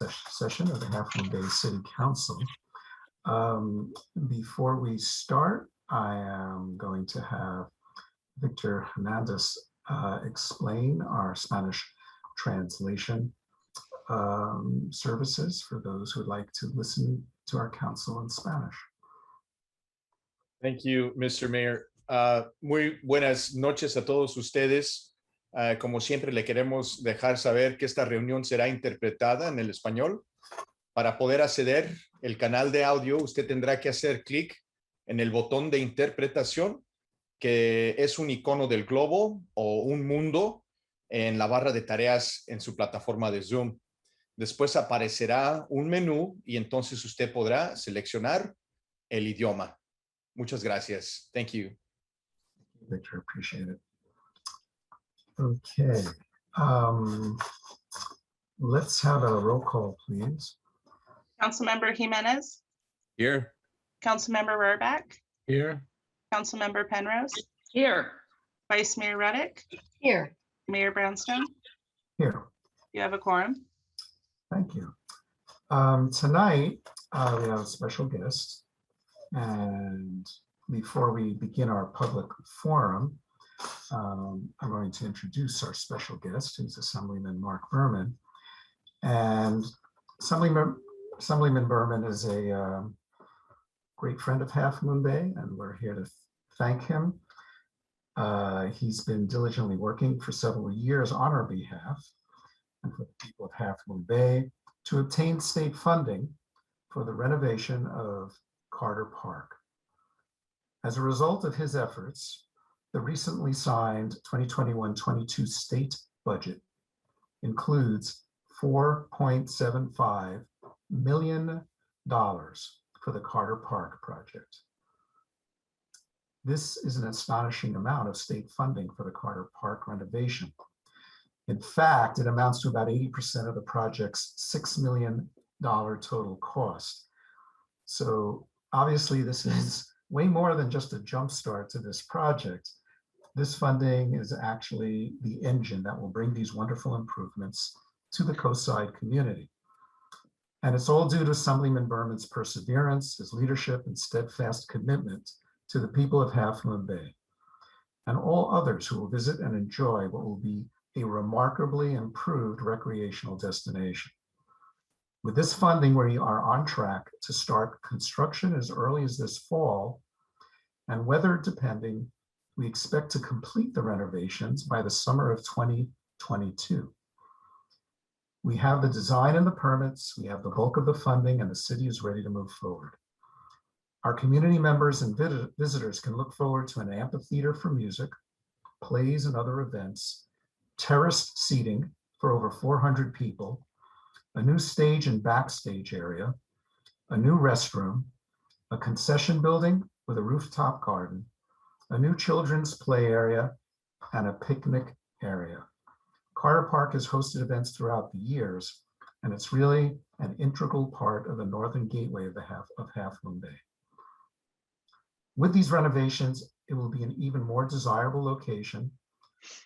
session of the Half Moon Bay City Council. Before we start, I am going to have Victor Hernandez explain our Spanish translation services for those who would like to listen to our council in Spanish. Thank you, Mr. Mayor. Muy buenas noches a todos ustedes. Como siempre, le queremos dejar saber que esta reunión será interpretada en el español. Para poder acceder al canal de audio, usted tendrá que hacer clic en el botón de interpretación, que es un icono del globo o un mundo en la barra de tareas en su plataforma de Zoom. Después aparecerá un menú y entonces usted podrá seleccionar el idioma. Muchas gracias. Thank you. Victor, appreciate it. Okay. Let's have a roll call, please. Councilmember Jimenez, Here. Councilmember Rohraback, Here. Councilmember Penrose, Here. Vice Mayor Reddick, Here. Mayor Brownstone. Here. You have a quorum. Thank you. Tonight, we have a special guest. And before we begin our public forum, I'm going to introduce our special guest, who's Assemblyman Mark Berman. And Assemblyman Berman is a great friend of Half Moon Bay, and we're here to thank him. He's been diligently working for several years on our behalf and for the people of Half Moon Bay to obtain state funding for the renovation of Carter Park. As a result of his efforts, the recently signed 2021-22 state budget includes $4.75 million for the Carter Park project. This is an astonishing amount of state funding for the Carter Park renovation. In fact, it amounts to about 80% of the project's $6 million total cost. So obviously this is way more than just a jumpstart to this project. This funding is actually the engine that will bring these wonderful improvements to the coastside community. And it's all due to Assemblyman Berman's perseverance, his leadership, and steadfast commitment to the people of Half Moon Bay, and all others who will visit and enjoy what will be a remarkably improved recreational destination. With this funding, we are on track to start construction as early as this fall, and weather depending, we expect to complete the renovations by the summer of 2022. We have the design and the permits, we have the bulk of the funding, and the city is ready to move forward. Our community members and visitors can look forward to an amphitheater for music, plays and other events, terraced seating for over 400 people, a new stage and backstage area, a new restroom, a concession building with a rooftop garden, a new children's play area, and a picnic area. Carter Park has hosted events throughout the years, and it's really an integral part of the northern gateway of Half Moon Bay. With these renovations, it will be an even more desirable location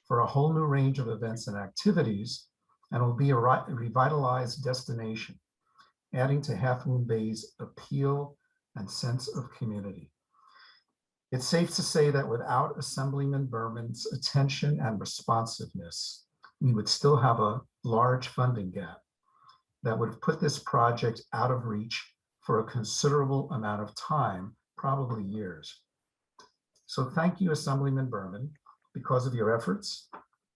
for a whole new range of events and activities, and will be a revitalized destination, adding to Half Moon Bay's appeal and sense of community. It's safe to say that without Assemblyman Berman's attention and responsiveness, we would still have a large funding gap that would have put this project out of reach for a considerable amount of time, probably years. So thank you, Assemblyman Berman. Because of your efforts,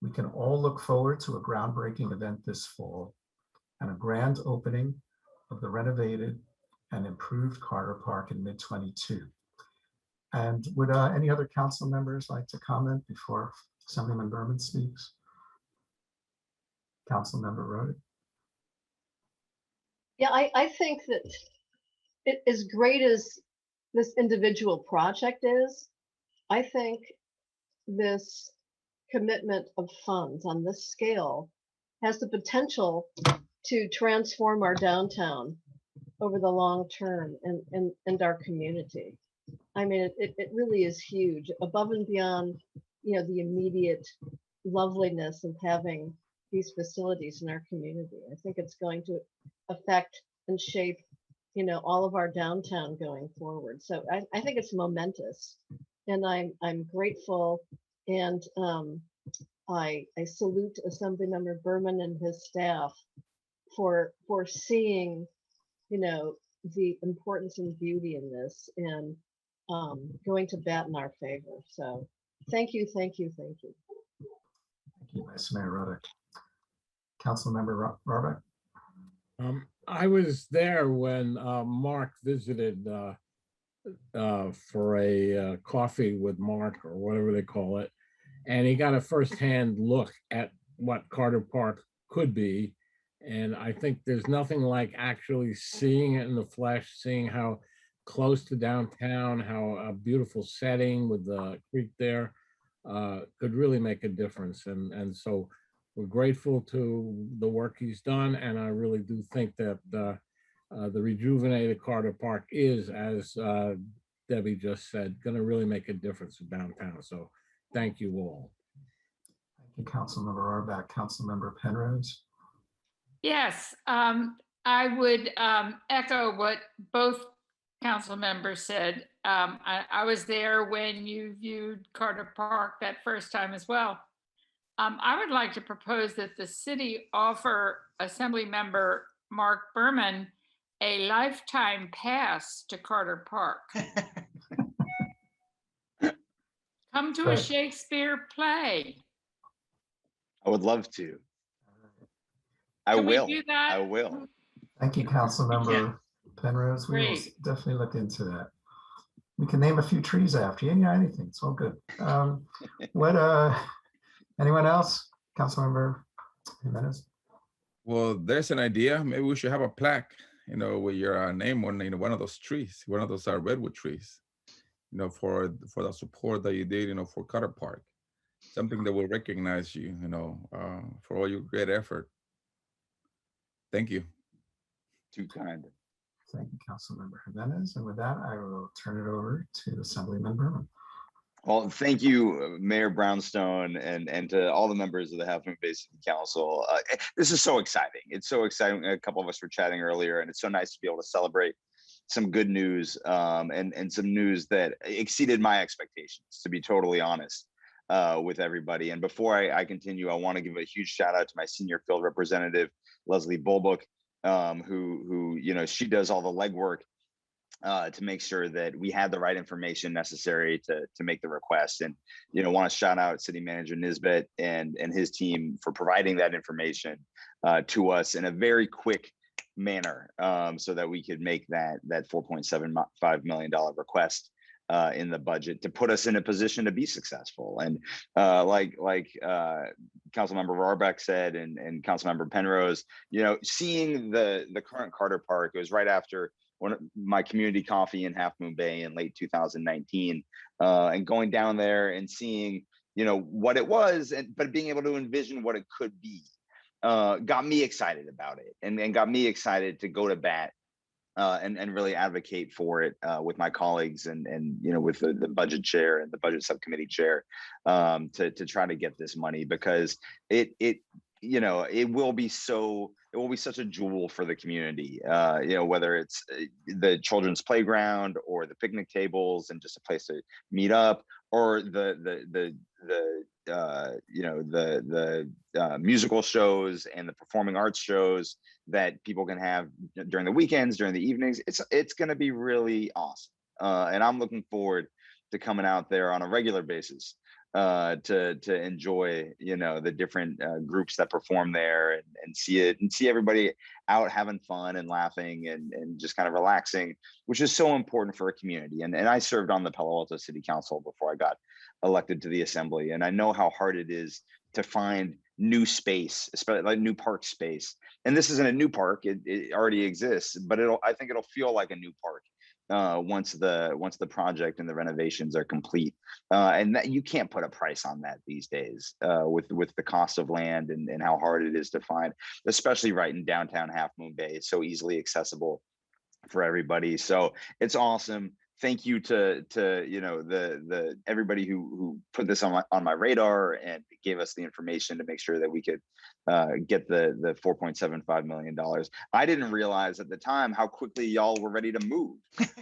we can all look forward to a groundbreaking event this fall and a grand opening of the renovated and improved Carter Park in mid-22. And would any other council members like to comment before Assemblyman Berman speaks? Councilmember Rhodes. Yeah, I think that as great as this individual project is, I think this commitment of funds on this scale has the potential to transform our downtown over the long term and our community. I mean, it really is huge, above and beyond, you know, the immediate loveliness of having these facilities in our community. I think it's going to affect and shape, you know, all of our downtown going forward. So I think it's momentous, and I'm grateful, and I salute Assemblymember Berman and his staff for seeing, you know, the importance and beauty in this, and going to bat in our favor. So thank you, thank you, thank you. Thank you, Vice Mayor Ruddick. Councilmember Rohrbach? I was there when Mark visited for a coffee with Mark, or whatever they call it, and he got a firsthand look at what Carter Park could be. And I think there's nothing like actually seeing it in the flesh, seeing how close to downtown, how a beautiful setting with the creek there could really make a difference. And so we're grateful to the work he's done. And I really do think that the rejuvenated Carter Park is, as Debbie just said, going to really make a difference in downtown. So thank you all. Thank you, Councilmember Rohrbach. Councilmember Penrose? Yes, I would echo what both council members said. I was there when you viewed Carter Park that first time as well. I would like to propose that the city offer Assemblymember Mark Berman a lifetime pass to Carter Park. Come to a Right. Shakespeare play. I would love to. I Can we will. do that? I will. Thank you, Councilmember Penrose. We will Great. definitely look into that. We can name a few trees after you, yeah, anything, it's all good. Anyone else? Councilmember Jimenez? Well, there's an idea. Maybe we should have a plaque, you know, with your name on, you know, one of those trees, one of those redwood trees, you know, for the support that you did, you know, for Carter Park. Something that will recognize you, you know, for all your great effort. Thank you. Too kind. Thank you, Councilmember Jimenez. And with that, I will turn it over to Assemblyman Berman. Well, thank you, Mayor Brownstone, and to all the members of the Half Moon Bay City Council. This is so exciting. It's so exciting. A couple of us were chatting earlier, and it's so nice to be able to celebrate some good news and some news that exceeded my expectations, to be totally honest with everybody. And before I continue, I want to give a huge shout out to my senior field representative, Leslie Bolbuck, who you know, she does all the legwork to make sure that we had the right information necessary to make the request. And, you know, want to shout out City Manager Nisbet and his team for providing that information to us in a very quick manner, so that we could make that $4.75 million request in the budget to put us in a position to be successful. And like Councilmember Rohrbach said, and Councilmember Penrose, you know, seeing the current Carter Park, it was right after one of my community coffee in Half Moon Bay in late 2019, and going down there and seeing, you know, what it was, but being able to envision what it could be, got me excited about it, and got me excited to go to bat and really advocate for it with my colleagues and you know, with the budget chair and the budget subcommittee chair, to try to get this money, because it you know, it will be such a jewel for the community, you know, whether it's the children's playground or the picnic tables and just a place to meet up, or the you know, the musical shows and the performing arts shows that people can have during the weekends, during the evenings. It's going to be really awesome, and I'm looking forward to coming out there on a regular basis to enjoy, you know, the different groups that perform there, and see everybody out having fun and laughing and just kind of relaxing, which is so important for a community. And I served on the Palo Alto City Council before I got elected to the Assembly, and I know how hard it is to find new space, especially like new park space. And this isn't a new park; it already exists, but I think it'll feel like a new park once the project and the renovations are complete. And that, you can't put a price on that these days, with the cost of land and how hard it is to find, especially right in downtown Half Moon Bay. It's so easily accessible for everybody. So it's awesome. thank you to the everybody who put this on my radar and gave us the information to make sure that we could get the $4.75 million. I didn't realize at the time how quickly y'all were ready to move,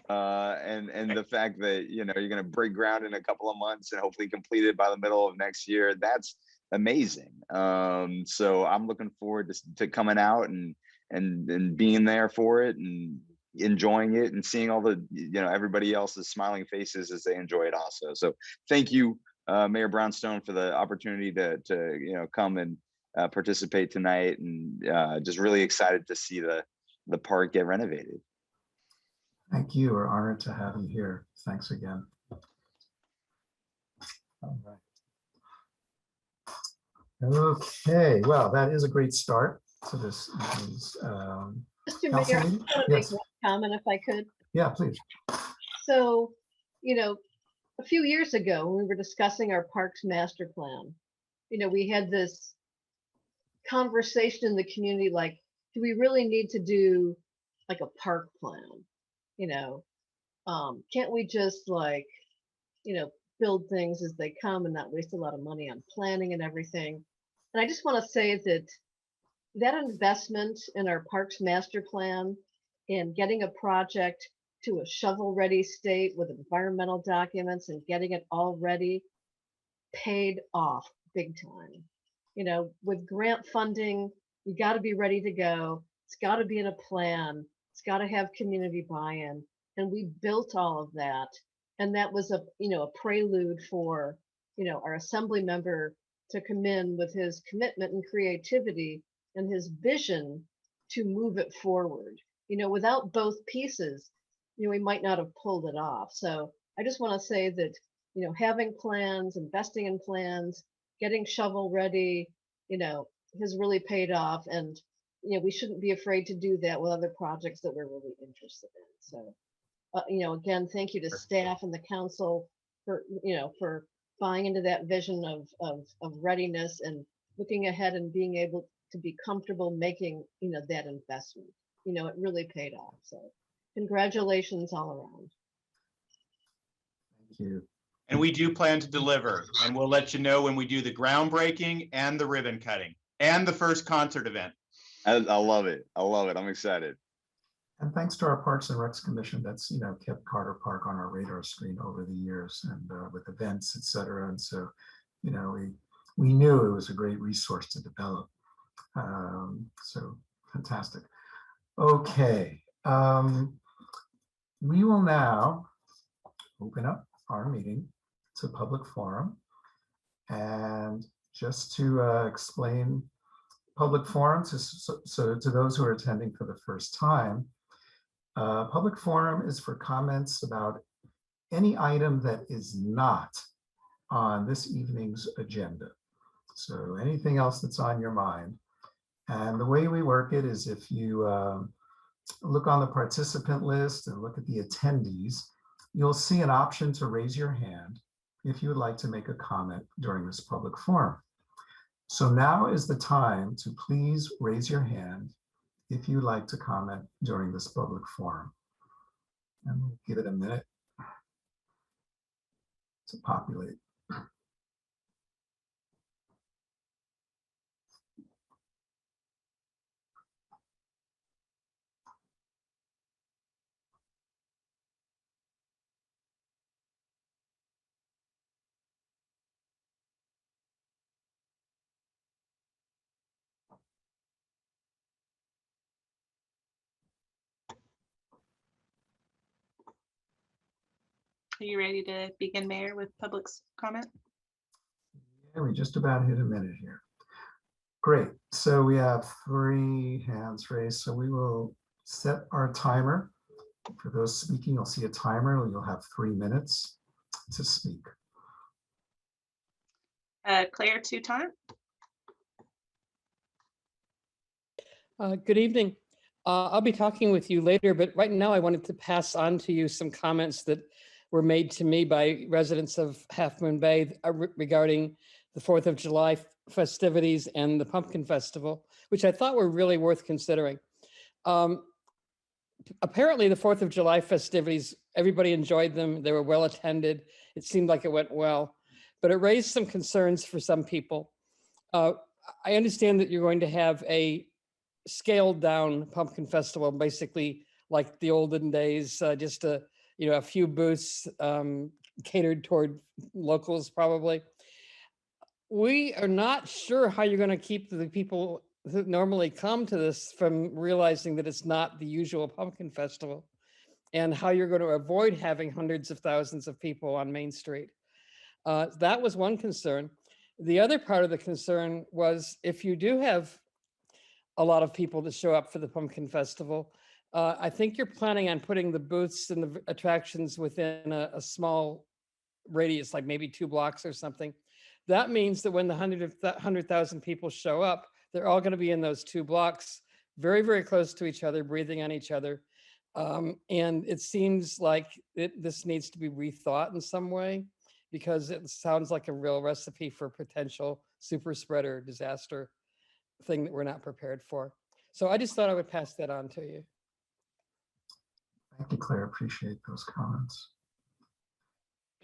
and the fact that you're going to break ground in a couple of months and hopefully complete it by the middle of next year. That's amazing. So I'm looking forward to coming out and being there for it and enjoying it and seeing all the everybody else's smiling faces as they enjoy it also. So thank you, Mayor Brownstone, for the opportunity to come and participate tonight, and just really excited to see the park get renovated. Thank you. We're honored to have you here. Thanks again. All right. Okay, well, that is a great start to this. Mr. Council Mayor, I meeting? want to make Yes. one comment if I could. Yeah, please. So, a few years ago, when we were discussing our parks master plan, we had this conversation in the community, like, do we really need to do like a park plan? Can't we just build things as they come and not waste a lot of money on planning and everything? And I just want to say that investment in our parks master plan and getting a project to a shovel-ready state with environmental documents and getting it all ready paid off big time. With grant funding, you got to be ready to go. It's got to be in a plan. It's got to have community buy-in. And we built all of that. And that was a prelude for, our assembly member to come in with his commitment and creativity and his vision to move it forward. Without both pieces, we might not have pulled it off. So I just want to say that, having plans, investing in plans, getting shovel ready, has really paid off. And, we shouldn't be afraid to do that with other projects that we're really interested in. So, again, thank you to staff and the council for buying into that vision of readiness and looking ahead and being able to be comfortable making, that investment. It really paid off. So congratulations all around. Thank you. And we do plan to deliver, and we'll let you know when we do the groundbreaking and the ribbon cutting and the first concert event. I love it. I love it. I'm excited. And thanks to our Parks and Recs Commission that's, kept Carter Park on our radar screen over the years and with events, et cetera. And so, we knew it was a great resource to develop. So fantastic. Okay. We will now open up our meeting to public forum. And just to explain public forum, so to those who are attending for the first time, public forum is for comments about any item that is not on this evening's agenda. So anything else that's on your mind. And the way we work it is if you look on the participant list and look at the attendees, you'll see an option to raise your hand if you would like to make a comment during this public forum. So now is the time to please raise your hand if you'd like to comment during this public forum. And we'll give it a minute to populate. Are you ready to begin, Mayor, with public comment? Yeah, we just about hit a minute here. Great. So we have 3 hands raised. So we will set our timer. For those speaking, you'll see a timer. You'll have 3 minutes to speak. Claire, 2 time. Good evening. I'll be talking with you later, but right now I wanted to pass on to you some comments that were made to me by residents of Half Moon Bay regarding the 4th of July festivities and the Pumpkin Festival, which I thought were really worth considering. Apparently the 4th of July festivities Everybody enjoyed them. They were well attended. It seemed like it went well, but it raised some concerns for some people. I understand that you're going to have a scaled down pumpkin festival, basically like the olden days, just a few booths catered toward locals probably. We are not sure how you're going to keep the people who normally come to this from realizing that it's not the usual pumpkin festival, and how you're going to avoid having hundreds of thousands of people on Main Street. That was one concern. The other part of the concern was if you do have a lot of people that show up for the pumpkin festival, I think you're planning on putting the booths and the attractions within a small radius, like maybe 2 blocks or something. That means that when the 100,000 people show up, they're all going to be in those 2 blocks, very, very close to each other, breathing on each other. And it seems like this needs to be rethought in some way, because it sounds like a real recipe for potential super spreader disaster thing that we're not prepared for. So I just thought I would pass that on to you. Thank you, Claire. Appreciate those comments.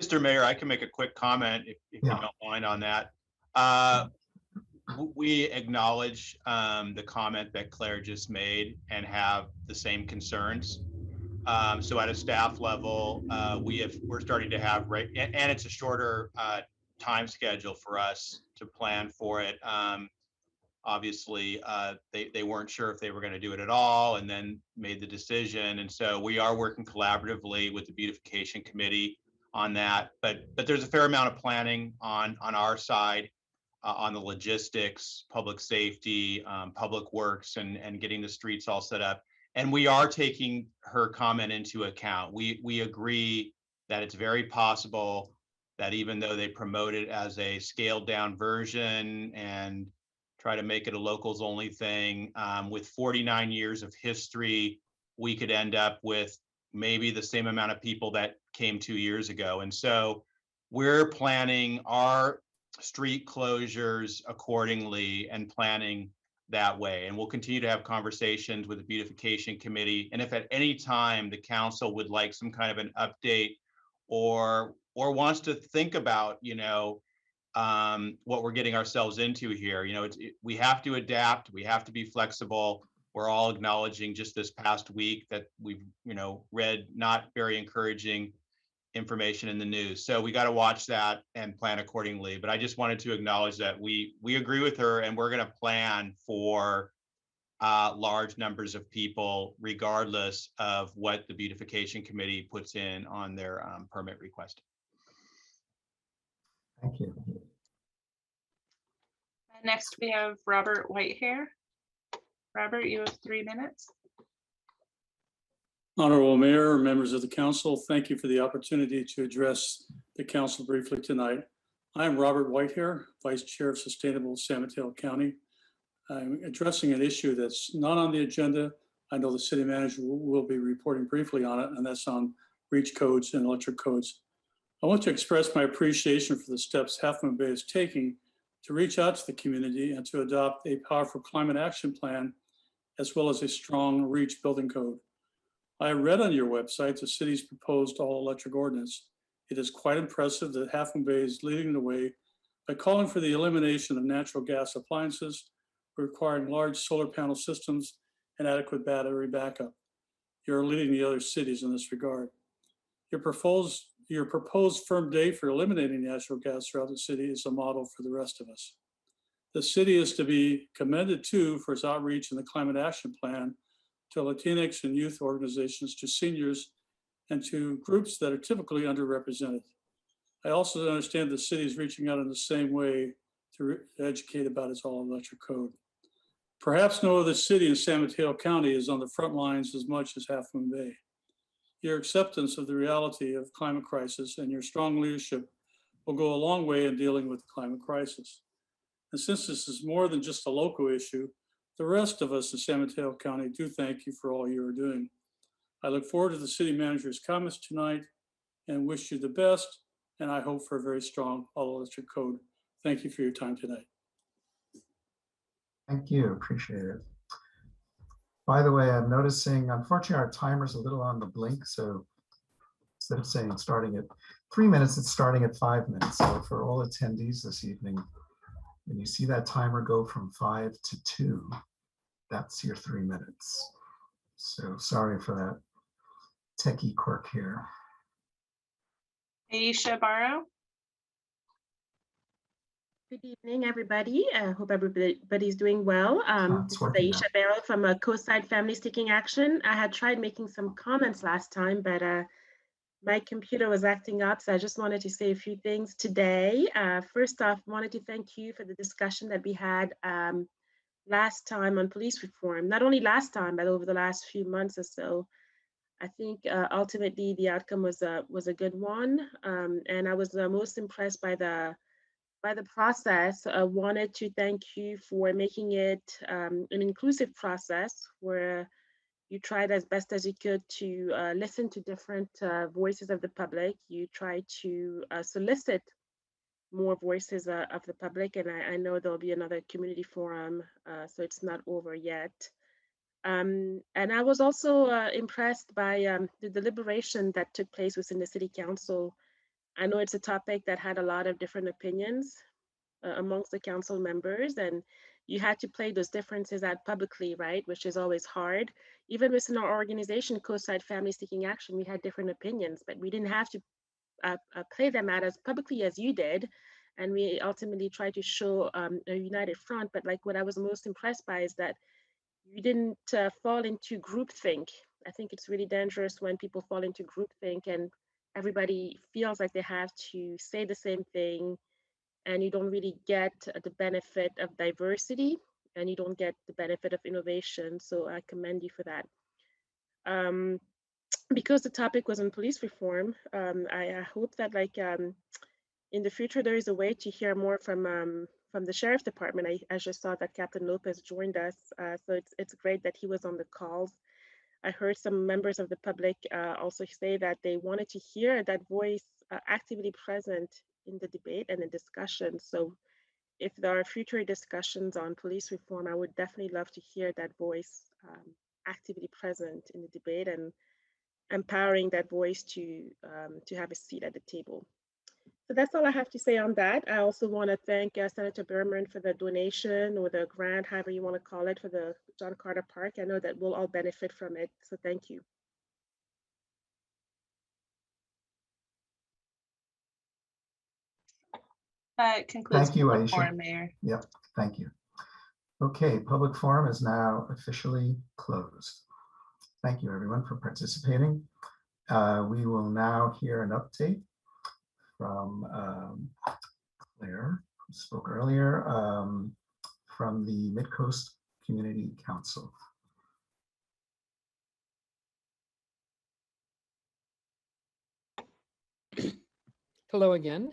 Mr. Mayor, I can make a quick comment if you Yeah. don't mind on that. We acknowledge the comment that Claire just made and have the same concerns. So at a staff level, we're starting to have, and it's a shorter time schedule for us to plan for it. Obviously, they weren't sure if they were going to do it at all, and then made the decision. And so we are working collaboratively with the beautification committee on that. But there's a fair amount of planning on our side, on the logistics, public safety, public works, and getting the streets all set up. And we are taking her comment into account. We agree that it's very possible that even though they promote it as a scaled down version and try to make it a locals only thing, with 49 years of history, we could end up with maybe the same amount of people that came 2 years ago. And so we're planning our street closures accordingly and planning that way. And we'll continue to have conversations with the beautification committee. And if at any time the council would like some kind of an update or wants to think about, what we're getting ourselves into here, we have to adapt, we have to be flexible. We're all acknowledging just this past week that we've, read not very encouraging information in the news. So we got to watch that and plan accordingly. But I just wanted to acknowledge that we agree with her, and we're going to plan for large numbers of people, regardless of what the beautification committee puts in on their permit request. Thank you. Next, we have Robert Whitehair. Robert, you have 3 minutes. Honorable Mayor, members of the council, thank you for the opportunity to address the council briefly tonight. I am Robert Whitehair, Vice Chair of Sustainable San Mateo County. I'm addressing an issue that's not on the agenda. I know the city manager will be reporting briefly on it, and that's on breach codes and electric codes. I want to express my appreciation for the steps Half Moon Bay is taking to reach out to the community and to adopt a powerful climate action plan, as well as a strong REACH building code. I read on your website the city's proposed all-electric ordinance. It is quite impressive that Half Moon Bay is leading the way by calling for the elimination of natural gas appliances, requiring large solar panel systems and adequate battery backup. You're leading the other cities in this regard. Your proposed firm date for eliminating natural gas throughout the city is a model for the rest of us. The city is to be commended too for its outreach in the climate action plan to Latinx and youth organizations, to seniors, and to groups that are typically underrepresented. I also understand the city is reaching out in the same way to educate about its all-electric code. Perhaps no other city in San Mateo County is on the front lines as much as Half Moon Bay. Your acceptance of the reality of climate crisis and your strong leadership will go a long way in dealing with the climate crisis. And since this is more than just a local issue, the rest of us in San Mateo County do thank you for all you are doing. I look forward to the city manager's comments tonight and wish you the best, and I hope for a very strong all-electric code. Thank you for your time tonight. Thank you. Appreciate it. By the way, I'm noticing, unfortunately, our timer's a little on the blink, so instead of saying starting at 3 minutes, it's starting at 5 minutes. So for all attendees this evening, when you see that timer go from 5 to 2, that's your 3 minutes. So sorry for that techie quirk here. Aisha Barrow. Good evening, everybody. I hope everybody's doing well. It's This is working Aisha Barrow from Coastside Families Taking Action. I had tried making some comments last time, but my computer was acting up, so I just wanted to say a few things today. First off, wanted to thank you for the discussion that we had last time on police reform. Not only last time, but over the last few months or so. I think ultimately the outcome was a good one, and I was most impressed by the process. I wanted to thank you for making it an inclusive process where you tried as best as you could to listen to different voices of the public. You tried to solicit more voices of the public, and I know there'll be another community forum, so it's not over yet. And I was also impressed by the deliberation that took place within the City Council. I know it's a topic that had a lot of different opinions amongst the council members, and you had to play those differences out publicly, right? Which is always hard. Even within our organization, Coastside Families Taking Action, we had different opinions, but we didn't have to play them out as publicly as you did. And we ultimately tried to show a united front. But like what I was most impressed by is that you didn't fall into groupthink. I think it's really dangerous when people fall into groupthink and everybody feels like they have to say the same thing, and you don't really get the benefit of diversity, and you don't get the benefit of innovation. So I commend you for that. Because the topic was on police reform, I hope that in the future there is a way to hear more from the sheriff department. I just saw that Captain Lopez joined us, so it's great that he was on the calls. I heard some members of the public also say that they wanted to hear that voice actively present in the debate and the discussion. So if there are future discussions on police reform, I would definitely love to hear that voice actively present in the debate and empowering that voice to have a seat at the table. So that's all I have to say on that. I also want to thank Senator Berman for the donation or the grant, however you want to call it, for the John Carter Park. I know that we'll all benefit from it. So thank you. That concludes Thank you, public Aisha. forum, Mayor. Yep, thank you. Okay, public forum is now officially closed. Thank you, everyone, for participating. We will now hear an update from Claire, who spoke earlier, from the Midcoast Community Council. Hello again.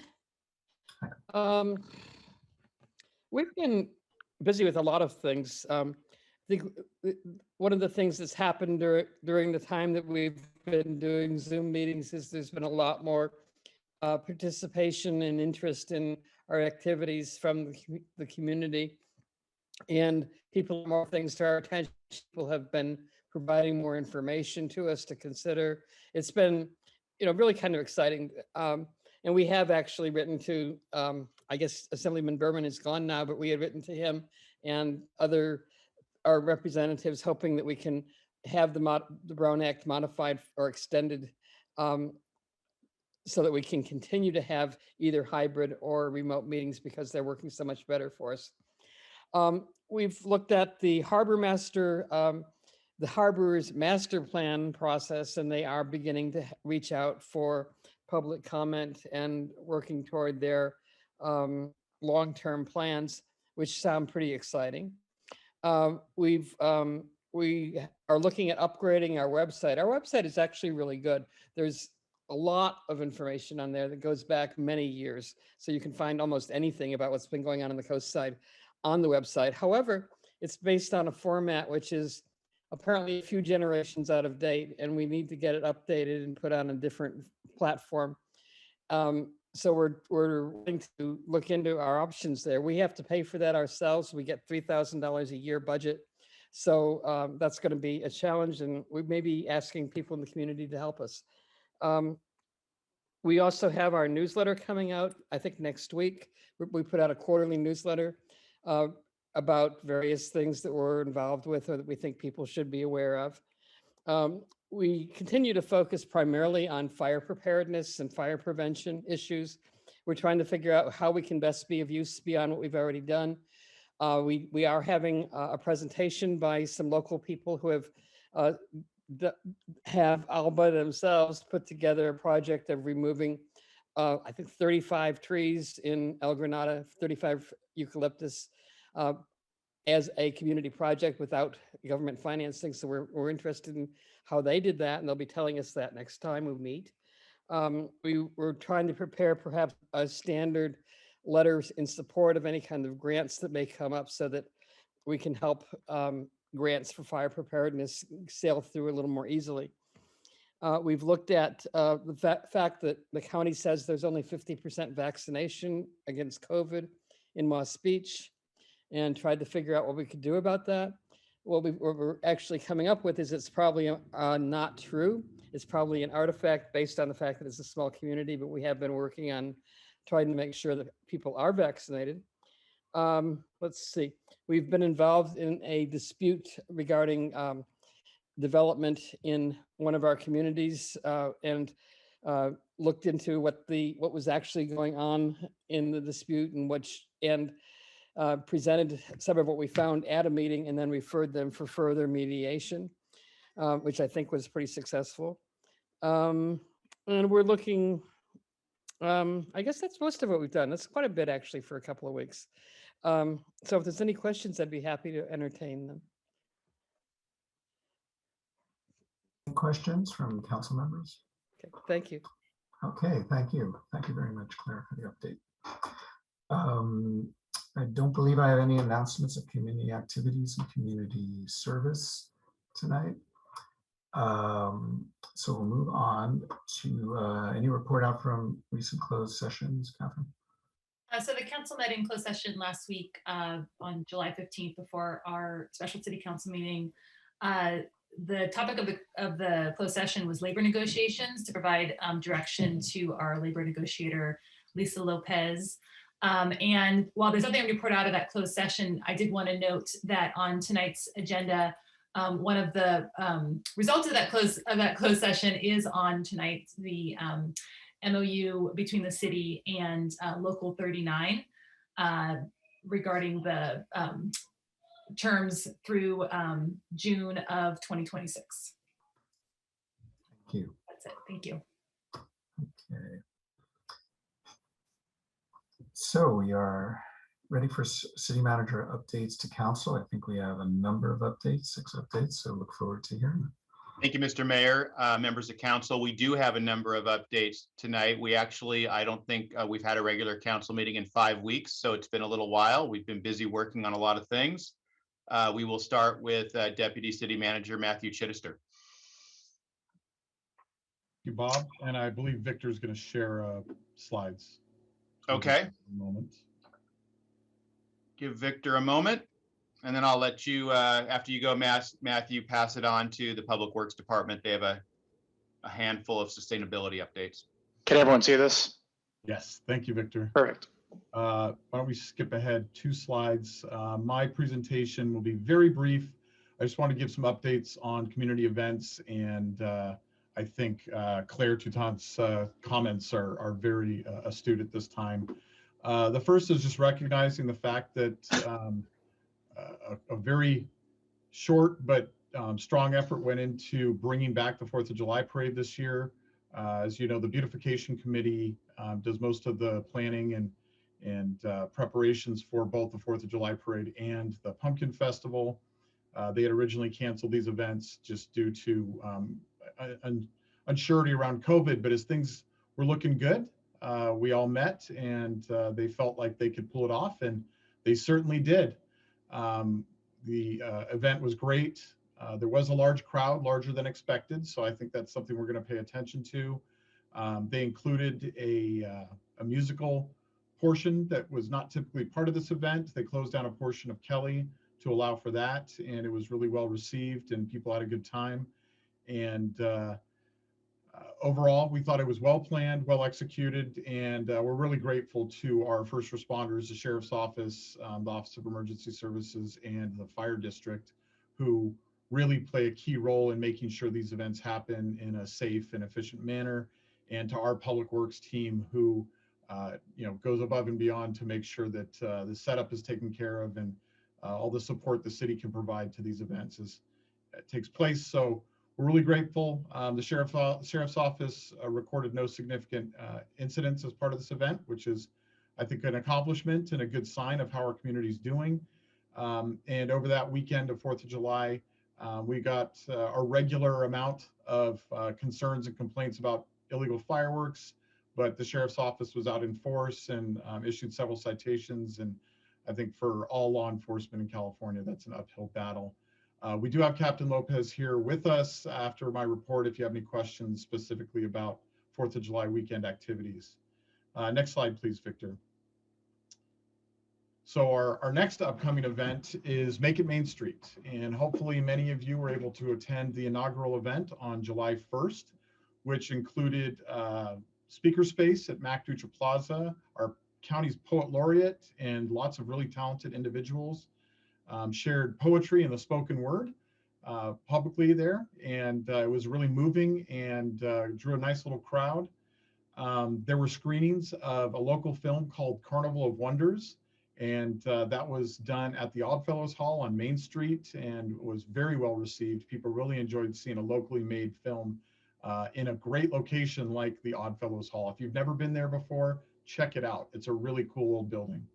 We've been busy with a lot of things. I think one of the things that's happened during the time that we've been doing Zoom meetings is there's been a lot more participation and interest in our activities from the community, and people more things to our attention. People have been providing more information to us to consider. It's been, really kind of exciting. And we have actually written to, I guess Assemblyman Berman is gone now, but we had written to him and our representatives, hoping that we can have the Brown Act modified or extended so that we can continue to have either hybrid or remote meetings because they're working so much better for us. We've looked at the harbor master, the harbor's master plan process, and they are beginning to reach out for public comment and working toward their long-term plans, which sound pretty exciting. We are looking at upgrading our website. Our website is actually really good. There's a lot of information on there that goes back many years. So you can find almost anything about what's been going on the coast side on the website. However, it's based on a format which is apparently a few generations out of date, and we need to get it updated and put on a different platform. So we're willing to look into our options there. We have to pay for that ourselves. We get $3,000 a year budget. So that's going to be a challenge, and we may be asking people in the community to help us. We also have our newsletter coming out, I think next week. We put out a quarterly newsletter about various things that we're involved with or that we think people should be aware of. We continue to focus primarily on fire preparedness and fire prevention issues. We're trying to figure out how we can best be of use beyond what we've already done. We are having a presentation by some local people who have Alba themselves put together a project of removing, I think 35 trees in El Granada, 35 eucalyptus as a community project without government financing. So we're interested in how they did that, and they'll be telling us that next time we meet. We're trying to prepare perhaps a standard letters in support of any kind of grants that may come up so that we can help grants for fire preparedness sail through a little more easily. We've looked at the fact that the county says there's only 50% vaccination against COVID in Moss Beach, and tried to figure out what we could do about that. What we're actually coming up with is it's probably not true. It's probably an artifact based on the fact that it's a small community, but we have been working on trying to make sure that people are vaccinated. Let's see. We've been involved in a dispute regarding development in one of our communities and looked into what was actually going on in the dispute and presented some of what we found at a meeting and then referred them for further mediation, which I think was pretty successful. And we're looking, I guess that's most of what we've done. That's quite a bit actually for a couple of weeks. So if there's any questions, I'd be happy to entertain them. Any questions from council members? Okay, thank you. Okay, thank you. Thank you very much, Claire, for the update. I don't believe I have any announcements of community activities and community service tonight. So we'll move on to any report out from recent closed sessions, Catherine? So the council met in closed session last week on July 15th before our special city council meeting. The topic of the closed session was labor negotiations to provide direction to our labor negotiator, Lisa Lopez. And while there's nothing to report out of that closed session, I did want to note that on tonight's agenda, one of the results of that closed session is on tonight, the MOU between the city and Local 39 regarding the terms through June of 2026. Thank you. That's it. Thank you. Okay. So we are ready for city manager updates to council. I think we have a number of updates, 6 updates, so look forward to hearing them. Thank you, Mr. Mayor, members of council. We do have a number of updates tonight. We actually, I don't think we've had a regular council meeting in 5 weeks, so it's been a little while. We've been busy working on a lot of things. We will start with Deputy City Manager Matthew Chittister. Thank you, Bob, and I believe Victor is going to share slides. Okay. A moment. Give Victor a moment, and then I'll let you, after you go, Matthew, pass it on to the Public Works Department. They have a handful of sustainability updates. Can everyone see this? Yes, thank you, Victor. Perfect. Why don't we skip ahead 2 slides? My presentation will be very brief. I just want to give some updates on community events, and I think Claire Toutan's comments are very astute at this time. The first is just recognizing the fact that a very short but strong effort went into bringing back the 4th of July parade this year. As you know, the beautification committee does most of the planning and preparations for both the 4th of July parade and the Pumpkin Festival. They had originally canceled these events just due to unsurety around COVID, but as things were looking good, we all met and they felt like they could pull it off, and they certainly did. The event was great. There was a large crowd, larger than expected, so I think that's something we're going to pay attention to. They included a musical portion that was not typically part of this event. They closed down a portion of Kelly to allow for that, and it was really well received and people had a good time. And Overall, we thought it was well planned, well executed, and we're really grateful to our first responders, the Sheriff's Office, the Office of Emergency Services, and the Fire District, who really play a key role in making sure these events happen in a safe and efficient manner, and to our Public Works team, who goes above and beyond to make sure that the setup is taken care of and all the support the city can provide to these events takes place. So we're really grateful. The Sheriff's Office recorded no significant incidents as part of this event, which is, I think, an accomplishment and a good sign of how our community is doing. And over that weekend of 4th of July, we got a regular amount of concerns and complaints about illegal fireworks, but the Sheriff's Office was out in force and issued several citations. And I think for all law enforcement in California, that's an uphill battle. We do have Captain Lopez here with us after my report if you have any questions specifically about 4th of July weekend activities. Next slide, please, Victor. So our next upcoming event is Make It Main Street. And hopefully many of you were able to attend the inaugural event on July 1st, which included speaker space at Mac Dutra Plaza, our county's poet laureate, and lots of really talented individuals shared poetry and the spoken word publicly there. And it was really moving and drew a nice little crowd. There were screenings of a local film called Carnival of Wonders, and that was done at the Oddfellows Hall on Main Street and was very well received. People really enjoyed seeing a locally made film in a great location like the Oddfellows Hall. If you've never been there before, check it out. It's a really cool old building.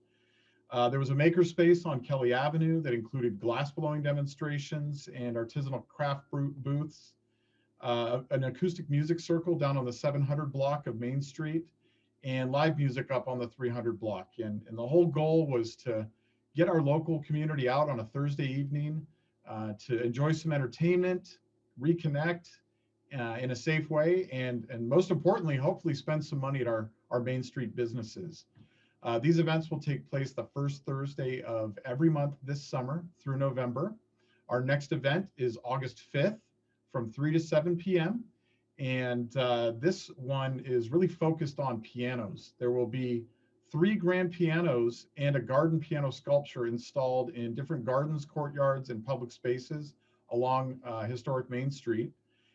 There was a makerspace on Kelly Avenue that included glass blowing demonstrations and artisanal craft booths, an acoustic music circle down on the 700 block of Main Street, and live music up on the 300 block. And the whole goal was to get our local community out on a Thursday evening to enjoy some entertainment, reconnect in a safe way, and most importantly, hopefully spend some money at our Main Street businesses. These events will take place the first Thursday of every month this summer through November. Our next event is August 5th from 3 to 7 p.m. And this one is really focused on pianos. There will be 3 grand pianos and a garden piano sculpture installed in different gardens, courtyards, and public spaces along historic Main Street.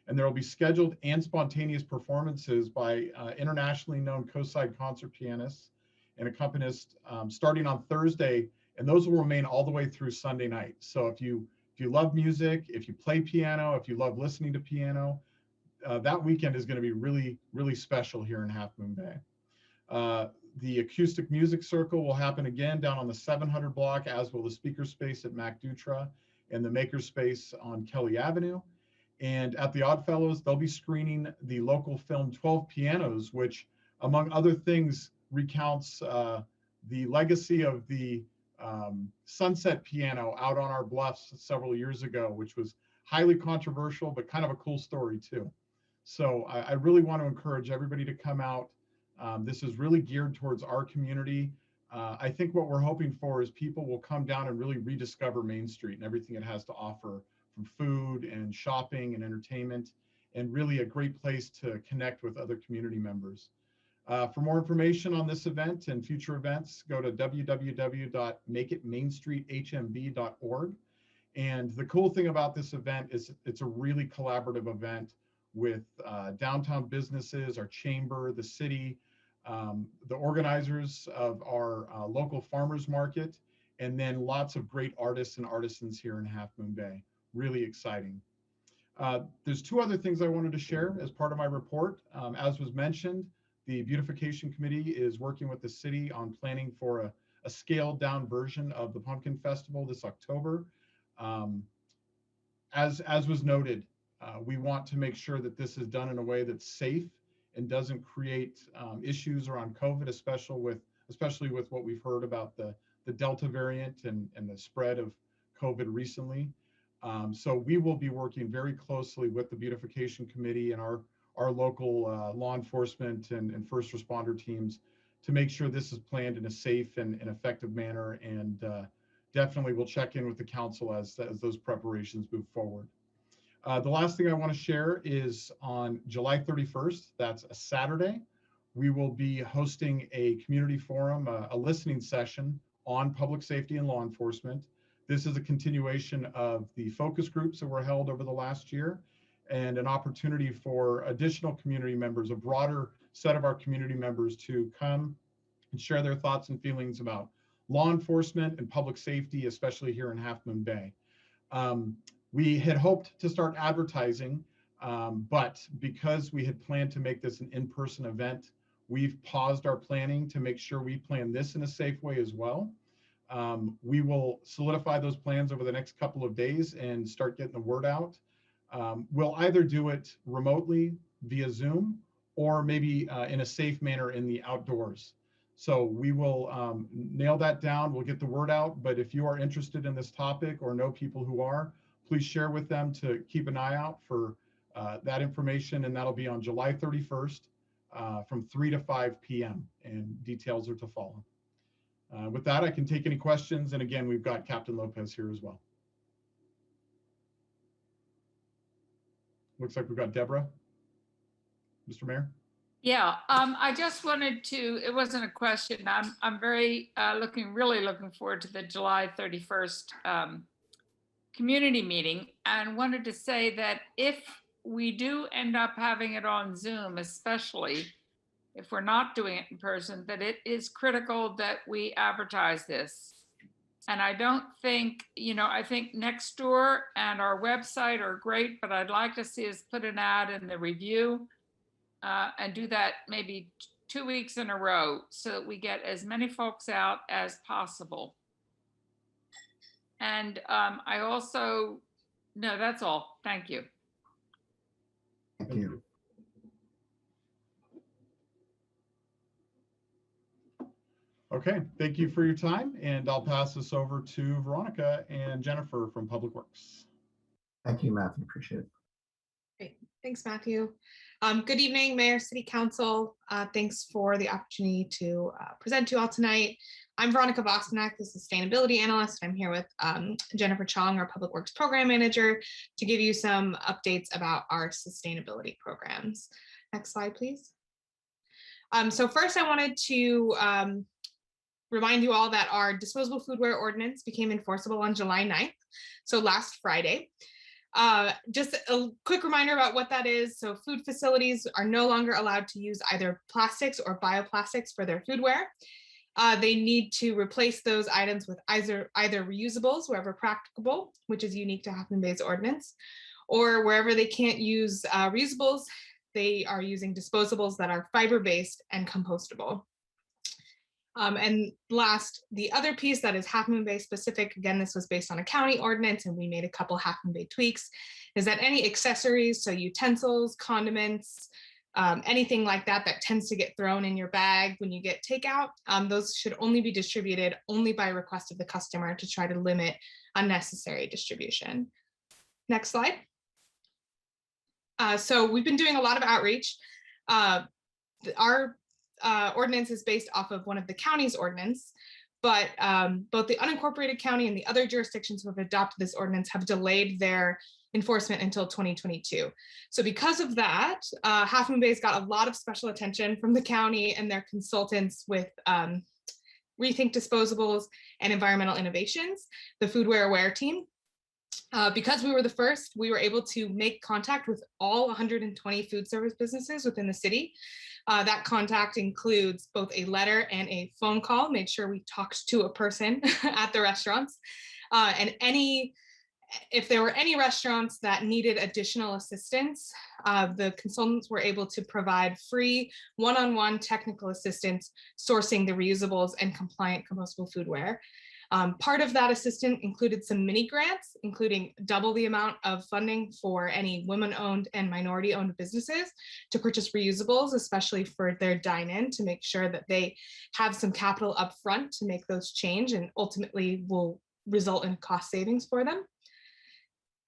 And there will be scheduled and spontaneous performances by internationally known Coast-Side concert pianists and accompanists starting on Thursday, and those will remain all the way through Sunday night. So if you love music, if you play piano, if you love listening to piano, that weekend is going to be really, really special here in Half Moon Bay. The acoustic music circle will happen again down on the 700 block, as will the speaker space at Mac Dutra and the maker space on Kelly Avenue. And at the Oddfellows, they'll be screening the local film 12 Pianos, which, among other things, recounts the legacy of the Sunset Piano out on our bluffs several years ago, which was highly controversial, but kind of a cool story too. So I really want to encourage everybody to come out. This is really geared towards our community. I think what we're hoping for is people will come down and really rediscover Main Street and everything it has to offer, from food and shopping and entertainment, and really a great place to connect with other community members. For more information on this event and future events, go to www.makeitmainstreethmb.org. And the cool thing about this event is it's a really collaborative event with downtown businesses, our chamber, the city, the organizers of our local farmers market, and then lots of great artists and artisans here in Half Moon Bay. Really exciting. There's 2 other things I wanted to share as part of my report. As was mentioned, the Beautification Committee is working with the city on planning for a scaled down version of the Pumpkin Festival this October. As was noted, we want to make sure that this is done in a way that's safe and doesn't create issues around COVID, especially with what we've heard about the Delta variant and the spread of COVID recently. So we will be working very closely with the Beautification Committee and our local law enforcement and first responder teams to make sure this is planned in a safe and effective manner. And definitely we'll check in with the council as those preparations move forward. The last thing I want to share is on July 31st, that's a Saturday, we will be hosting a community forum, a listening session on public safety and law enforcement. This is a continuation of the focus groups that were held over the last year and an opportunity for additional community members, a broader set of our community members to come and share their thoughts and feelings about law enforcement and public safety, especially here in Half Moon Bay. We had hoped to start advertising, but because we had planned to make this an in-person event, we've paused our planning to make sure we plan this in a safe way as well. We will solidify those plans over the next couple of days and start getting the word out. We'll either do it remotely via Zoom or maybe in a safe manner in the outdoors. So we will nail that down. We'll get the word out. But if you are interested in this topic or know people who are, please share with them to keep an eye out for that information. And that'll be on July 31st from 3 to 5 p.m. and details are to follow. With that, I can take any questions. And again, we've got Captain Lopez here as well. Looks like we've got Deborah. Mr. Mayor? Yeah, I just wanted to, it wasn't a question. I'm very really looking forward to the July 31st community meeting, and wanted to say that if we do end up having it on Zoom, especially if we're not doing it in person, that it is critical that we advertise this. And I don't think, I think Nextdoor and our website are great, but I'd like to see us put an ad in the Review and do that maybe 2 weeks in a row so that we get as many folks out as possible. And I also, no, that's all. Thank you. Thank you. Okay, thank you for your time. And I'll pass this over to Veronica and Jennifer from Public Works. Thank you, Matthew. Appreciate it. Great. Thanks, Matthew. Good evening, Mayor, City Council. Thanks for the opportunity to present to you all tonight. I'm Veronica Vostenak, the Sustainability Analyst. I'm here with Jennifer Chong, our Public Works Program Manager, to give you some updates about our sustainability programs. Next slide, please. So first, I wanted to remind you all that our disposable foodware ordinance became enforceable on July 9th, so last Friday. Just a quick reminder about what that is. So food facilities are no longer allowed to use either plastics or bioplastics for their foodware. They need to replace those items with either reusables wherever practicable, which is unique to Half Moon Bay's ordinance, or wherever they can't use reusables, they are using disposables that are fiber-based and compostable. And last, the other piece that is Half Moon Bay specific, again, this was based on a county ordinance and we made a couple Half Moon Bay tweaks, is that any accessories, so utensils, condiments, anything like that that tends to get thrown in your bag when you get takeout, those should only be distributed only by request of the customer to try to limit unnecessary distribution. Next slide. So we've been doing a lot of outreach. Our ordinance is based off of one of the county's ordinance, but both the unincorporated county and the other jurisdictions who have adopted this ordinance have delayed their enforcement until 2022. So because of that, Half Moon Bay's got a lot of special attention from the county and their consultants with Rethink Disposables and Environmental Innovations, the Foodware Aware team. Because we were the first, we were able to make contact with all 120 food service businesses within the city. That contact includes both a letter and a phone call, made sure we talked to a person at the restaurants. And if there were any restaurants that needed additional assistance, the consultants were able to provide free one-on-one technical assistance sourcing the reusables and compliant compostable foodware. Part of that assistance included some mini grants, including double the amount of funding for any women-owned and minority-owned businesses to purchase reusables, especially for their dine-in, to make sure that they have some capital up front to make those change and ultimately will result in cost savings for them.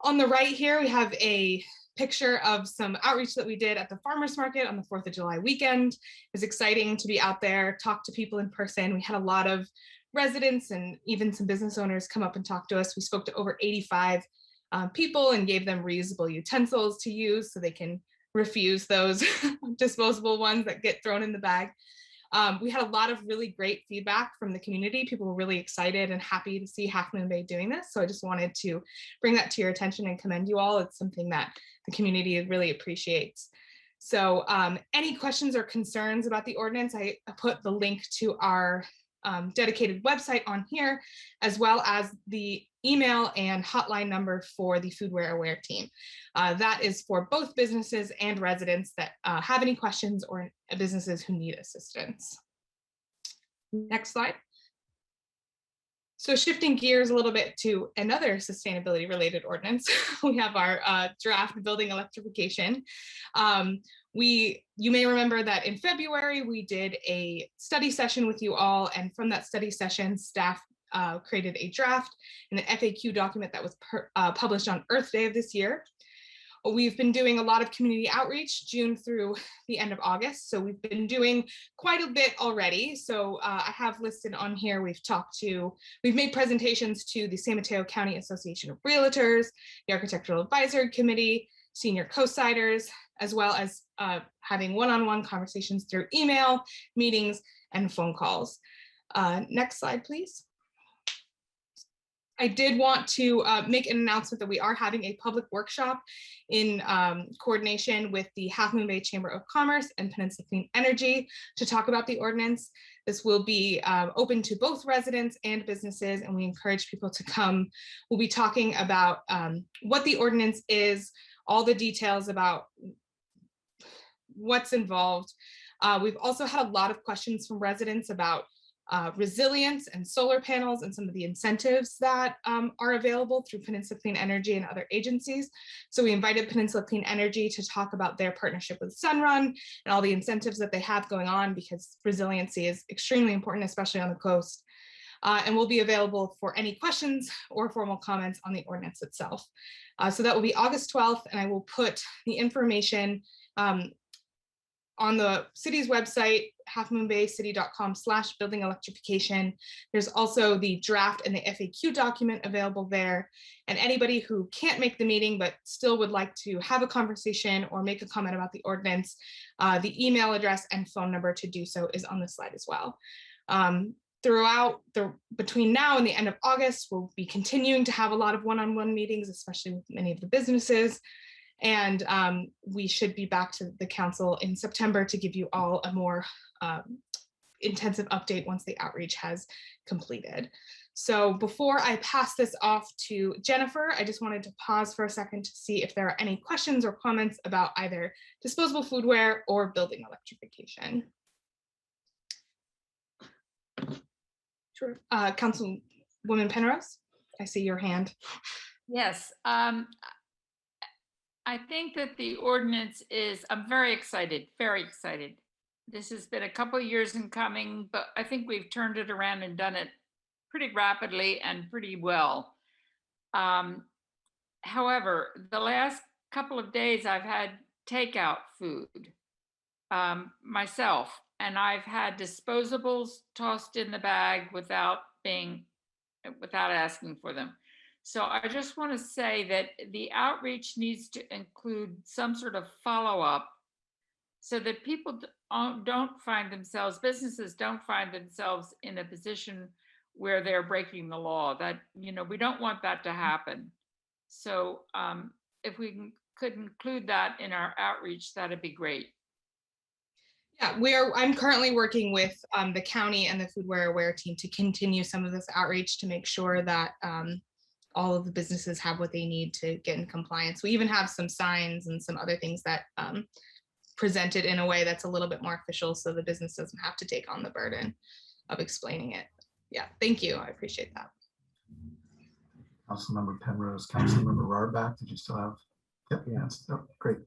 On the right here, we have a picture of some outreach that we did at the farmers market on the 4th of July weekend. It was exciting to be out there, talk to people in person. We had a lot of residents and even some business owners come up and talk to us. We spoke to over 85 people and gave them reusable utensils to use so they can refuse those disposable ones that get thrown in the bag. We had a lot of really great feedback from the community. People were really excited and happy to see Half Moon Bay doing this. So I just wanted to bring that to your attention and commend you all. It's something that the community really appreciates. So any questions or concerns about the ordinance, I put the link to our dedicated website on here, as well as the email and hotline number for the Foodware Aware team. That is for both businesses and residents that have any questions or businesses who need assistance. Next slide. So shifting gears a little bit to another sustainability related ordinance, we have our draft building electrification. You may remember that in February, we did a study session with you all, and from that study session, staff created a draft in the FAQ document that was published on Earth Day of this year. We've been doing a lot of community outreach June through the end of August. So we've been doing quite a bit already. So I have listed on here, we've made presentations to the San Mateo County Association of Realtors, the Architectural Advisory Committee, senior co-siders, as well as having one-on-one conversations through email, meetings, and phone calls. Next slide, please. I did want to make an announcement that we are having a public workshop in coordination with the Half Moon Bay Chamber of Commerce and Peninsula Clean Energy to talk about the ordinance. This will be open to both residents and businesses, and we encourage people to come. We'll be talking about what the ordinance is, all the details about what's involved. We've also had a lot of questions from residents about resilience and solar panels and some of the incentives that are available through Peninsula Clean Energy and other agencies. So we invited Peninsula Clean Energy to talk about their partnership with Sunrun and all the incentives that they have going on, because resiliency is extremely important, especially on the coast. And will be available for any questions or formal comments on the ordinance itself. So that will be August 12th, and I will put the information on the city's website, halfmoonbaycity.com/building electrification. There's also the draft and the FAQ document available there. And anybody who can't make the meeting but still would like to have a conversation or make a comment about the ordinance, the email address and phone number to do so is on the slide as well. Between now and the end of August, we'll be continuing to have a lot of one-on-one meetings, especially with many of the businesses. And we should be back to the council in September to give you all a more intensive update once the outreach has completed. So before I pass this off to Jennifer, I just wanted to pause for a second to see if there are any questions or comments about either disposable foodware or building electrification. Sure. Councilwoman Penrose, I see your hand. Yes. I think that the ordinance I'm very excited, very excited. This has been a couple of years in coming, but I think we've turned it around and done it pretty rapidly and pretty well. However, the last couple of days I've had takeout food myself, and I've had disposables tossed in the bag without asking for them. So I just want to say that the outreach needs to include some sort of follow-up so that people businesses don't find themselves in a position where they're breaking the law. That, we don't want that to happen. So if we could include that in our outreach, that'd be great. Yeah, I'm currently working with the county and the Foodware Aware team to continue some of this outreach to make sure that all of the businesses have what they need to get in compliance. We even have some signs and some other things that present it in a way that's a little bit more official, so the business doesn't have to take on the burden of explaining it. Yeah, thank you. I appreciate that. Councilmember Penrose, Councilmember Rohrabaugh, did you still have? Yep, yes. Oh, great.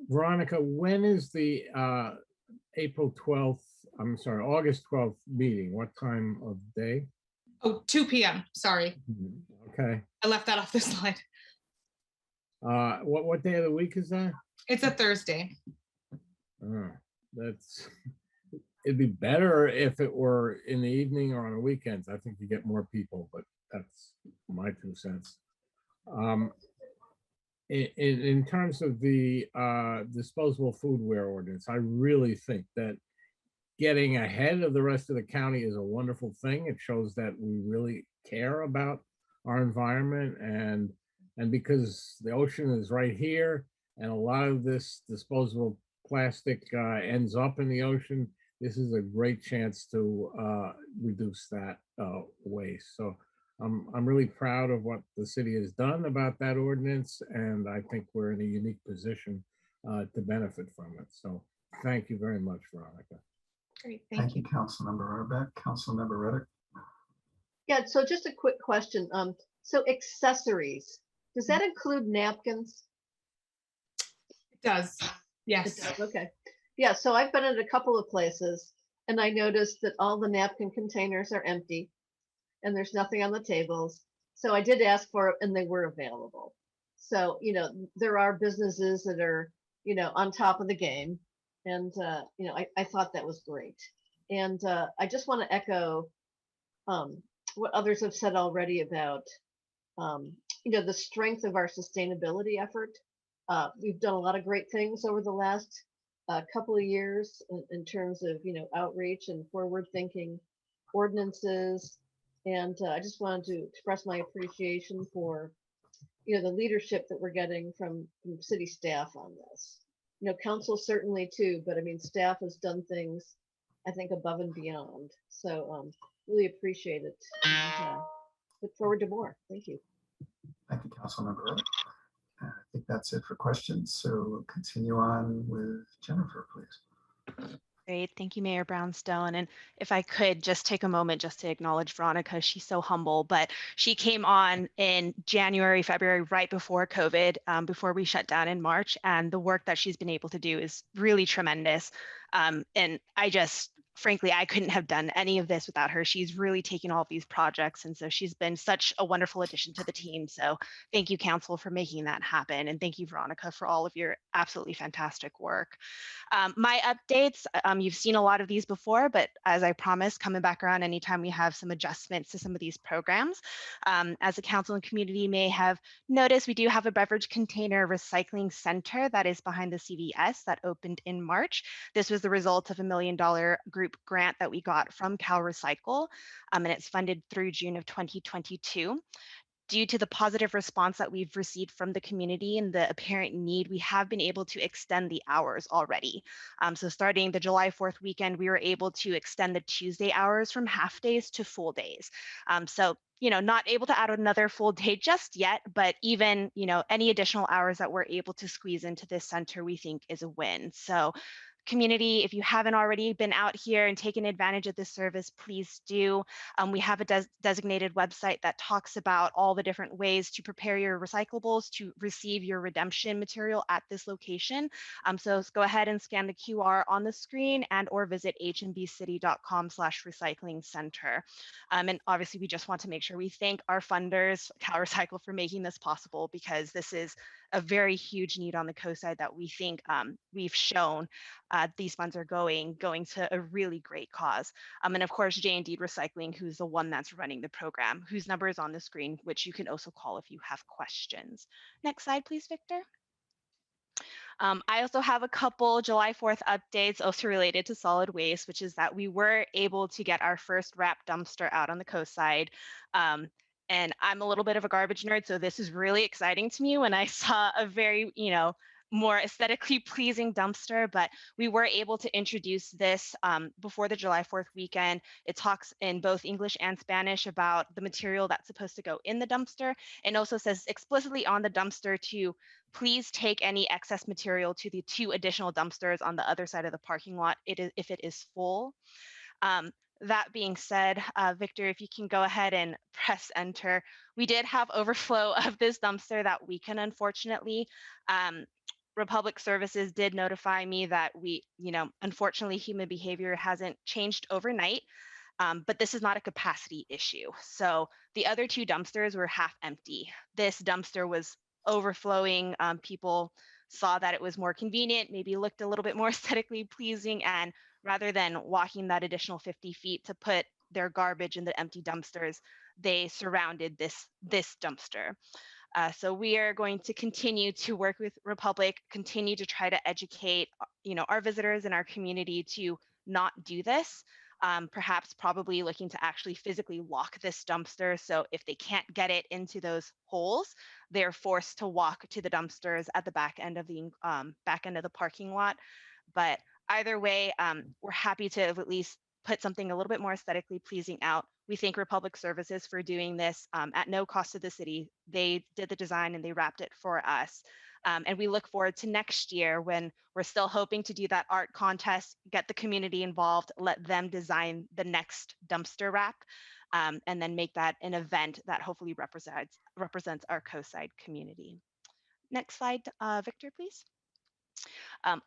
Veronica, when is the August 12th meeting? What time of day? Oh, 2 p.m. Sorry. Okay. I left that off the slide. What day of the week is that? It's a Thursday. It'd be better if it were in the evening or on the weekends. I think you get more people, but that's my 2 cents. In terms of the disposable foodware ordinance, I really think that getting ahead of the rest of the county is a wonderful thing. It shows that we really care about our environment, and because the ocean is right here and a lot of this disposable plastic ends up in the ocean, this is a great chance to reduce that waste. So I'm really proud of what the city has done about that ordinance, and I think we're in a unique position to benefit from it. So thank you very much, Veronica. Great, Thank you, Councilmember Rohrbach. Councilmember Reddick. Yeah, so just a quick question. So accessories, does that include napkins? It does. Yes. It does, okay. Yeah, so I've been at a couple of places and I noticed that all the napkin containers are empty and there's nothing on the tables. So I did ask for it and they were available. So, you know, there are businesses that are, you know, on top of the game. And, you know, I thought that was great. And I just want to echo what others have said already about, you know, the strength of our sustainability effort. We've done a lot of great things over the last couple of years in terms of, you know, outreach and forward thinking ordinances. And I just wanted to express my appreciation for, you know, the leadership that we're getting from city staff on this. You know, council certainly too, but I mean, staff has done things, I think, above and beyond. So really appreciate it. And, look forward to more. Thank you. Thank you, Councilmember Reddick. I think that's it for questions. So we'll continue on with Jennifer, please. Great. Thank you, Mayor Brownstone. And if I could just take a moment just to acknowledge Veronica, she's so humble, but she came on in January, February, right before COVID, before we shut down in March. And the work that she's been able to do is really tremendous. And frankly, I couldn't have done any of this without her. She's really taken all of these projects. And so she's been such a wonderful addition to the team. So thank you, Council, for making that happen. And thank you, Veronica, for all of your absolutely fantastic work. My updates, you've seen a lot of these before, but as I promised, coming back around anytime we have some adjustments to some of these programs. As the council and community may have noticed, we do have a beverage container recycling center that is behind the CVS that opened in March. This was the result of $1 million group grant that we got from Cal Recycle, and it's funded through June of 2022. Due to the positive response that we've received from the community and the apparent need, we have been able to extend the hours already. So starting the July 4th weekend, we were able to extend the Tuesday hours from half days to full days. So, you know, not able to add another full day just yet, but even, you know, any additional hours that we're able to squeeze into this center, we think is a win. So community, if you haven't already been out here and taken advantage of this service, please do. We have a designated website that talks about all the different ways to prepare your recyclables to receive your redemption material at this location. So go ahead and scan the QR on the screen and or visit hmbcity.com/recycling center. And obviously we just want to make sure we thank our funders, Cal Recycle, for making this possible, because this is a very huge need on the coast side that we think we've shown these funds are going to a really great cause. And of course, J&D Recycling, who's the one that's running the program, whose number is on the screen, which you can also call if you have questions. Next slide, please, Victor. I also have a couple July 4th updates also related to solid waste, which is that we were able to get our first wrap dumpster out on the coast side. And I'm a little bit of a garbage nerd, so this is really exciting to me when I saw a very, you know, more aesthetically pleasing dumpster, but we were able to introduce this before the July 4th weekend. It talks in both English and Spanish about the material that's supposed to go in the dumpster, and also says explicitly on the dumpster to please take any excess material to the 2 additional dumpsters on the other side of the parking lot if it is full. That being said, Victor, if you can go ahead and press enter. We did have overflow of this dumpster that weekend, unfortunately. Republic Services did notify me that unfortunately, human behavior hasn't changed overnight, but this is not a capacity issue. So the other 2 dumpsters were half empty. This dumpster was overflowing. People saw that it was more convenient, maybe looked a little bit more aesthetically pleasing, and rather than walking that additional 50 feet to put their garbage in the empty dumpsters, they surrounded this dumpster. So we are going to continue to work with Republic, continue to try to educate, our visitors and our community to not do this. Perhaps probably looking to actually physically lock this dumpster. So if they can't get it into those holes, they're forced to walk to the dumpsters at the back end of the parking lot. But either way, we're happy to at least put something a little bit more aesthetically pleasing out. We thank Republic Services for doing this at no cost to the city. They did the design and they wrapped it for us. And we look forward to next year when we're still hoping to do that art contest, get the community involved, let them design the next dumpster wrap, and then make that an event that hopefully represents our Coastside community. Next slide, Victor, please.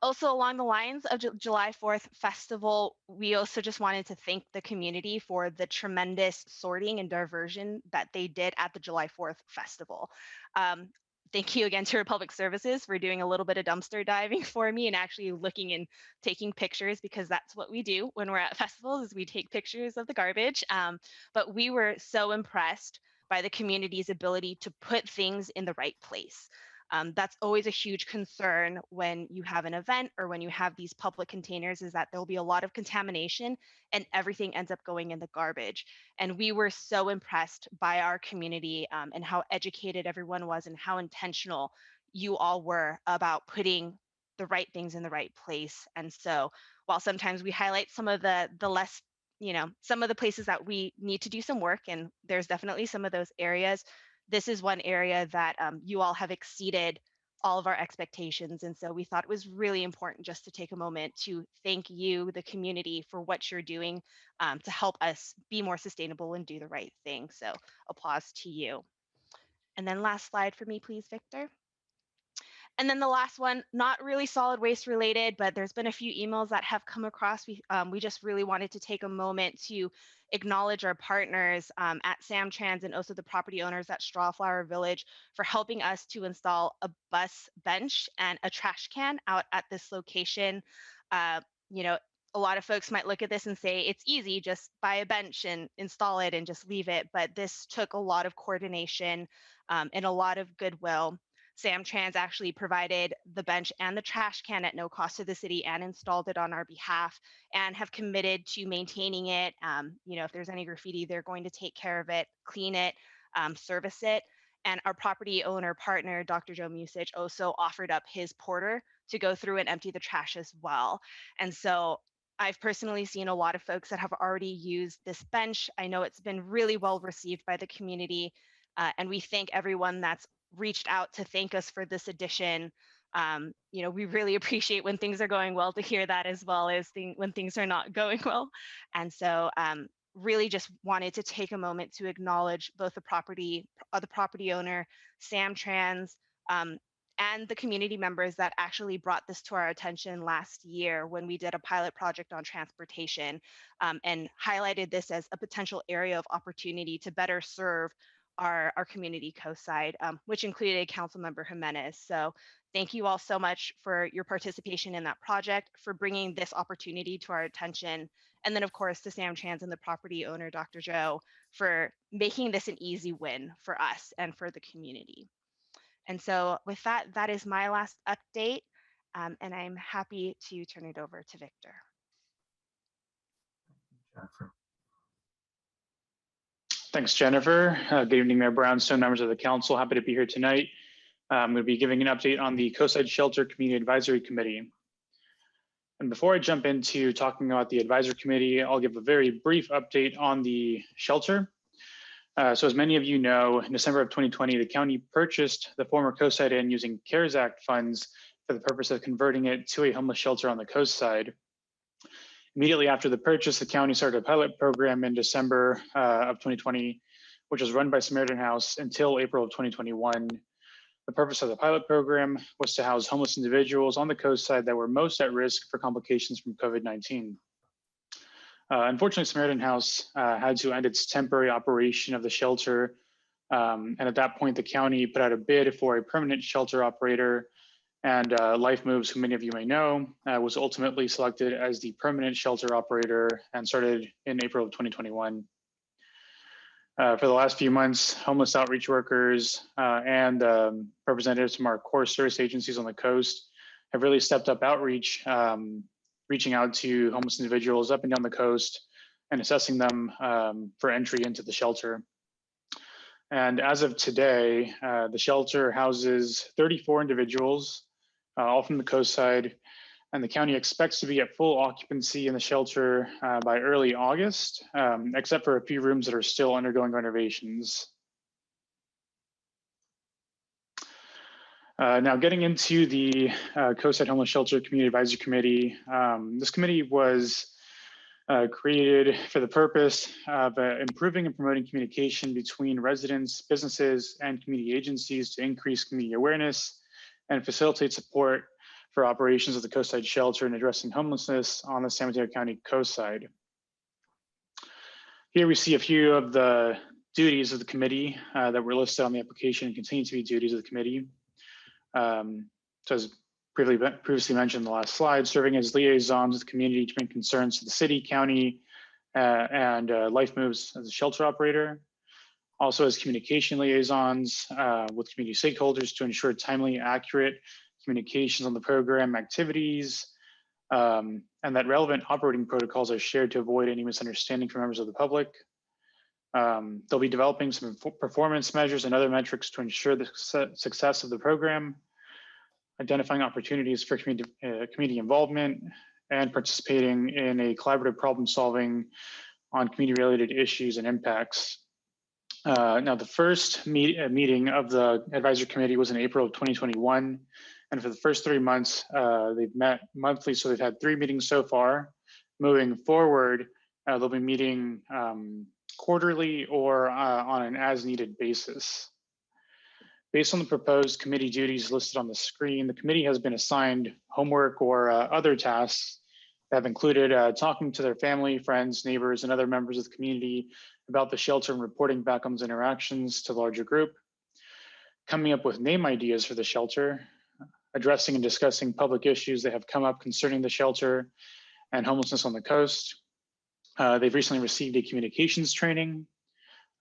Also along the lines of July 4th Festival, we also just wanted to thank the community for the tremendous sorting and diversion that they did at the July 4th Festival. Thank you again to Republic Services for doing a little bit of dumpster diving for me and actually looking and taking pictures, because that's what we do when we're at festivals, is we take pictures of the garbage. But we were so impressed by the community's ability to put things in the right place. That's always a huge concern when you have an event or when you have these public containers, is that there'll be a lot of contamination and everything ends up going in the garbage. And we were so impressed by our community and how educated everyone was and how intentional you all were about putting the right things in the right place. And so while sometimes we highlight some of the less, some of the places that we need to do some work, and there's definitely some of those areas, this is one area that you all have exceeded all of our expectations. And so we thought it was really important just to take a moment to thank you, the community, for what you're doing to help us be more sustainable and do the right thing. So applause to you. And then last slide for me, please, Victor. And then the last one, not really solid waste related, but there's been a few emails that have come across. We just really wanted to take a moment to acknowledge our partners at Samtrans and also the property owners at Strawflower Village for helping us to install a bus bench and a trash can out at this location. A lot of folks might look at this and say it's easy, just buy a bench and install it and just leave it. But this took a lot of coordination and a lot of goodwill. Samtrans actually provided the bench and the trash can at no cost to the city and installed it on our behalf and have committed to maintaining it. If there's any graffiti, they're going to take care of it, clean it, service it. And our property owner partner, Dr. Joe Musich, also offered up his porter to go through and empty the trash as well. And so I've personally seen a lot of folks that have already used this bench. I know it's been really well received by the community. And we thank everyone that's reached out to thank us for this addition. We really appreciate when things are going well to hear that, as well as when things are not going well. And so really just wanted to take a moment to acknowledge both the property owner, Samtrans, and the community members that actually brought this to our attention last year when we did a pilot project on transportation and highlighted this as a potential area of opportunity to better serve our community Coastside, which included Councilmember Jimenez. So thank you all so much for your participation in that project, for bringing this opportunity to our attention. And then of course to Samtrans and the property owner, Dr. Joe, for making this an easy win for us and for the community. And so with that, that is my last update. And I'm happy to turn it over to Victor. Jennifer. Thanks, Jennifer. Good evening, Mayor Brownstone, members of the council. Happy to be here tonight. I'm going to be giving an update on the Coastside Shelter Community Advisory Committee. And before I jump into talking about the advisory committee, I'll give a very brief update on the shelter. So as many of you know, in December of 2020, the county purchased the former Coastside Inn using CARES Act funds for the purpose of converting it to a homeless shelter on the coast side. Immediately after the purchase, the county started a pilot program in December of 2020, which was run by Samaritan House until April of 2021. The purpose of the pilot program was to house homeless individuals on the coast side that were most at risk for complications from COVID-19. Unfortunately, Samaritan House had to end its temporary operation of the shelter. And at that point, the county put out a bid for a permanent shelter operator, and Life Moves, who many of you may know, was ultimately selected as the permanent shelter operator and started in April of 2021. For the last few months, homeless outreach workers and representatives from our core service agencies on the coast have really stepped up outreach, reaching out to homeless individuals up and down the coast and assessing them for entry into the shelter. And as of today, the shelter houses 34 individuals, all from the coast side, and the county expects to be at full occupancy in the shelter by early August, except for a few rooms that are still undergoing renovations. Now getting into the Coastside Homeless Shelter Community Advisory Committee, this committee was created for the purpose of improving and promoting communication between residents, businesses, and community agencies to increase community awareness and facilitate support for operations of the Coastside Shelter and addressing homelessness on the San Mateo County coastside. Here we see a few of the duties of the committee that were listed on the application and continue to be duties of the committee. So as previously mentioned in the last slide, serving as liaisons with the community to bring concerns to the city, county, and Life Moves as a shelter operator. Also as communication liaisons with community stakeholders to ensure timely, accurate communications on the program activities, and that relevant operating protocols are shared to avoid any misunderstanding from members of the public. They'll be developing some performance measures and other metrics to ensure the success of the program, identifying opportunities for community involvement, and participating in a collaborative problem solving on community-related issues and impacts. Now, the first meeting of the advisory committee was in April of 2021. And for the first 3 months, they've met monthly. So they've had 3 meetings so far. Moving forward, they'll be meeting quarterly or on an as-needed basis. Based on the proposed committee duties listed on the screen, the committee has been assigned homework or other tasks that have included talking to their family, friends, neighbors, and other members of the community about the shelter and reporting back on those interactions to the larger group, coming up with name ideas for the shelter, addressing and discussing public issues that have come up concerning the shelter and homelessness on the coast. They've recently received a communications training.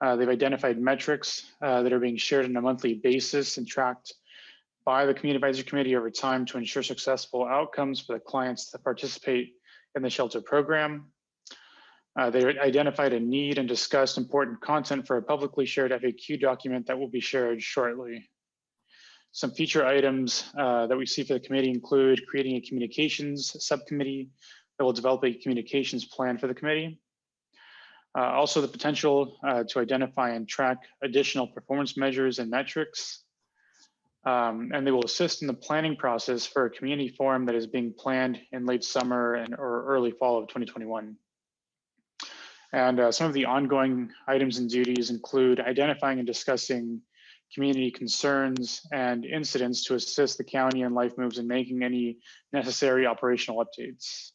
They've identified metrics that are being shared on a monthly basis and tracked by the Community Advisory Committee over time to ensure successful outcomes for the clients that participate in the shelter program. They identified a need and discussed important content for a publicly shared FAQ document that will be shared shortly. Some future items that we see for the committee include creating a communications subcommittee that will develop a communications plan for the committee. Also the potential to identify and track additional performance measures and metrics. And they will assist in the planning process for a community forum that is being planned in late summer or early fall of 2021. And some of the ongoing items and duties include identifying and discussing community concerns and incidents to assist the county and Life Moves in making any necessary operational updates.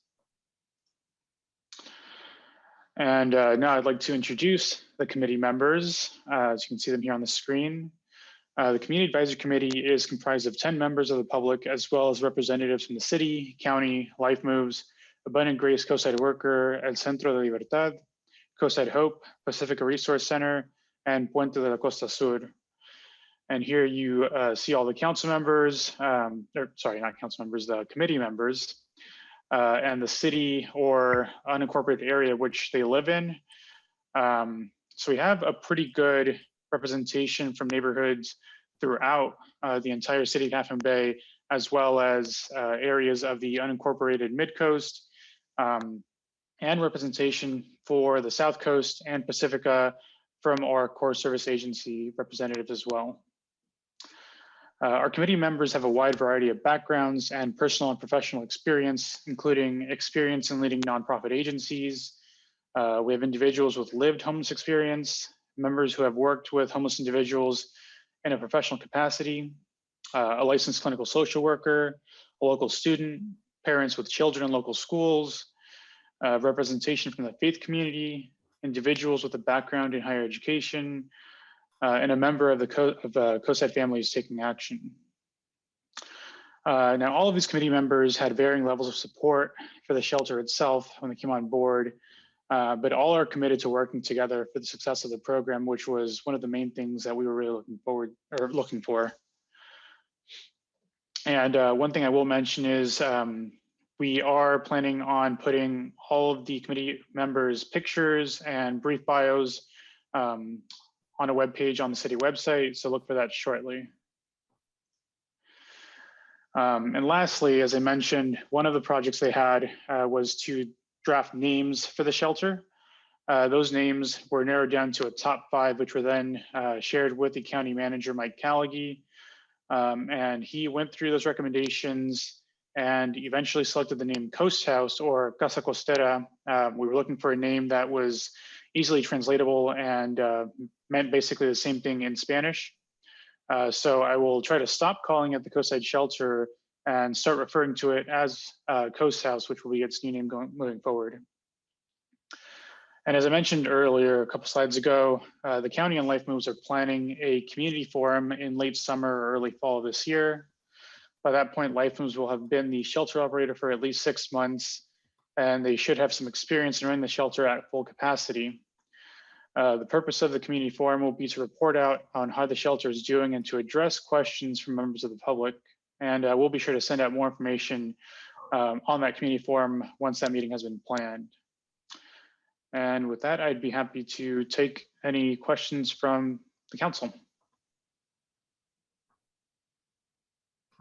And now I'd like to introduce the committee members. As you can see them here on the screen. The Community Advisory Committee is comprised of 10 members of the public, as well as representatives from the city, county, Life Moves, Abundant Grace Coastside Worker, El Centro de Libertad, Coastside Hope, Pacifica Resource Center, and Puente de la Costa Sur. And here you see all the council members, sorry, not council members, the committee members, and the city or unincorporated area which they live in. So we have a pretty good representation from neighborhoods throughout the entire city of Half Moon Bay, as well as areas of the unincorporated Mid-Coast, and representation for the South Coast and Pacifica from our core service agency representatives as well. Our committee members have a wide variety of backgrounds and personal and professional experience, including experience in leading nonprofit agencies. We have individuals with lived homeless experience, members who have worked with homeless individuals in a professional capacity, a licensed clinical social worker, a local student, parents with children in local schools, representation from the faith community, individuals with a background in higher education, and a member of the Coastside Families Taking Action. Now, all of these committee members had varying levels of support for the shelter itself when they came on board. But all are committed to working together for the success of the program, which was one of the main things that we were really looking for. And one thing I will mention is we are planning on putting all of the committee members' pictures and brief bios on a web page on the city website. So look for that shortly. And lastly, as I mentioned, one of the projects they had was to draft names for the shelter. Those names were narrowed down to a top 5, which were then shared with the county manager, Mike Callaghy. And he went through those recommendations and eventually selected the name Coast House or Casa Costera. We were looking for a name that was easily translatable and meant basically the same thing in Spanish. So I will try to stop calling it the Coastside Shelter and start referring to it as Coast House, which will be its new name moving forward. And as I mentioned earlier, a couple slides ago, the county and Life Moves are planning a community forum in late summer or early fall this year. By that point, Life Moves will have been the shelter operator for at least 6 months, and they should have some experience in running the shelter at full capacity. The purpose of the community forum will be to report out on how the shelter is doing and to address questions from members of the public. And we'll be sure to send out more information on that community forum once that meeting has been planned. And with that, I'd be happy to take any questions from the council.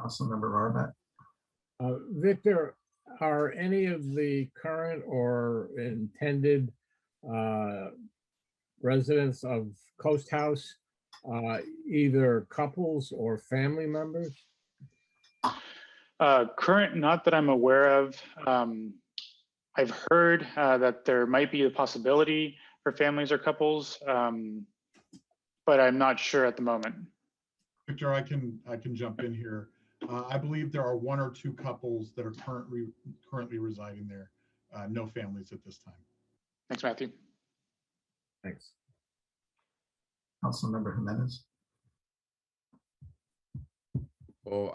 Councilmember Arbet. Victor, are any of the current or intended residents of Coast House either couples or family members? Current, not that I'm aware of. I've heard that there might be a possibility for families or couples, but I'm not sure at the moment. Victor, I can jump in here. I believe there are 1 or 2 couples that are currently residing there. No families at this time. Thanks, Matthew. Thanks. Councilmember Jimenez. Well,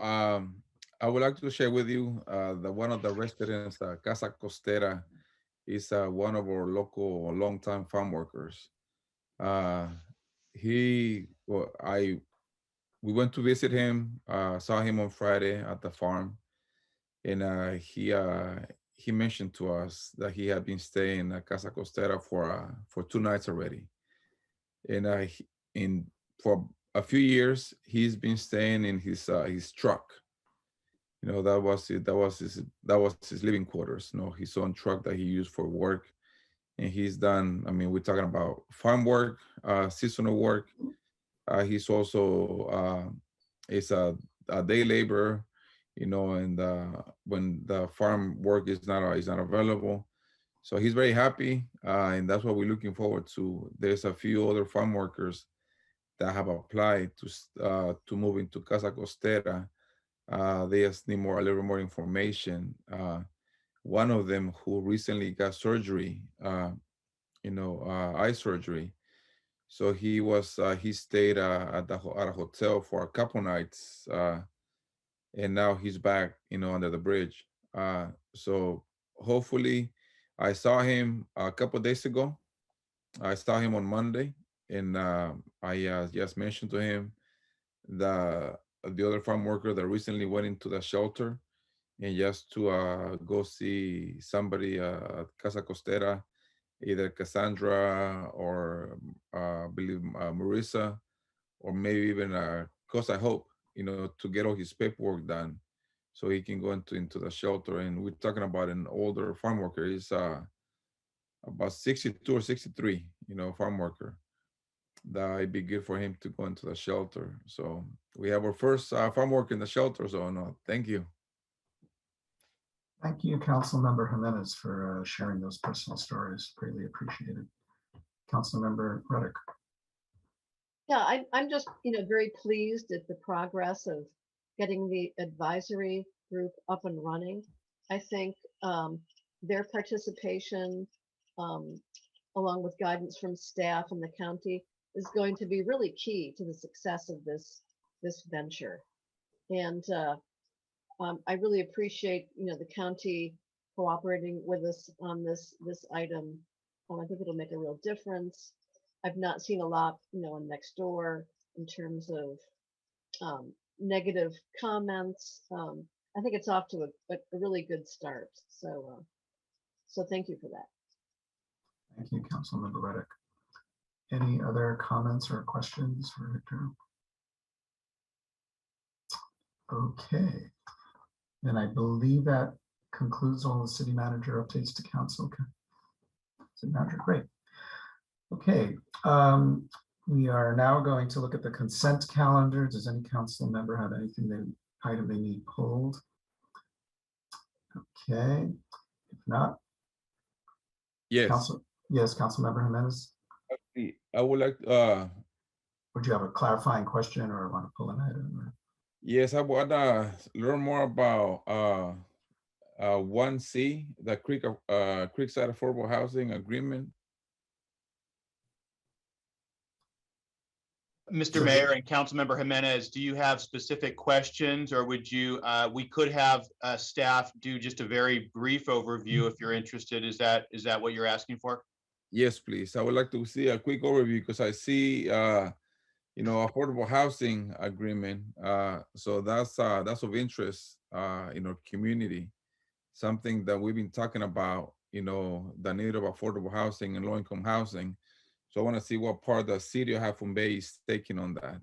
I would like to share with you that one of the residents, Casa Costera, is one of our local longtime farm workers. We went to visit him, saw him on Friday at the farm, and he mentioned to us that he had been staying at Casa Costera for 2 nights already, and for a few years he's been staying in his truck. You know, that was his living quarters. You know, his own truck that he used for work, and he's done. I mean, we're talking about farm work, seasonal work. He's also is a day laborer, you know, and when the farm work is not available, so he's very happy, and that's what we're looking forward to. There's a few other farm workers that have applied to move into Casa Costera. They just need a little more information. One of them who recently got surgery, eye surgery. So he stayed at a hotel for a couple nights, and now he's back, under the bridge. So hopefully, I saw him a couple days ago. I saw him on Monday, and I just mentioned to him the other farm worker that recently went into the shelter, and just to go see somebody at Casa Costera, either Cassandra or I believe Marissa, or maybe even Cosa Hope, to get all his paperwork done so he can go into the shelter. And we're talking about an older farm worker. He's about 62 or 63, farm worker. That it'd be good for him to go into the shelter. So we have our first farm worker in the shelter. So no, thank you. Thank you, Councilmember Jimenez, for sharing those personal stories. Greatly appreciated. Councilmember Ruddick. Yeah, I'm just, very pleased at the progress of getting the advisory group up and running. I think their participation, along with guidance from staff and the county, is going to be really key to the success of this venture. And I really appreciate, the county cooperating with us on this item. I think it'll make a real difference. I've not seen a lot, in next door in terms of negative comments. I think it's off to a really good start. So thank you for that. Thank you, Councilmember Reddick. Any other comments or questions for Victor? Okay, and I believe that concludes all the city manager updates to council. City manager, great. Okay, we are now going to look at the consent calendar. Does any council member have item they need pulled? Okay, if not. Yes. Yes, Councilmember Jimenez. I would like, Would you have a clarifying question or want to pull an item? Or? yes, I want to learn more about 1C, the Creekside Affordable Housing Agreement. Mr. Mayor and Councilmember Jimenez, do you have specific questions, or would you, we could have staff do just a very brief overview if you're interested. Is that what you're asking for? Yes, please. I would like to see a quick overview because I see, affordable housing agreement. So that's of interest in our community. Something that we've been talking about, the need of affordable housing and low-income housing. So I want to see what part the city of Half Moon Bay is taking on that.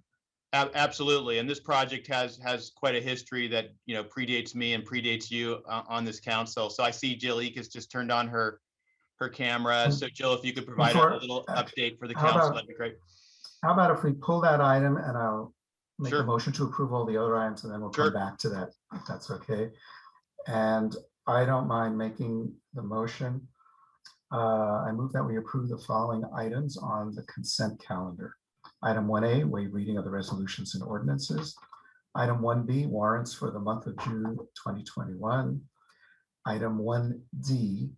Absolutely, and this project has quite a history that predates me and predates you on this council. So I see Jill Ekus just turned on her camera. So Jill, if you could provide a little update for the council, that'd be great. How about if we pull that item and I'll make Sure. a motion to approve all the other items and then we'll come back to that, if that's okay. And I don't mind making the motion. I move that we approve the following items on the consent calendar. Item 1A, waive reading of the resolutions and ordinances. Item 1B, warrants for the month of June 2021. Item 1D,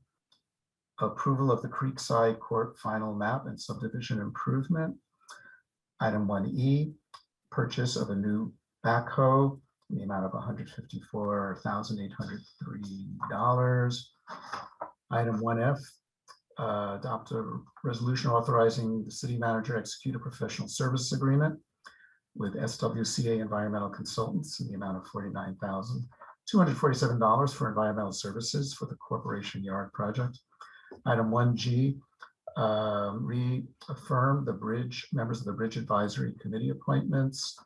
approval of the Creekside Court final map and subdivision improvement. Item 1E, purchase of a new backhoe in the amount of $154,803. Item 1F, adopt a resolution authorizing the city manager execute a professional service agreement with SWCA Environmental Consultants in the amount of $49,247 for environmental services for the Corporation Yard project. Item 1G, reaffirm the members of the Bridge Advisory Committee appointments.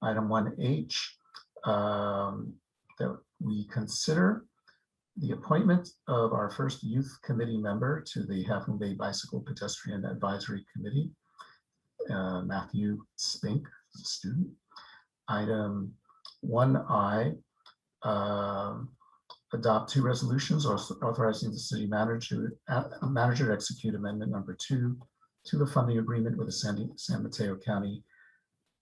Item 1H, that we consider the appointment of our first youth committee member to the Half Moon Bay Bicycle Pedestrian Advisory Committee, Matthew Spink, a student. Item 1I, adopt two resolutions authorizing the city manager to execute amendment number 2 to the funding agreement with the San Mateo County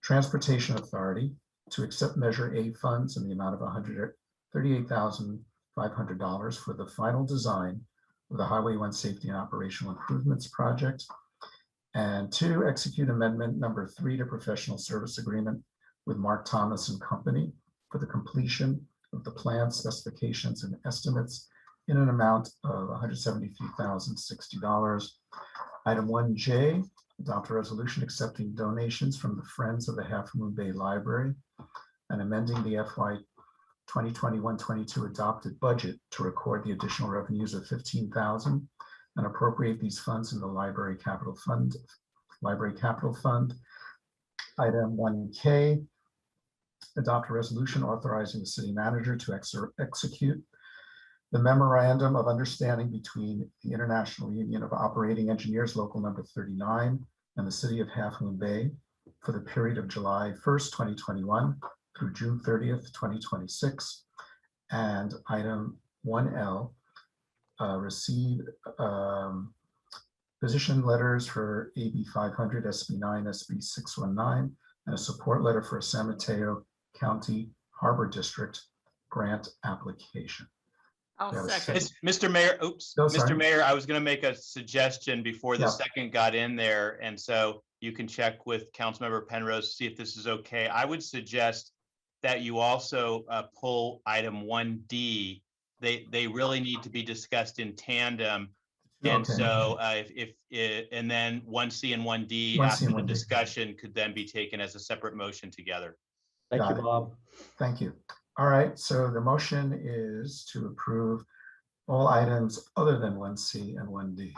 Transportation Authority to accept Measure A funds in the amount of $138,500 for the final design of the Highway 1 Safety and Operational Improvements Project. And 2, execute amendment number 3 to professional service agreement with Mark Thomas and Company for the completion of the plan specifications and estimates in an amount of $173,060. Item 1J, adopt a resolution accepting donations from the Friends of the Half Moon Bay Library and amending the FY 2021-22 adopted budget to record the additional revenues of $15,000 and appropriate these funds in the Library Capital Fund. Item 1K, adopt a resolution authorizing the city manager to execute the memorandum of understanding between the International Union of Operating Engineers, local number 39, and the city of Half Moon Bay for the period of July 1st, 2021 through June 30th, 2026. And item 1L, receive position letters for AB 500, SB 9, SB 619, and a support letter for a San Mateo County Harbor District grant application. I'll second. Mr. Mayor, oops, Oh, Mr. sorry. Mayor, I was going to make a suggestion before the Yeah. second got in there. And so you can check with Councilmember Penrose, see if this is okay. I would suggest that you also pull item 1D. They really need to be discussed in tandem. And Okay. so and then 1C and 1D 1C after and the 1D. discussion could then be taken as a separate motion together. Thank you, Got it. Bob. Thank you. All right, so the motion is to approve all items other than 1C and 1D.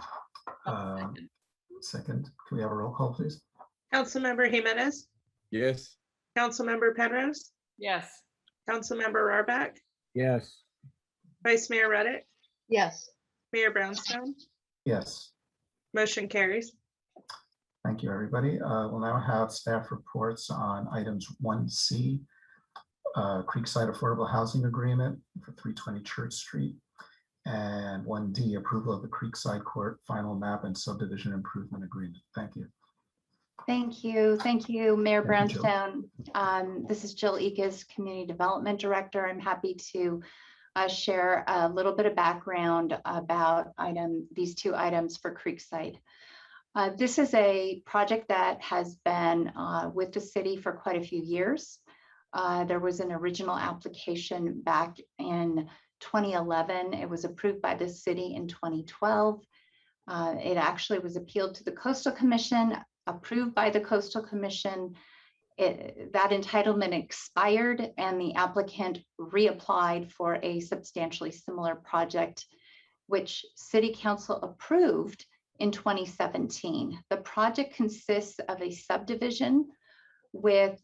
Second, can we have a roll call, please? Councilmember Jimenez, Yes. Councilmember Penrose, Yes. Councilmember Rohrbach, Yes. Vice Mayor Reddick, Yes. Mayor Brownstone, Yes, motion carries. thank you, everybody. We'll now have staff reports on items 1C, Creekside Affordable Housing Agreement for 320 Church Street, and 1D, approval of the Creekside Court Final Map and Subdivision Improvement Agreement. Thank you. Thank you. Thank you, Mayor Thank you, Jill. Brownstone. This is Jill Egas, Community Development Director. I'm happy to share a little bit of background about these two items for Creekside. This is a project that has been with the city for quite a few years. There was an original application back in 2011. It was approved by the city in 2012. It actually was appealed to the Coastal Commission, approved by the Coastal Commission. That entitlement expired and the applicant reapplied for a substantially similar project, which City Council approved in 2017. The project consists of a subdivision with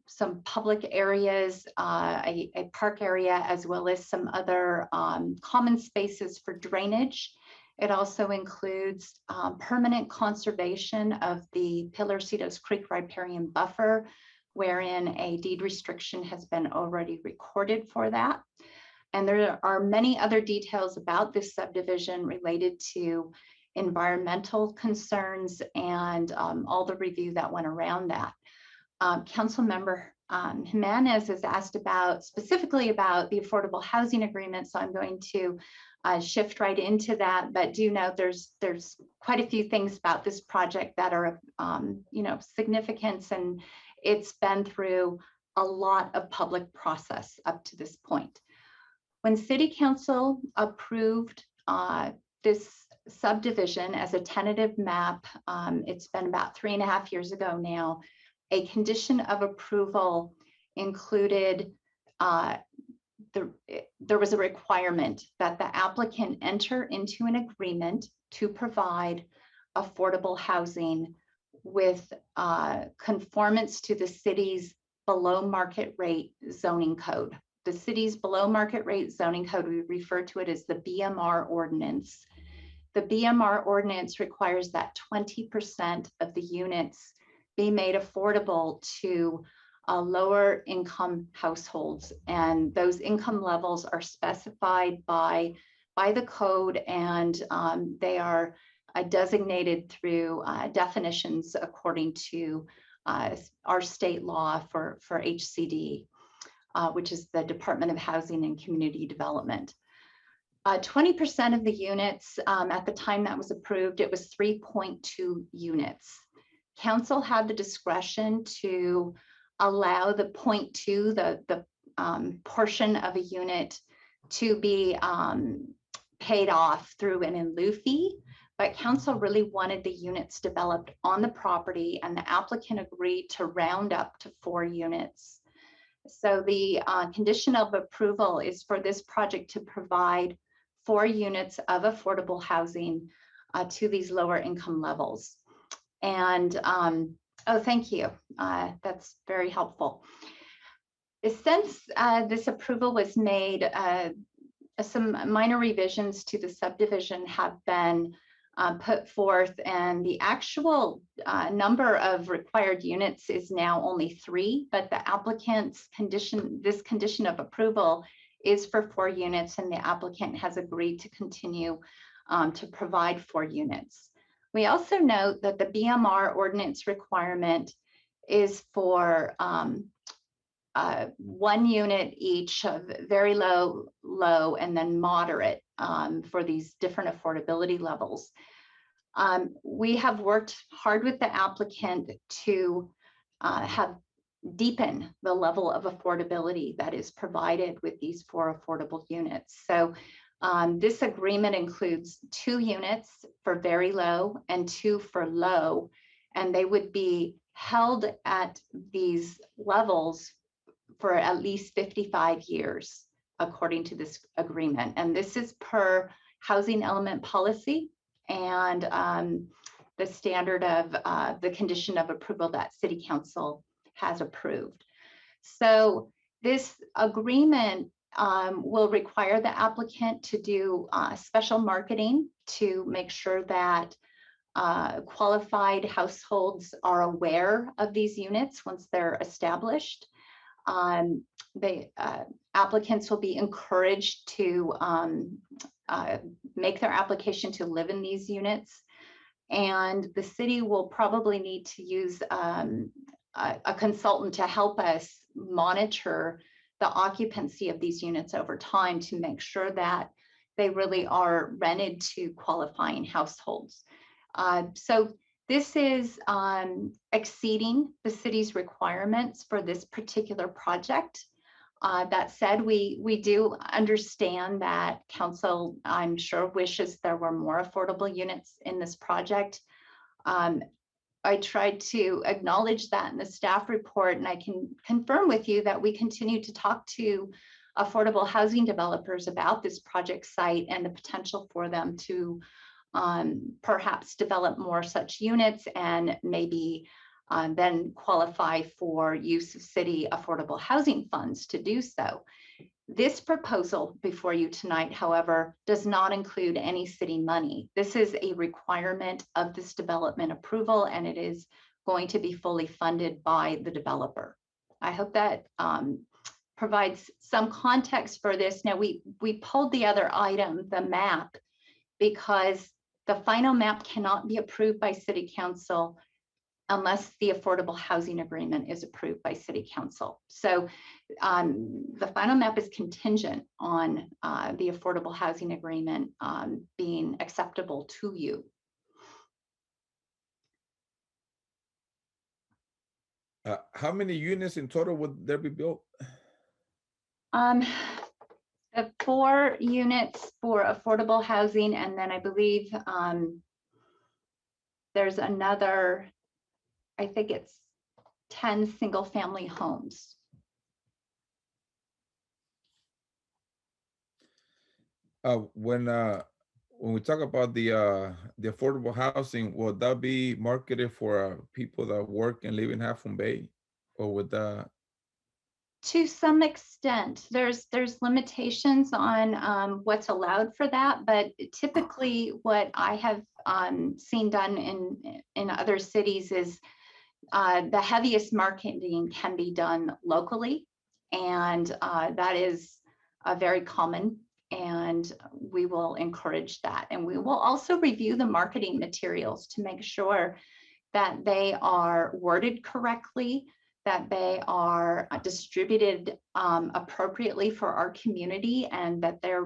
some public areas, a park area, as well as some other common spaces for drainage. It also includes permanent conservation of the Pilarcitos Creek riparian buffer, wherein a deed restriction has been already recorded for that. And there are many other details about this subdivision related to environmental concerns and all the review that went around that. Councilmember Jimenez has asked specifically about the affordable housing agreement, so I'm going to shift right into that, but do note there's quite a few things about this project that are of significance, and it's been through a lot of public process up to this point. When City Council approved this subdivision as a tentative map, it's been about 3.5 years ago now, a condition of approval included there was a requirement that the applicant enter into an agreement to provide affordable housing with conformance to the city's below market rate zoning code. The city's below market rate zoning code, we refer to it as the BMR ordinance. The BMR ordinance requires that 20% of the units be made affordable to lower income households, and those income levels are specified by the code, and they are designated through definitions according to our state law for HCD, which is the Department of Housing and Community Development. 20% of the units at the time that was approved, it was 3.2 units. Council had the discretion to allow the 0.2, the portion of a unit, to be paid off through an in lieu fee, but council really wanted the units developed on the property, and the applicant agreed to round up to 4 units. So the condition of approval is for this project to provide 4 units of affordable housing to these lower income levels. And oh, thank you. That's very helpful. Since this approval was made, some minor revisions to the subdivision have been put forth, and the actual number of required units is now only 3, but the applicant's this condition of approval is for 4 units, and the applicant has agreed to continue to provide 4 units. We also note that the BMR ordinance requirement is for 1 unit each of very low, and then moderate for these different affordability levels. We have worked hard with the applicant to deepen the level of affordability that is provided with these 4 affordable units. So This agreement includes 2 units for very low and 2 for low, and they would be held at these levels for at least 55 years, according to this agreement. And this is per housing element policy and the standard of the condition of approval that City Council has approved. So this agreement will require the applicant to do special marketing to make sure that qualified households are aware of these units once they're established. The applicants will be encouraged to make their application to live in these units. And the city will probably need to use a consultant to help us monitor the occupancy of these units over time to make sure that they really are rented to qualifying households. So this is exceeding the city's requirements for this particular project. That said, we do understand that council, I'm sure, wishes there were more affordable units in this project. I tried to acknowledge that in the staff report, and I can confirm with you that we continue to talk to affordable housing developers about this project site and the potential for them to perhaps develop more such units and maybe then qualify for use of city affordable housing funds to do so. This proposal before you tonight, however, does not include any city money. This is a requirement of this development approval, and it is going to be fully funded by the developer. I hope that provides some context for this. Now, we pulled the other item, the map, because the final map cannot be approved by City Council unless the affordable housing agreement is approved by City Council. So the final map is contingent on the affordable housing agreement being acceptable to you. How many units in total would there be built? The 4 units for affordable housing, and then I believe there's another, I think it's 10 single-family homes. When we talk about the affordable housing, will that be marketed for people that work and live in Half Moon Bay, or would that? To some extent, there's limitations on what's allowed for that, but typically what I have seen done in other cities is the heaviest marketing can be done locally, and that is very common, and we will encourage that. And we will also review the marketing materials to make sure that they are worded correctly, that they are distributed appropriately for our community, and that they're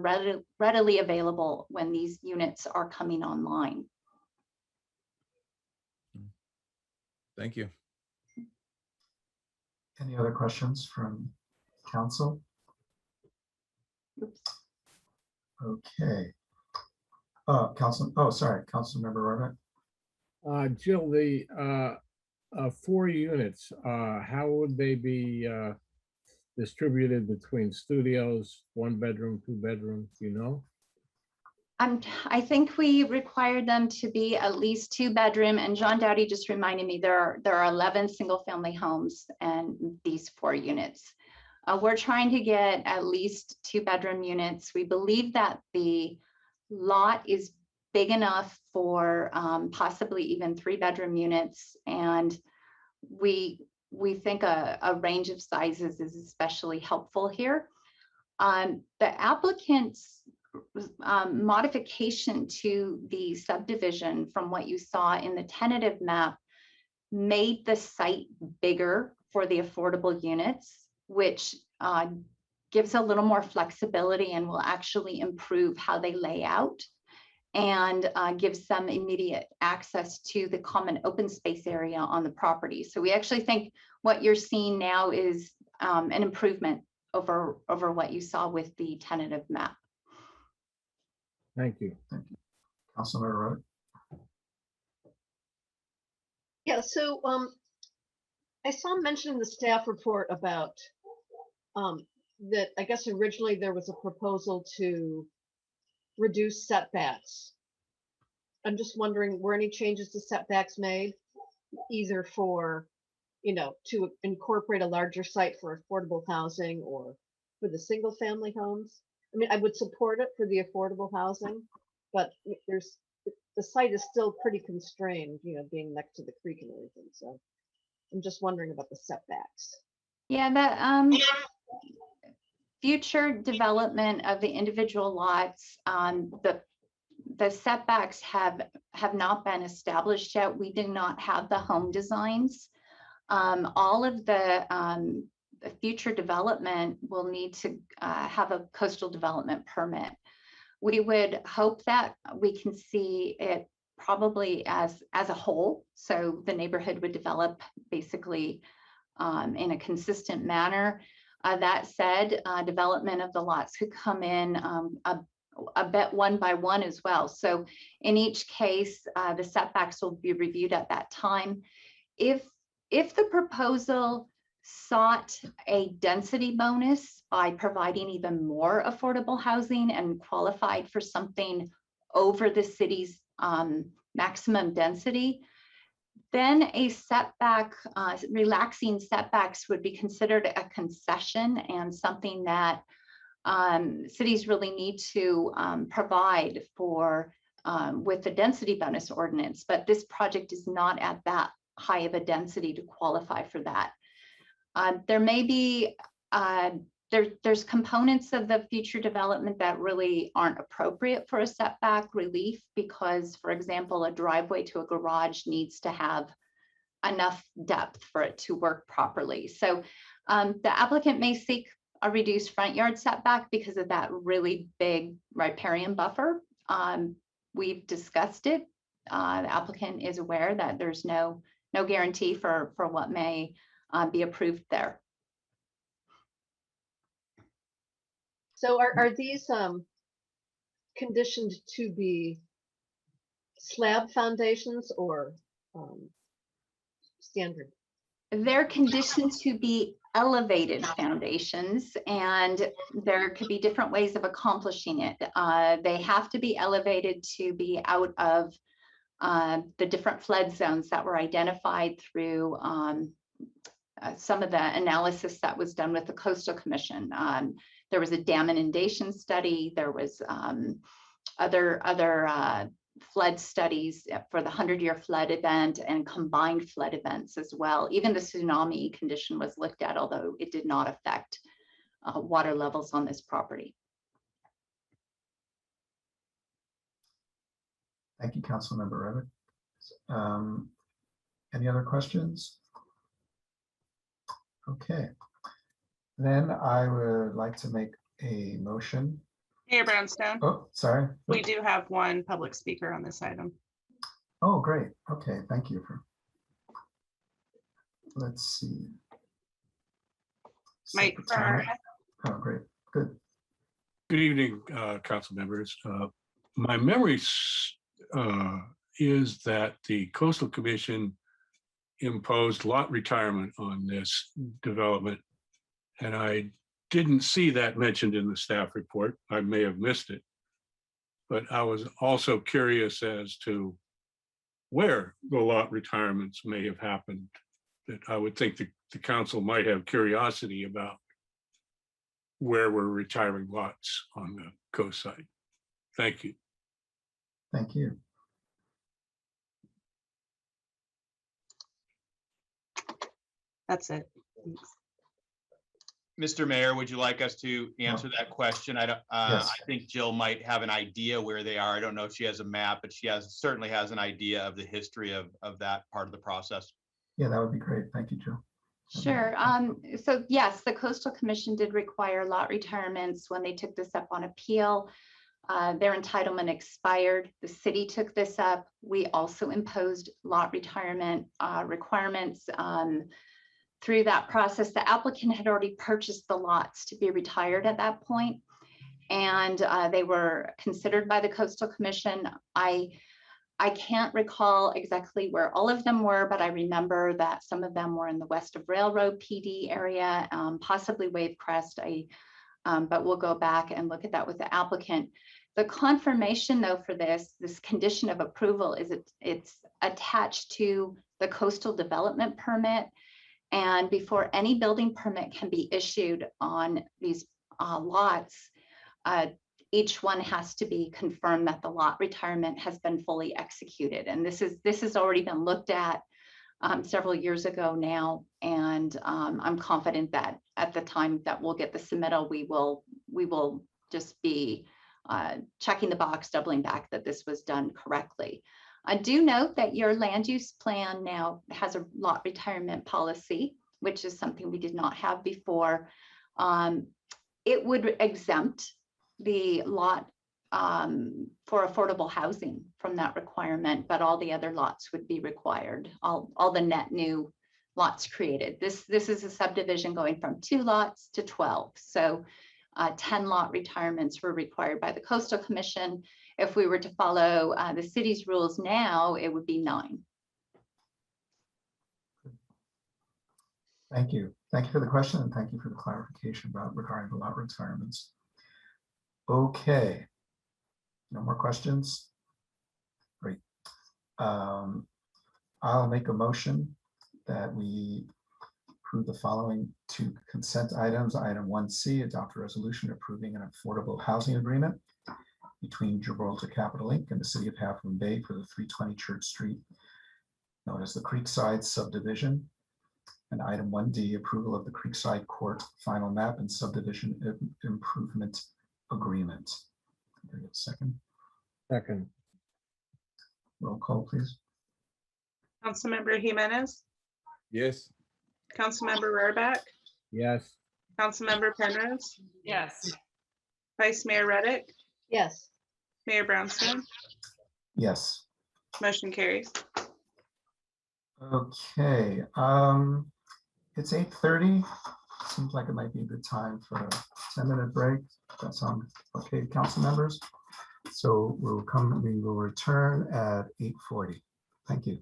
readily available when these units are coming online. Thank you. Any other questions from council? Okay. Councilmember Rohrbach. Jill, the 4 units, how would they be distributed between studios, 1 bedroom, 2 bedrooms, you know? I think we required them to be at least 2 bedroom, and John Dowdy just reminded me there are 11 single family homes and these 4 units. We're trying to get at least 2 bedroom units. We believe that the lot is big enough for possibly even 3 bedroom units, and we think a range of sizes is especially helpful here. The applicant's modification to the subdivision from what you saw in the tentative map made the site bigger for the affordable units, which gives a little more flexibility and will actually improve how they lay out, and gives them immediate access to the common open space area on the property. So we actually think what you're seeing now is an improvement over what you saw with the tentative map. Thank you. Councilmember Ruddick. Yeah, so I saw mention in the staff report about that I guess originally there was a proposal to reduce setbacks. I'm just wondering, were any changes to setbacks made, either for, to incorporate a larger site for affordable housing or for the single family homes? I mean, I would support it for the affordable housing, but the site is still pretty constrained, being next to the creek and everything. So I'm just wondering about the setbacks. Yeah, the future development of the individual lots, the setbacks have not been established yet. We do not have the home designs. All of the future development will need to have a coastal development permit. We would hope that we can see it probably as a whole. So the neighborhood would develop basically in a consistent manner. That said, development of the lots could come in a bit one by one as well. So in each case, the setbacks will be reviewed at that time. If the proposal sought a density bonus by providing even more affordable housing and qualified for something over the city's maximum density, then a setback, relaxing setbacks would be considered a concession and something that cities really need to provide for with the density bonus ordinance. But this project is not at that high of a density to qualify for that. There may be, there's components of the future development that really aren't appropriate for a setback relief because, for example, a driveway to a garage needs to have enough depth for it to work properly. So the applicant may seek a reduced front yard setback because of that really big riparian buffer. We've discussed it. The applicant is aware that there's no guarantee for what may be approved there. So are these conditioned to be slab foundations or standard? They're conditioned to be elevated foundations, and there could be different ways of accomplishing it. They have to be elevated to be out of the different flood zones that were identified through some of the analysis that was done with the Coastal Commission. There was a dam inundation study. There was other flood studies for the 100-year flood event and combined flood events as well. Even the tsunami condition was looked at, although it did not affect water levels on this property. Thank you, Councilmember Ruddick. Any other questions? Okay. Then I would like to make a motion. Mayor Brownstone, Oh, sorry. we do have one public speaker on this item. Oh, great. Okay, thank you for. Let's see. Mike Secretary. Farrar. Oh, great. Good. Good evening, council members. My memory is that the Coastal Commission imposed lot retirement on this development, and I didn't see that mentioned in the staff report. I may have missed it, but I was also curious as to where the lot retirements may have happened. That I would think the council might have curiosity about where we're retiring lots on the coast side. Thank you. Thank you. That's it. Thanks. Mr. Mayor, would you like us to answer that question? I don't. Yes. I think Jill might have an idea where they are. I don't know if she has a map, but she certainly has an idea of the history of that part of the process. Yeah, that would be great. Thank you, Joe. Sure. So yes, the Coastal Commission did require lot retirements when they took this up on appeal. Their entitlement expired. The city took this up. We also imposed lot retirement requirements. Through that process, the applicant had already purchased the lots to be retired at that point. and they were considered by the Coastal Commission. I can't recall exactly where all of them were, but I remember that some of them were in the west of Railroad PD area, possibly Wave Crest. But we'll go back and look at that with the applicant. The confirmation though for this condition of approval is it's attached to the coastal development permit. And before any building permit can be issued on these lots, each one has to be confirmed that the lot retirement has been fully executed. And this has already been looked at several years ago now. And I'm confident that at the time that we'll get the submittal, we will just be checking the box, doubling back that this was done correctly. I do note that your land use plan now has a lot retirement policy, which is something we did not have before. It would exempt the lot for affordable housing from that requirement, but all the other lots would be required, all the net new lots created. This is a subdivision going from 2 lots to 12. So 10 lot retirements were required by the Coastal Commission. If we were to follow the city's rules now, it would be 9. Thank you. Thank you for the question, and thank you for the clarification regarding the lot retirements. Okay. No more questions? Great. I'll make a motion that we approve the following 2 consent items. Item 1C, adopt a resolution approving an affordable housing agreement between Gibraltar Capital Inc. and the City of Half Moon Bay for the 320 Church Street, known as the Creekside subdivision. And item 1D, approval of the Creekside Court final map and subdivision improvement agreement. Can I get a second? Second. Roll call, please. Councilmember Jimenez, Yes. Councilmember Rohrbach, Yes. Councilmember Penrose, Yes. Vice Mayor Reddick, Yes. Mayor Brownstone. Yes. Motion carries. Okay. It's 8:30. Seems like it might be a good time for a 10-minute break. That sounds okay, council members. So we will return at 8:40. Thank you.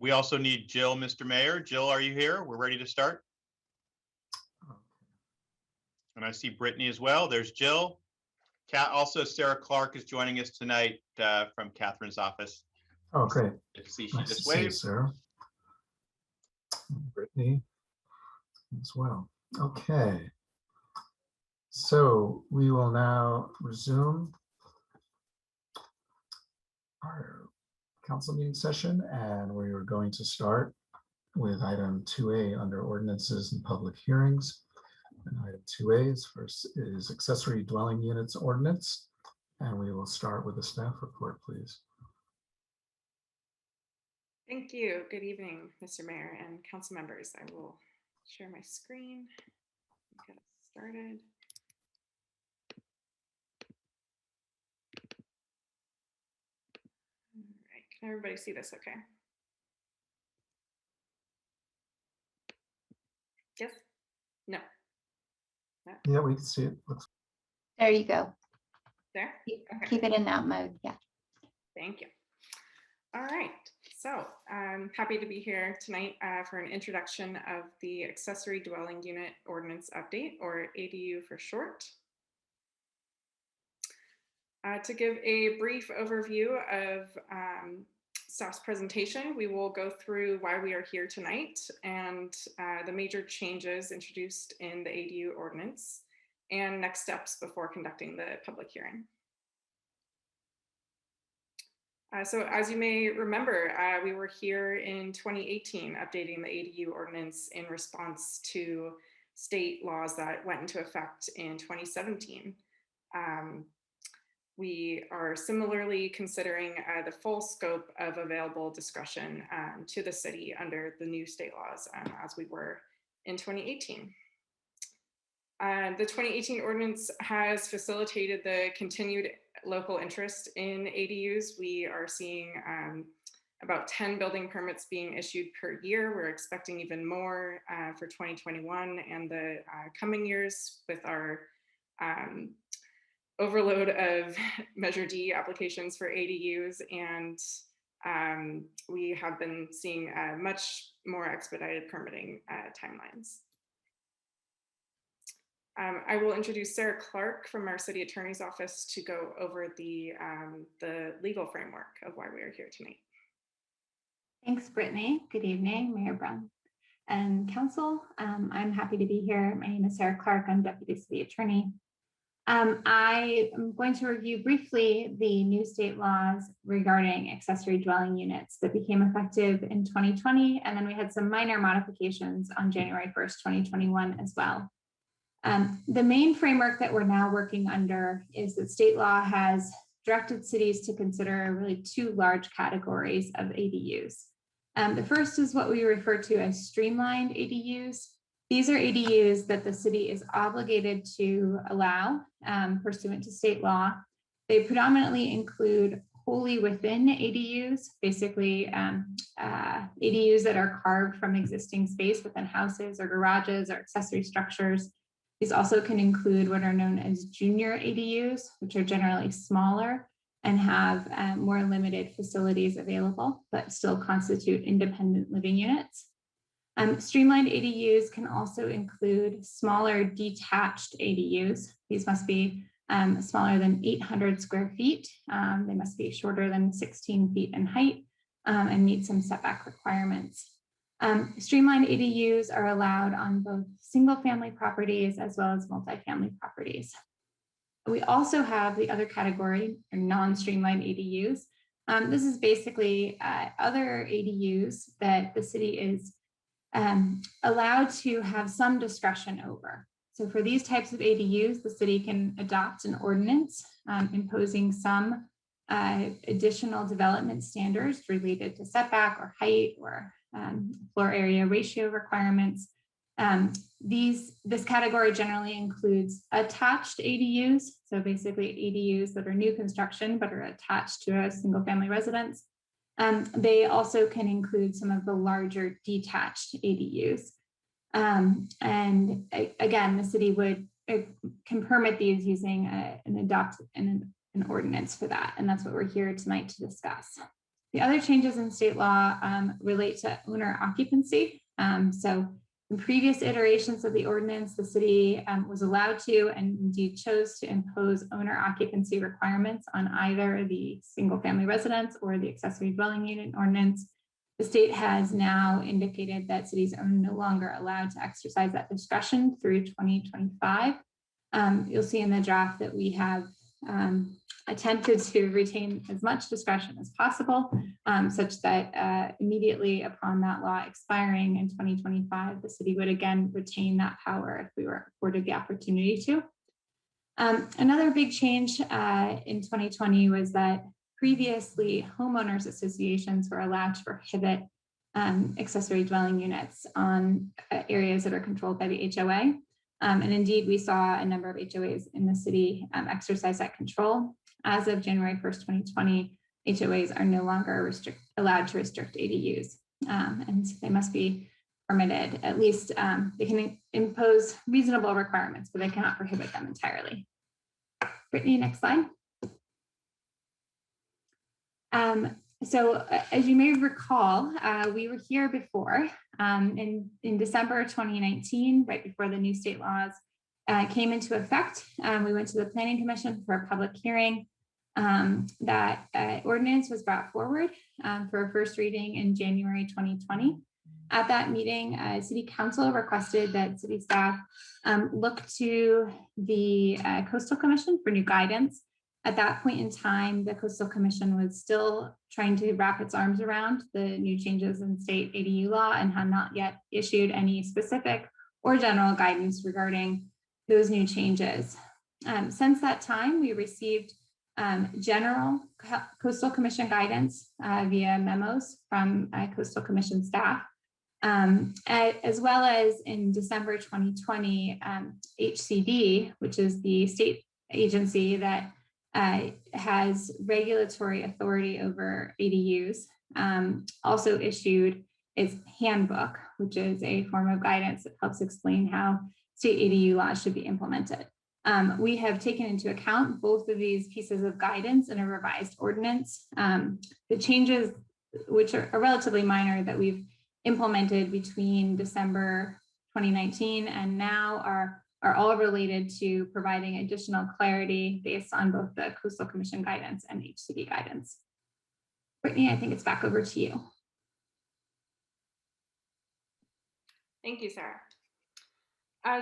We also need Jill, Mr. Mayor. Jill, are you here? We're ready to start. And I see Brittany as well. There's Jill. Also, Sarah Clark is joining us tonight from Catherine's office. Oh, great. See, she Nice to just see you, waved. Sarah. Brittany as well. Okay. So we will now resume our council meeting session, and we are going to start with item 2A under ordinances and public hearings. And item 2A is first is accessory dwelling units ordinance. And we will start with the staff report, please. Thank you. Good evening, Mr. Mayor and council members. I will share my screen and get us started. All right, can everybody see this okay? Yes? No? No? Yeah, we can see it. There you go. There? Okay. Keep it in that mode. Yeah. Thank you. All right, so I'm happy to be here tonight for an introduction of the accessory dwelling unit ordinance update, or ADU for short. To give a brief overview of staff's presentation, we will go through why we are here tonight and the major changes introduced in the ADU ordinance and next steps before conducting the public hearing. So as you may remember, we were here in 2018 updating the ADU ordinance in response to state laws that went into effect in 2017. We are similarly considering the full scope of available discretion to the city under the new state laws as we were in 2018. The 2018 ordinance has facilitated the continued local interest in ADUs. We are seeing about 10 building permits being issued per year. We're expecting even more for 2021 and the coming years with our overload of Measure D applications for ADUs. And we have been seeing much more expedited permitting timelines. I will introduce Sarah Clark from our city attorney's office to go over the legal framework of why we are here tonight. Thanks, Brittany. Good evening, Mayor Brown and council. I'm happy to be here. My name is Sarah Clark. I'm deputy city attorney. I am going to review briefly the new state laws regarding accessory dwelling units that became effective in 2020, and then we had some minor modifications on January 1st, 2021 as well. The main framework that we're now working under is that state law has directed cities to consider really two large categories of ADUs. The first is what we refer to as streamlined ADUs. These are ADUs that the city is obligated to allow pursuant to state law. They predominantly include wholly within ADUs, basically ADUs that are carved from existing space within houses or garages or accessory structures. These also can include what are known as junior ADUs, which are generally smaller and have more limited facilities available, but still constitute independent living units. Streamlined ADUs can also include smaller detached ADUs. These must be smaller than 800 square feet. They must be shorter than 16 feet in height and meet some setback requirements. Streamlined ADUs are allowed on both single-family properties as well as multifamily properties. We also have the other category, or non-streamlined ADUs. This is basically other ADUs that the city is allowed to have some discretion over. So for these types of ADUs, the city can adopt an ordinance imposing some additional development standards related to setback or height or floor area ratio requirements. This category generally includes attached ADUs, so basically ADUs that are new construction but are attached to a single family residence. They also can include some of the larger detached ADUs. And again, the city can permit these using an ordinance for that. And that's what we're here tonight to discuss. The other changes in state law relate to owner occupancy. So in previous iterations of the ordinance, the city was allowed to and indeed chose to impose owner occupancy requirements on either the single family residence or the accessory dwelling unit ordinance. The state has now indicated that cities are no longer allowed to exercise that discretion through 2025. You'll see in the draft that we have attempted to retain as much discretion as possible, such that immediately upon that law expiring in 2025, the city would again retain that power if we were afforded the opportunity to. Another big change in 2020 was that previously homeowners associations were allowed to prohibit accessory dwelling units on areas that are controlled by the HOA. And indeed, we saw a number of HOAs in the city exercise that control. As of January 1st, 2020, HOAs are no longer allowed to restrict ADUs, and they must be permitted. At least they can impose reasonable requirements, but they cannot prohibit them entirely. Brittany, next slide. So as you may recall, we were here before in December 2019, right before the new state laws came into effect. We went to the Planning Commission for a public hearing. That ordinance was brought forward for a first reading in January 2020. At that meeting, City Council requested that city staff look to the Coastal Commission for new guidance. At that point in time, the Coastal Commission was still trying to wrap its arms around the new changes in state ADU law and had not yet issued any specific or general guidance regarding those new changes. Since that time, we received general Coastal Commission guidance via memos from Coastal Commission staff, as well as in December 2020, HCD, which is the state agency that has regulatory authority over ADUs, also issued its handbook, which is a form of guidance that helps explain how state ADU laws should be implemented. We have taken into account both of these pieces of guidance in a revised ordinance. The changes, which are relatively minor, that we've implemented between December 2019 and now are all related to providing additional clarity based on both the Coastal Commission guidance and HCD guidance. Brittany, I think it's back over to you. Thank you, Sarah.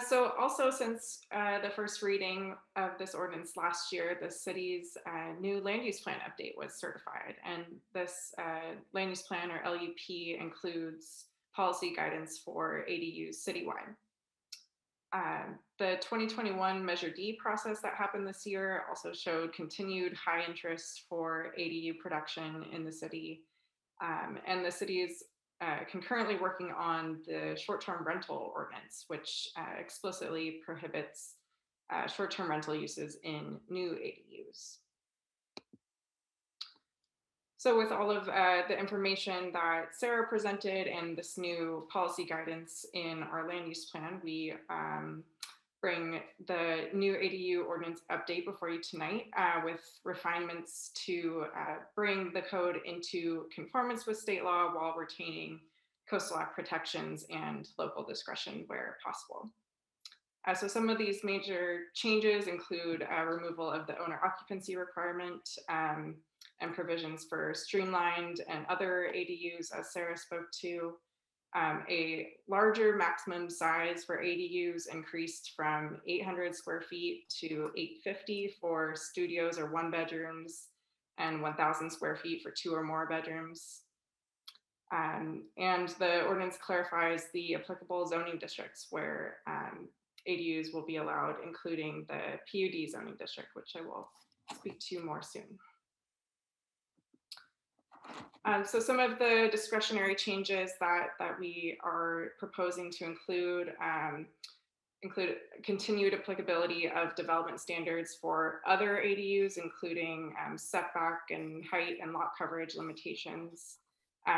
So also since the first reading of this ordinance last year, the city's new land use plan update was certified. And this land use plan, or LUP, includes policy guidance for ADUs citywide. The 2021 Measure D process that happened this year also showed continued high interest for ADU production in the city. And the city is concurrently working on the short-term rental ordinance, which explicitly prohibits short-term rental uses in new ADUs. So with all of the information that Sarah presented and this new policy guidance in our land use plan, we bring the new ADU ordinance update before you tonight with refinements to bring the code into conformance with state law while retaining coastal act protections and local discretion where possible. So some of these major changes include removal of the owner occupancy requirement and provisions for streamlined and other ADUs, as Sarah spoke to. A larger maximum size for ADUs increased from 800 square feet to 850 for studios or one bedrooms and 1,000 square feet for 2 or more bedrooms. And the ordinance clarifies the applicable zoning districts where ADUs will be allowed, including the PUD zoning district, which I will speak to more soon. So some of the discretionary changes that we are proposing to include continued applicability of development standards for other ADUs, including setback and height and lot coverage limitations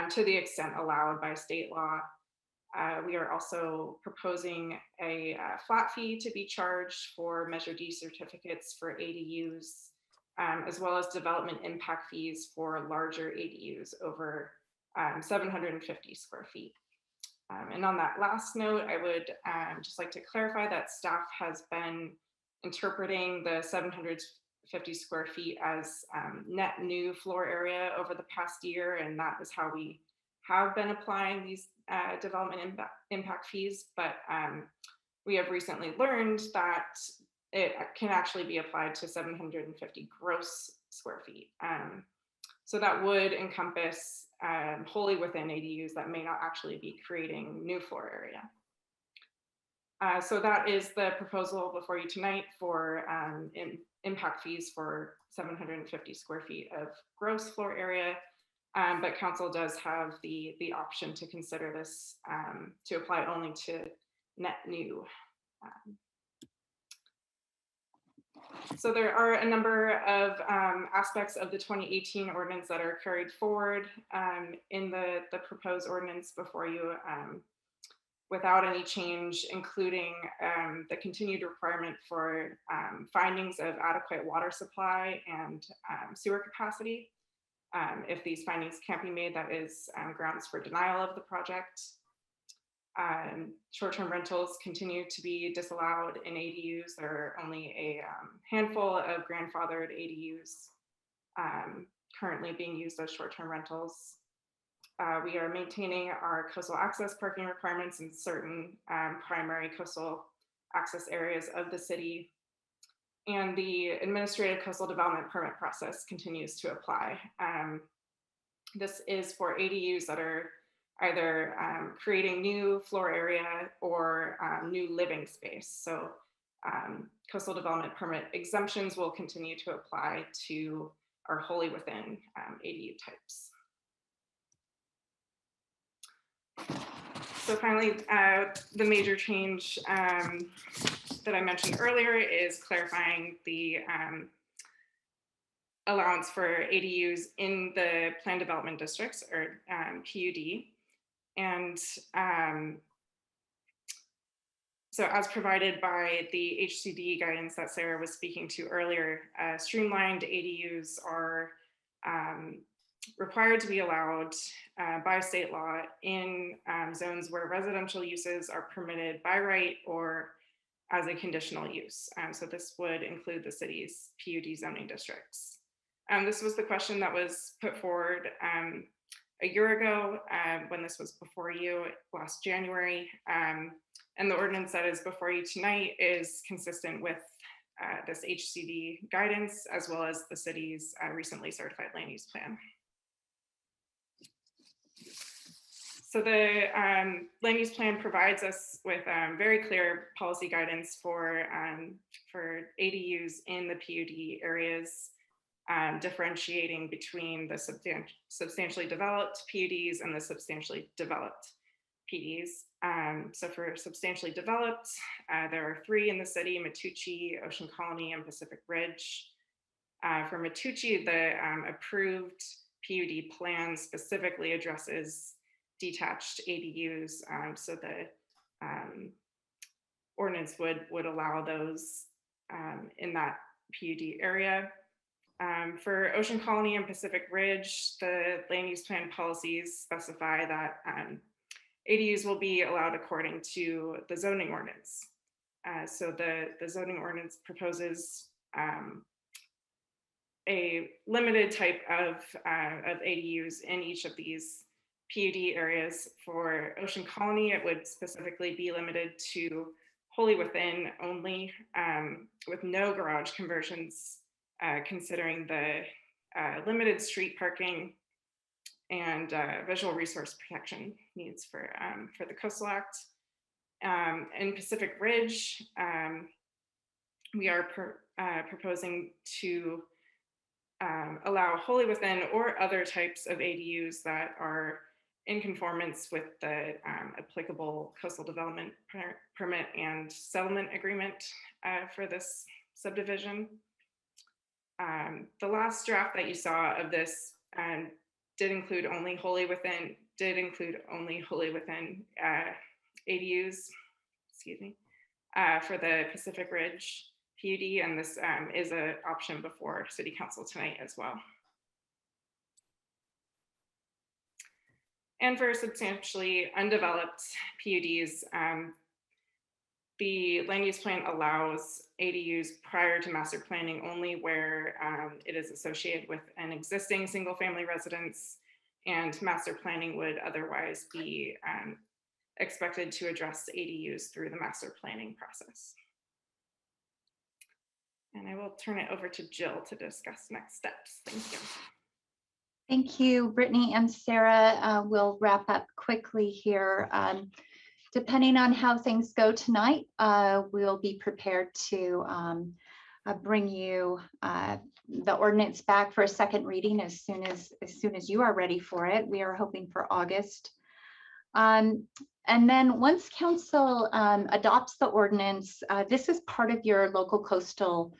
to the extent allowed by state law. We are also proposing a flat fee to be charged for Measure D certificates for ADUs as well as development impact fees for larger ADUs over 750 square feet. And on that last note, I would just like to clarify that staff has been interpreting the 750 square feet as net new floor area over the past year, and that is how we have been applying these development impact fees. But we have recently learned that it can actually be applied to 750 gross square feet. So that would encompass wholly within ADUs that may not actually be creating new floor area. So that is the proposal before you tonight for impact fees for 750 square feet of gross floor area. But council does have the option to consider this to apply only to net new. So there are a number of aspects of the 2018 ordinance that are carried forward in the proposed ordinance before you without any change, including the continued requirement for findings of adequate water supply and sewer capacity. If these findings can't be made, that is grounds for denial of the project. Short-term rentals continue to be disallowed in ADUs. There are only a handful of grandfathered ADUs currently being used as short-term rentals. We are maintaining our coastal access parking requirements in certain primary coastal access areas of the city. And the administrative coastal development permit process continues to apply. This is for ADUs that are either creating new floor area or new living space. So coastal development permit exemptions will continue to apply to our wholly within ADU types. So finally, the major change that I mentioned earlier is clarifying the allowance for ADUs in the planned development districts, or PUD. And so as provided by the HCD guidance that Sarah was speaking to earlier, streamlined ADUs are required to be allowed by state law in zones where residential uses are permitted by right or as a conditional use. So this would include the city's PUD zoning districts. This was the question that was put forward a year ago when this was before you last January. And the ordinance that is before you tonight is consistent with this HCD guidance, as well as the city's recently certified land use plan. So the land use plan provides us with very clear policy guidance for ADUs in the PUD areas, differentiating between the substantially developed PUDs and the substantially developed PDs. So for substantially developed, there are 3 in the city: Metuchi, Ocean Colony, and Pacific Ridge. For Metuchi, the approved PUD plan specifically addresses detached ADUs. So the ordinance would allow those in that PUD area. For Ocean Colony and Pacific Ridge, the land use plan policies specify that ADUs will be allowed according to the zoning ordinance. So the zoning ordinance proposes a limited type of ADUs in each of these PUD areas. For Ocean Colony, it would specifically be limited to wholly within only, with no garage conversions, considering the limited street parking and visual resource protection needs for the Coastal Act. In Pacific Ridge, we are proposing to allow wholly within or other types of ADUs that are in conformance with the applicable coastal development permit and settlement agreement for this subdivision. The last draft that you saw of this did include only wholly within ADUs, excuse me, for the Pacific Ridge PUD, and this is an option before City Council tonight as well. And for substantially undeveloped PUDs, the land use plan allows ADUs prior to master planning only where it is associated with an existing single family residence, and master planning would otherwise be expected to address ADUs through the master planning process. And I will turn it over to Jill to discuss next steps. Thank you. Thank you, Brittany and Sarah. We'll wrap up quickly here. Depending on how things go tonight, we'll be prepared to bring you the ordinance back for a second reading as soon as you are ready for it. We are hoping for August. And then once council adopts the ordinance, this is part of your local coastal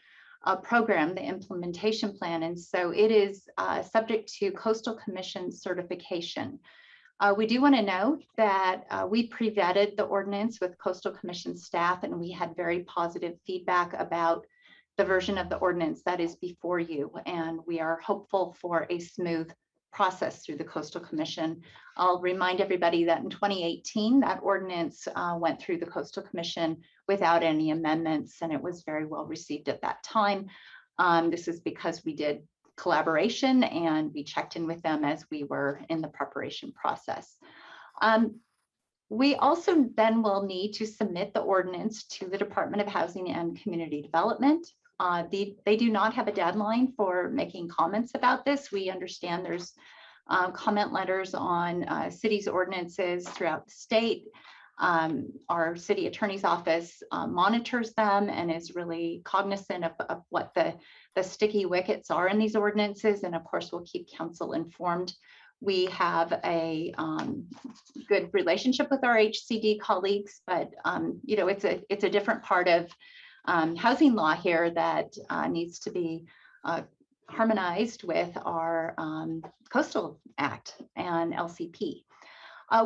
program, the implementation plan. And so it is subject to Coastal Commission certification. We do want to note that we pre-vetted the ordinance with Coastal Commission staff, and we had very positive feedback about the version of the ordinance that is before you. And we are hopeful for a smooth process through the Coastal Commission. I'll remind everybody that in 2018, that ordinance went through the Coastal Commission without any amendments, and it was very well received at that time. This is because we did collaboration and we checked in with them as we were in the preparation process. We also then will need to submit the ordinance to the Department of Housing and Community Development. They do not have a deadline for making comments about this. We understand there's comment letters on cities' ordinances throughout the state. Our city attorney's office monitors them and is really cognizant of what the sticky wickets are in these ordinances. And of course, we'll keep council informed. We have a good relationship with our HCD colleagues, but you know, it's a different part of housing law here that needs to be harmonized with our Coastal Act and LCP.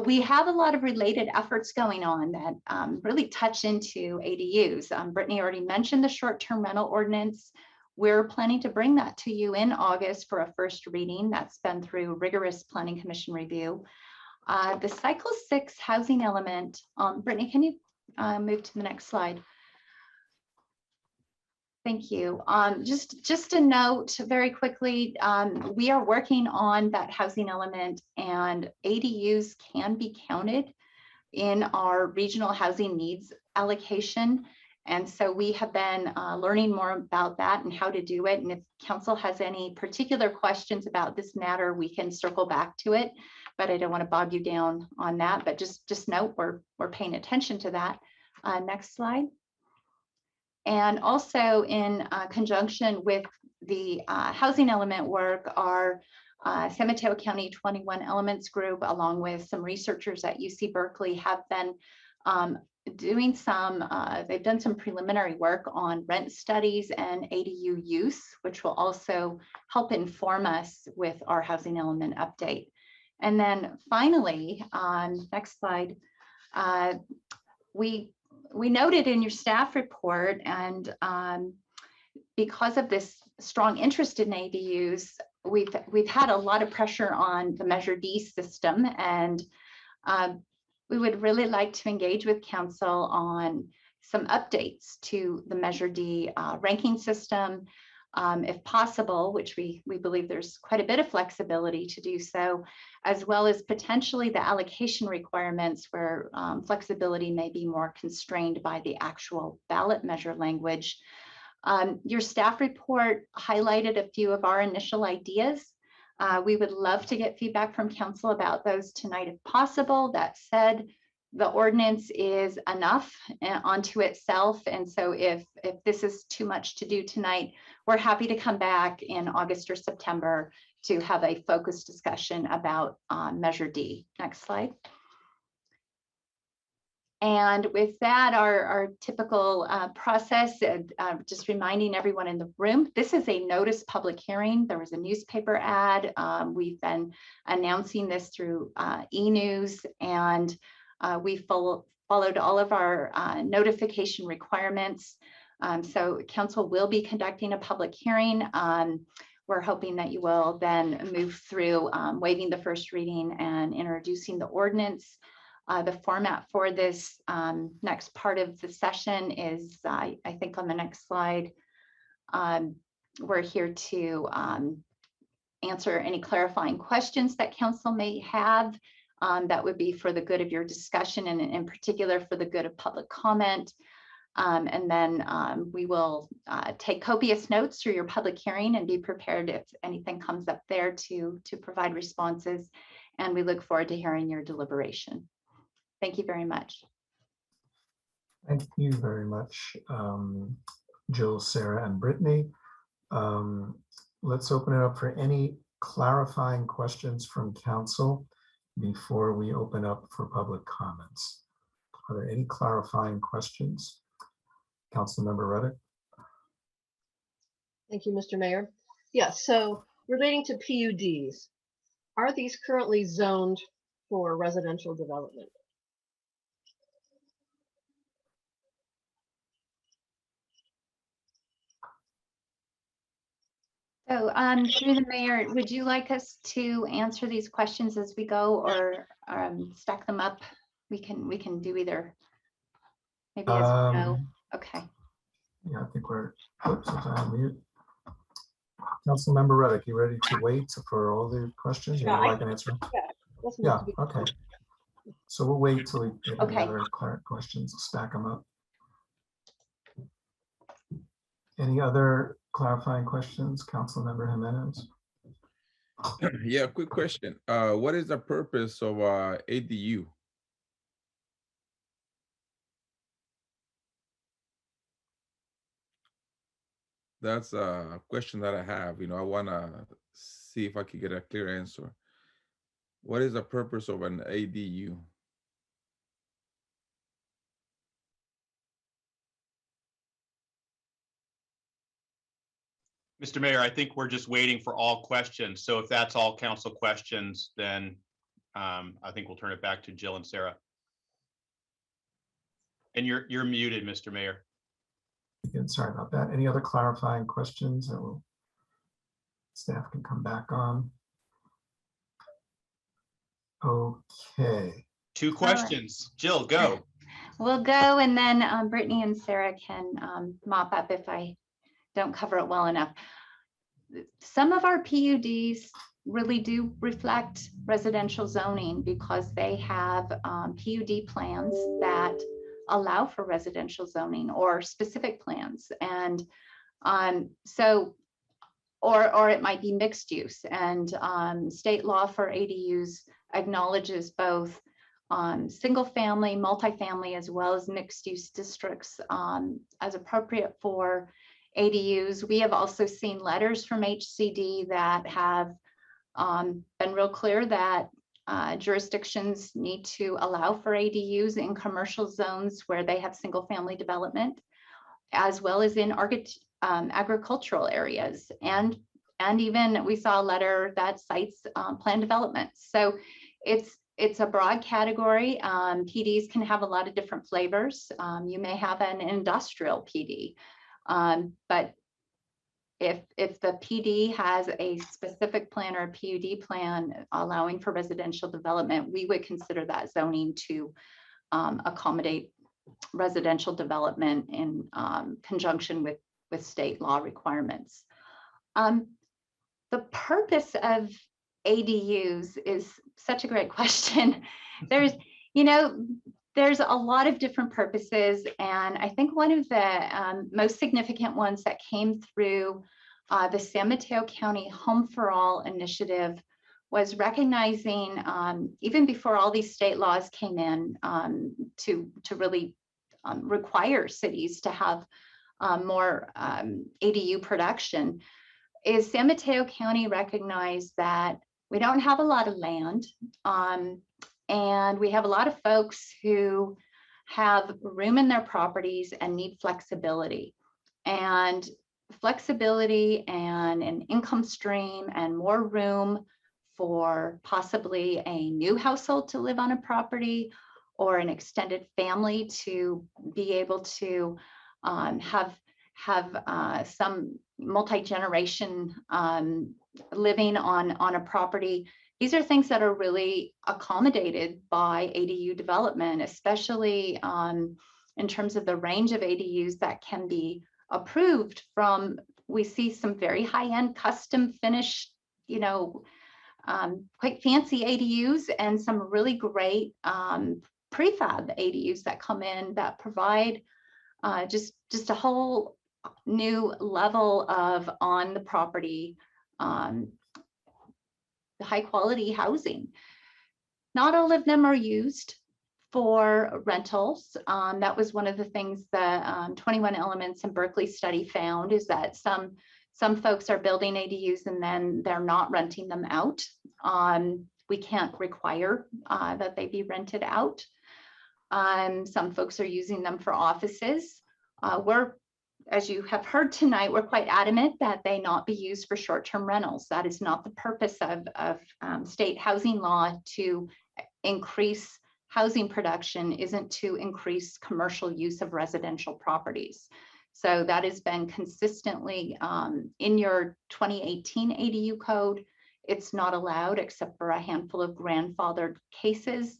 We have a lot of related efforts going on that really touch into ADUs. Brittany already mentioned the short-term rental ordinance. We're planning to bring that to you in August for a first reading. That's been through rigorous Planning Commission review. The Cycle 6 housing element, Brittany, can you move to the next slide? Thank you. Just a note very quickly, we are working on that housing element, and ADUs can be counted in our regional housing needs allocation. And so we have been learning more about that and how to do it. And if council has any particular questions about this matter, we can circle back to it, but I don't want to bog you down on that. But just note we're paying attention to that. Next slide. And also in conjunction with the housing element work, our San Mateo County 21 Elements Group, along with some researchers at UC Berkeley, have been doing they've done some preliminary work on rent studies and ADU use, which will also help inform us with our housing element update. And then finally, next slide, we noted in your staff report, and because of this strong interest in ADUs, we've had a lot of pressure on the Measure D system, and we would really like to engage with council on some updates to the Measure D ranking system, if possible, which we believe there's quite a bit of flexibility to do so, as well as potentially the allocation requirements where flexibility may be more constrained by the actual ballot measure language. Your staff report highlighted a few of our initial ideas. We would love to get feedback from council about those tonight if possible. That said, the ordinance is enough onto itself. And so if this is too much to do tonight, we're happy to come back in August or September to have a focused discussion about Measure D. Next slide. And with that, our typical process, just reminding everyone in the room, this is a notice public hearing. There was a newspaper ad. We've been announcing this through e-news, and we followed all of our notification requirements. So council will be conducting a public hearing. We're hoping that you will then move through waiving the first reading and introducing the ordinance. The format for this next part of the session is, I think on the next slide, we're here to answer any clarifying questions that council may have. That would be for the good of your discussion and in particular for the good of public comment. And then we will take copious notes through your public hearing and be prepared if anything comes up there to provide responses. And we look forward to hearing your deliberation. Thank you very much. Thank you very much, Jill, Sarah, and Brittany. Let's open it up for any clarifying questions from council before we open up for public comments. Are there any clarifying questions? Councilmember Reddick. Thank you, Mr. Mayor. Yes, so relating to PUDs, are these currently zoned for residential development? So through the mayor, would you like us to answer these questions as we go or stack them up? We can do either. Maybe as we go. Okay. Yeah, I think we're, oops, I was on mute. Councilmember Reddick, you ready to wait for all the questions? You would like an answer? Yeah, okay. So we'll wait till we get any other current questions, stack them up. Any other clarifying questions, Councilmember Jimenez? Yeah, quick question. What is the purpose of ADU? That's a question that I have. I want to see if I can get a clear answer. What is the purpose of an ADU? Mr. Mayor, I think we're just waiting for all questions. So if that's all council questions, then I think we'll turn it back to Jill and Sarah. And you're muted, Mr. Mayor. Again, sorry about that. Any other clarifying questions that staff can come back on? Okay. 2 questions. Jill, go. We'll go and then Brittany and Sarah can mop up if I don't cover it well enough. Some of our PUDs really do reflect residential zoning because they have PUD plans that allow for residential zoning or specific plans. And so, or it might be mixed use, and state law for ADUs acknowledges both single family, multifamily, as well as mixed use districts as appropriate for ADUs. We have also seen letters from HCD that have been real clear that jurisdictions need to allow for ADUs in commercial zones where they have single family development, as well as in agricultural areas. And even we saw a letter that cites planned development. So it's a broad category. PDs can have a lot of different flavors. You may have an industrial PD, but if the PD has a specific plan or a PUD plan allowing for residential development, we would consider that zoning to accommodate residential development in conjunction with state law requirements. The purpose of ADUs is such a great question. There's a lot of different purposes, and I think one of the most significant ones that came through the San Mateo County Home for All initiative was recognizing, even before all these state laws came in to really require cities to have more ADU production, is San Mateo County recognized that we don't have a lot of land, and we have a lot of folks who have room in their properties and need flexibility. And flexibility and an income stream and more room for possibly a new household to live on a property or an extended family to be able to have have some multi-generation living on a property. These are things that are really accommodated by ADU development, especially in terms of the range of ADUs that can be approved from. We see some very high-end custom finished, quite fancy ADUs and some really great prefab ADUs that come in that provide just a whole new level of on the property high quality housing. Not all of them are used for rentals. That was one of the things the 21 Elements in Berkeley study found, is that some folks are building ADUs and then they're not renting them out. We can't require that they be rented out. Some folks are using them for offices. As you have heard tonight, we're quite adamant that they not be used for short-term rentals. That is not the purpose of state housing law. To increase housing production isn't to increase commercial use of residential properties. So that has been consistently in your 2018 ADU code. It's not allowed except for a handful of grandfathered cases.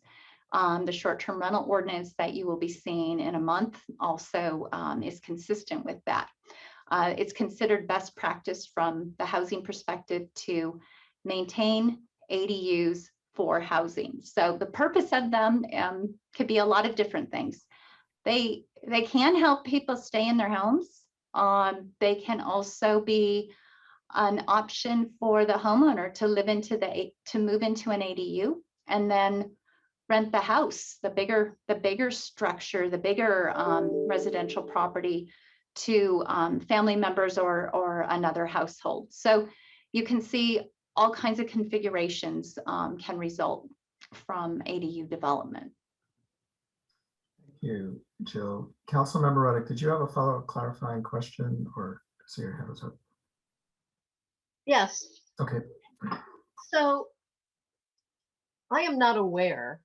The short-term rental ordinance that you will be seeing in a month also is consistent with that. It's considered best practice from the housing perspective to maintain ADUs for housing. So the purpose of them could be a lot of different things. They can help people stay in their homes. They can also be an option for the homeowner to move into an ADU and then rent the house, the bigger structure, the bigger residential property to family members or another household. So you can see all kinds of configurations can result from ADU development. Thank you, Jill. Councilmember Ruddick, did you have a follow-up clarifying question, or see your hand was up? Yes. Okay. So I am not aware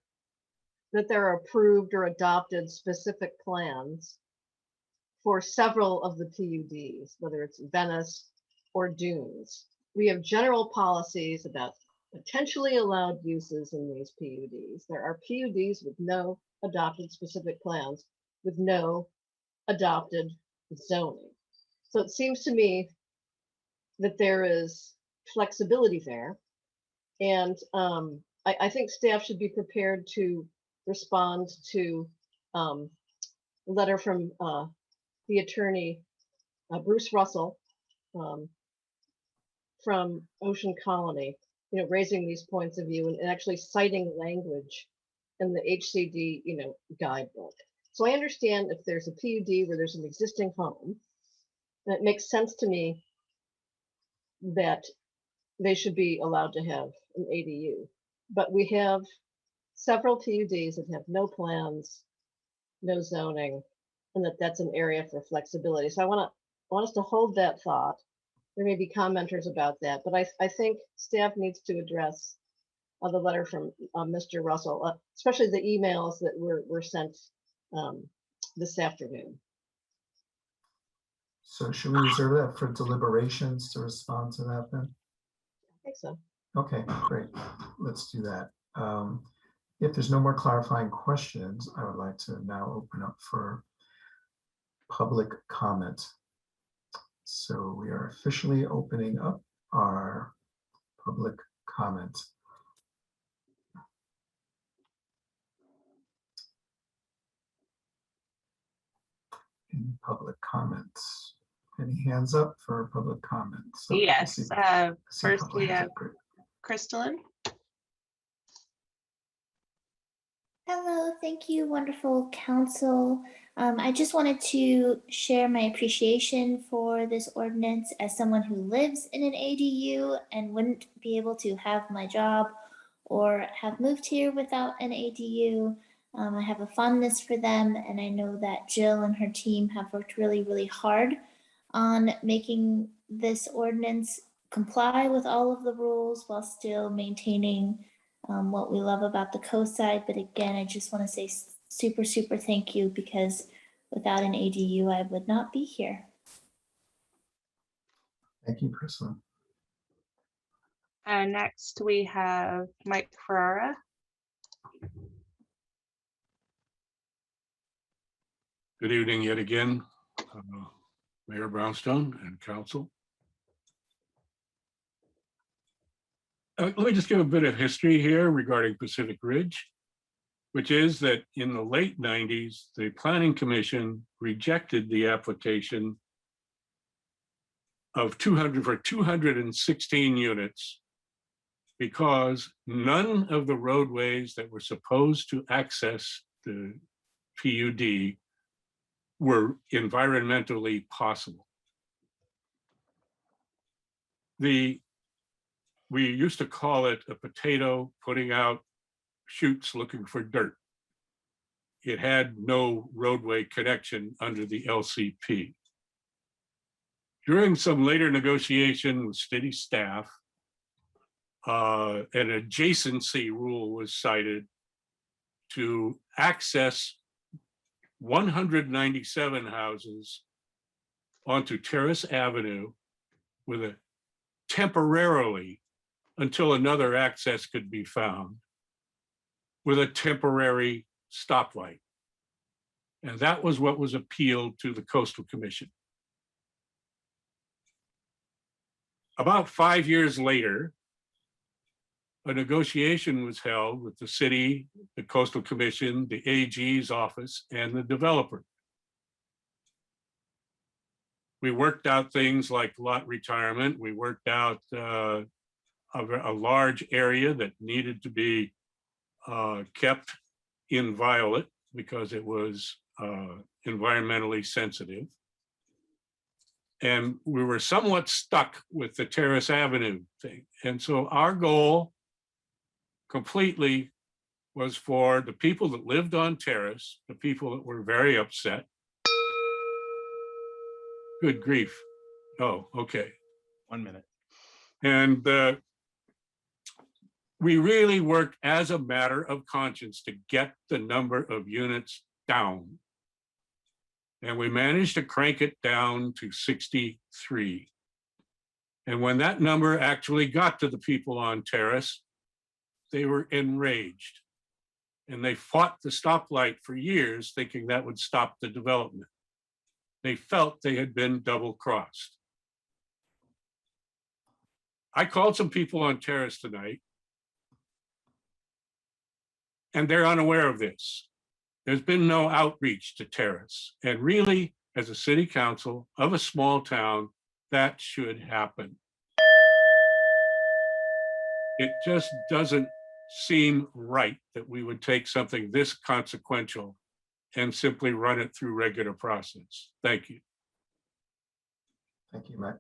that there are approved or adopted specific plans for several of the PUDs, whether it's Venice or Dunes. We have general policies about potentially allowed uses in these PUDs. There are PUDs with no adopted specific plans, with no adopted zoning. So it seems to me that there is flexibility there. And I think staff should be prepared to respond to a letter from the attorney, Bruce Russell, from Ocean Colony, raising these points of view and actually citing language in the HCD, guidebook. So I understand if there's a PUD where there's an existing home, and it makes sense to me that they should be allowed to have an ADU. But we have several PUDs that have no plans, no zoning, and that's an area for flexibility. So I want us to hold that thought. There may be commenters about that, but I think staff needs to address the letter from Mr. Russell, especially the emails that were sent this afternoon. So should we reserve that for deliberations to respond to that then? I think so. Okay, great. Let's do that. If there's no more clarifying questions, I would like to now open up for public comment. So we are officially opening up our public comment. Any public comments? Any hands up for public comments? So Yes. I see First public we hands have up. Great. Crystalline. Hello, thank you, wonderful council. I just wanted to share my appreciation for this ordinance as someone who lives in an ADU and wouldn't be able to have my job or have moved here without an ADU. I have a fondness for them, and I know that Jill and her team have worked really, really hard on making this ordinance comply with all of the rules while still maintaining what we love about the coast side. But again, I just want to say super, super thank you, because without an ADU, I would not be here. Thank you, Priscilla. And next we have Mike Ferrara. Good evening yet again, Mayor Brownstone and council. Let me just give a bit of history here regarding Pacific Ridge, which is that in the late 90s, the Planning Commission rejected the application of 216 units because none of the roadways that were supposed to access the PUD were environmentally possible. We used to call it a potato putting out shoots looking for dirt. It had no roadway connection under the LCP. During some later negotiation with city staff, an adjacency rule was cited to access 197 houses onto Terrace Avenue with a temporarily, until another access could be found, with a temporary stoplight. And that was what was appealed to the Coastal Commission. About 5 years later, a negotiation was held with the city, the Coastal Commission, the AG's office, and the developer. We worked out things like lot retirement. We worked out a large area that needed to be kept inviolate because it was environmentally sensitive. And we were somewhat stuck with the Terrace Avenue thing. And so our goal completely was for the people that lived on Terrace, the people that were very upset. Good grief. Oh, okay. 1 minute. And we really worked as a matter of conscience to get the number of units down. And we managed to crank it down to 63. And when that number actually got to the people on Terrace, they were enraged. And they fought the stoplight for years, thinking that would stop the development. They felt they had been double-crossed. I called some people on Terrace tonight, and they're unaware of this. There's been no outreach to Terrace. And really, as a city council of a small town, that should happen. It just doesn't seem right that we would take something this consequential and simply run it through regular process. Thank you. Thank you, Mike.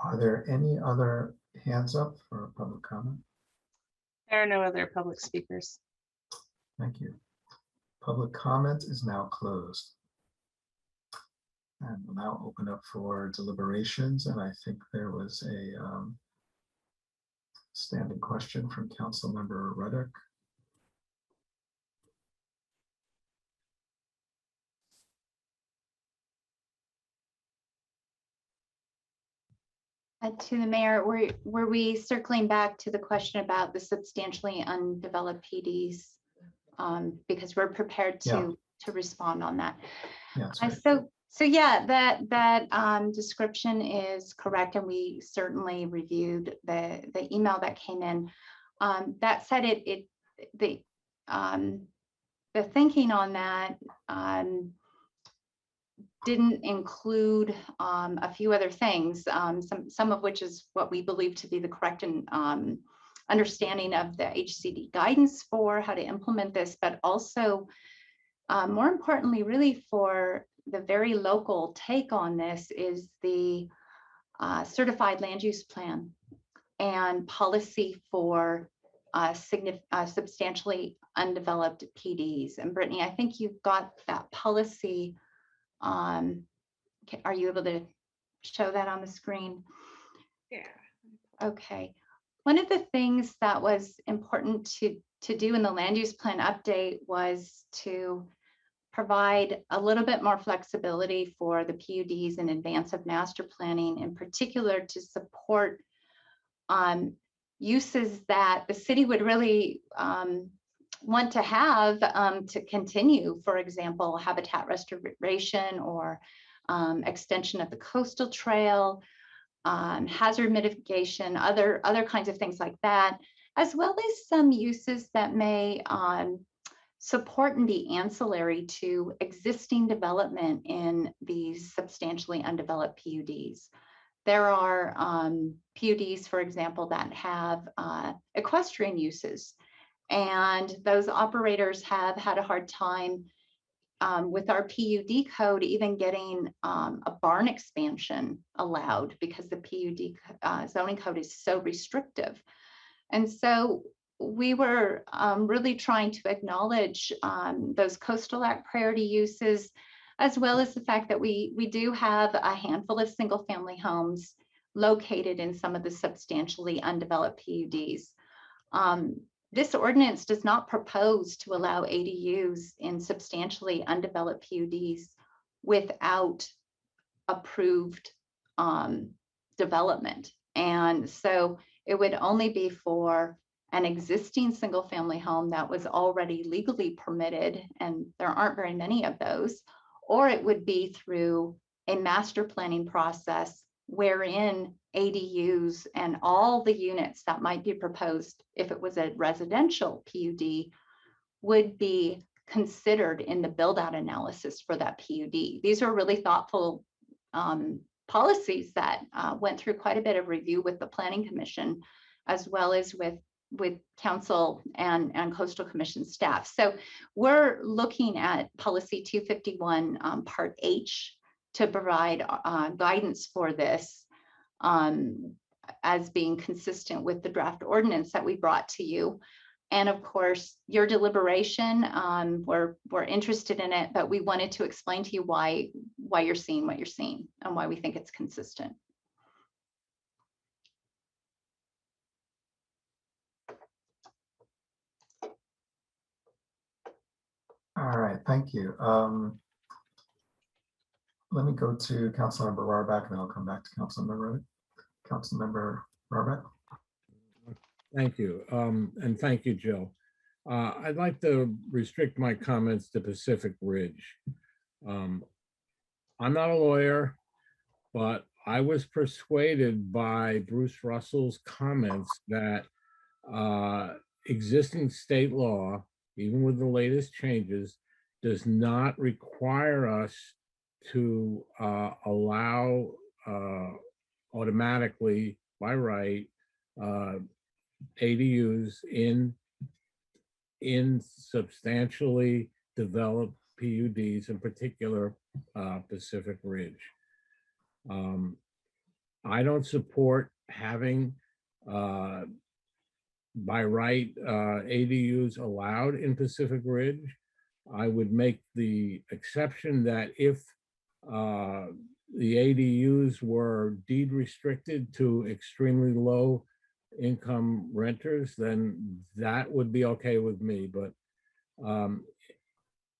Are there any other hands up for public comment? There are no other public speakers. Thank you. Public comment is now closed. And we'll now open up for deliberations. And I think there was a standing question from Councilmember Ruddock. To the mayor, were we circling back to the question about the substantially undeveloped PDs? Because we're prepared to respond on that. Yeah, So yeah, that description is correct, and we certainly reviewed the email that came in. That said, the thinking on that didn't include a few other things, some of which is what we believe to be the correct and understanding of the HCD guidance for how to implement this, but also more importantly, really for the very local take on this is the certified land use plan and policy for substantially undeveloped PDs. And Brittany, I think you've got that policy. Are you able to show that on the screen? Yeah. Okay. One of the things that was important to do in the land use plan update was to provide a little bit more flexibility for the PUDs in advance of master planning, in particular to support uses that the city would really want to have to continue, for example, habitat restoration or extension of the coastal trail, hazard mitigation, other kinds of things like that, as well as some uses that may support and be ancillary to existing development in these substantially undeveloped PUDs. There are PUDs, for example, that have equestrian uses, and those operators have had a hard time with our PUD code even getting a barn expansion allowed because the PUD zoning code is so restrictive. And so we were really trying to acknowledge those Coastal Act priority uses, as well as the fact that we do have a handful of single family homes located in some of the substantially undeveloped PUDs. This ordinance does not propose to allow ADUs in substantially undeveloped PUDs without approved development. And so it would only be for an existing single family home that was already legally permitted, and there aren't very many of those, or it would be through a master planning process wherein ADUs and all the units that might be proposed, if it was a residential PUD, would be considered in the build out analysis for that PUD. These are really thoughtful policies that went through quite a bit of review with the Planning Commission, as well as with council and Coastal Commission staff. So we're looking at policy 251 part H to provide guidance for this as being consistent with the draft ordinance that we brought to you. And of course, your deliberation, we're interested in it, but we wanted to explain to you why you're seeing what you're seeing and why we think it's consistent. All right, thank you. Let me go to Councilmember Rohraback, and then I'll come back to Councilmember Rohraback. Thank you. And thank you, Jill. I'd like to restrict my comments to Pacific Ridge. I'm not a lawyer, but I was persuaded by Bruce Russell's comments that existing state law, even with the latest changes, does not require us to allow automatically by right ADUs in substantially developed PUDs, in particular Pacific Ridge. I don't support having by right ADUs allowed in Pacific Ridge. I would make the exception that if the ADUs were deed restricted to extremely low income renters, then that would be okay with me. But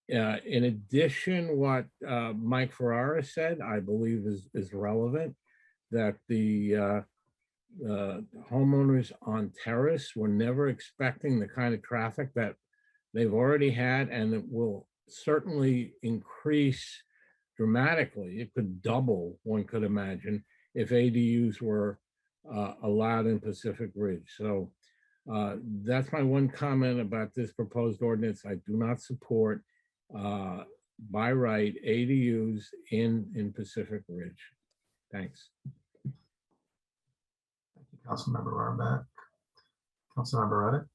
in addition, what Mike Ferrara said, I believe is relevant, that the homeowners on Terrace were never expecting the kind of traffic that they've already had, and it will certainly increase dramatically. It could double, one could imagine, if ADUs were allowed in Pacific Ridge. So that's my one comment about this proposed ordinance. I do not support by right ADUs in Pacific Ridge. Thanks. Thank you, Councilmember Rohraback. Councilmember Reddick.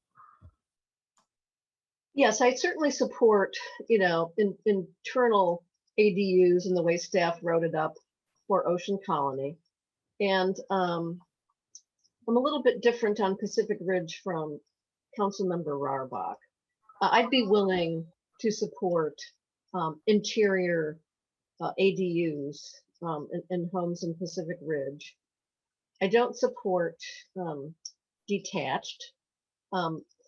Yes, I certainly support, internal ADUs and the way staff wrote it up for Ocean Colony. And I'm a little bit different on Pacific Ridge from Councilmember Rohraback. I'd be willing to support interior ADUs in homes in Pacific Ridge. I don't support detached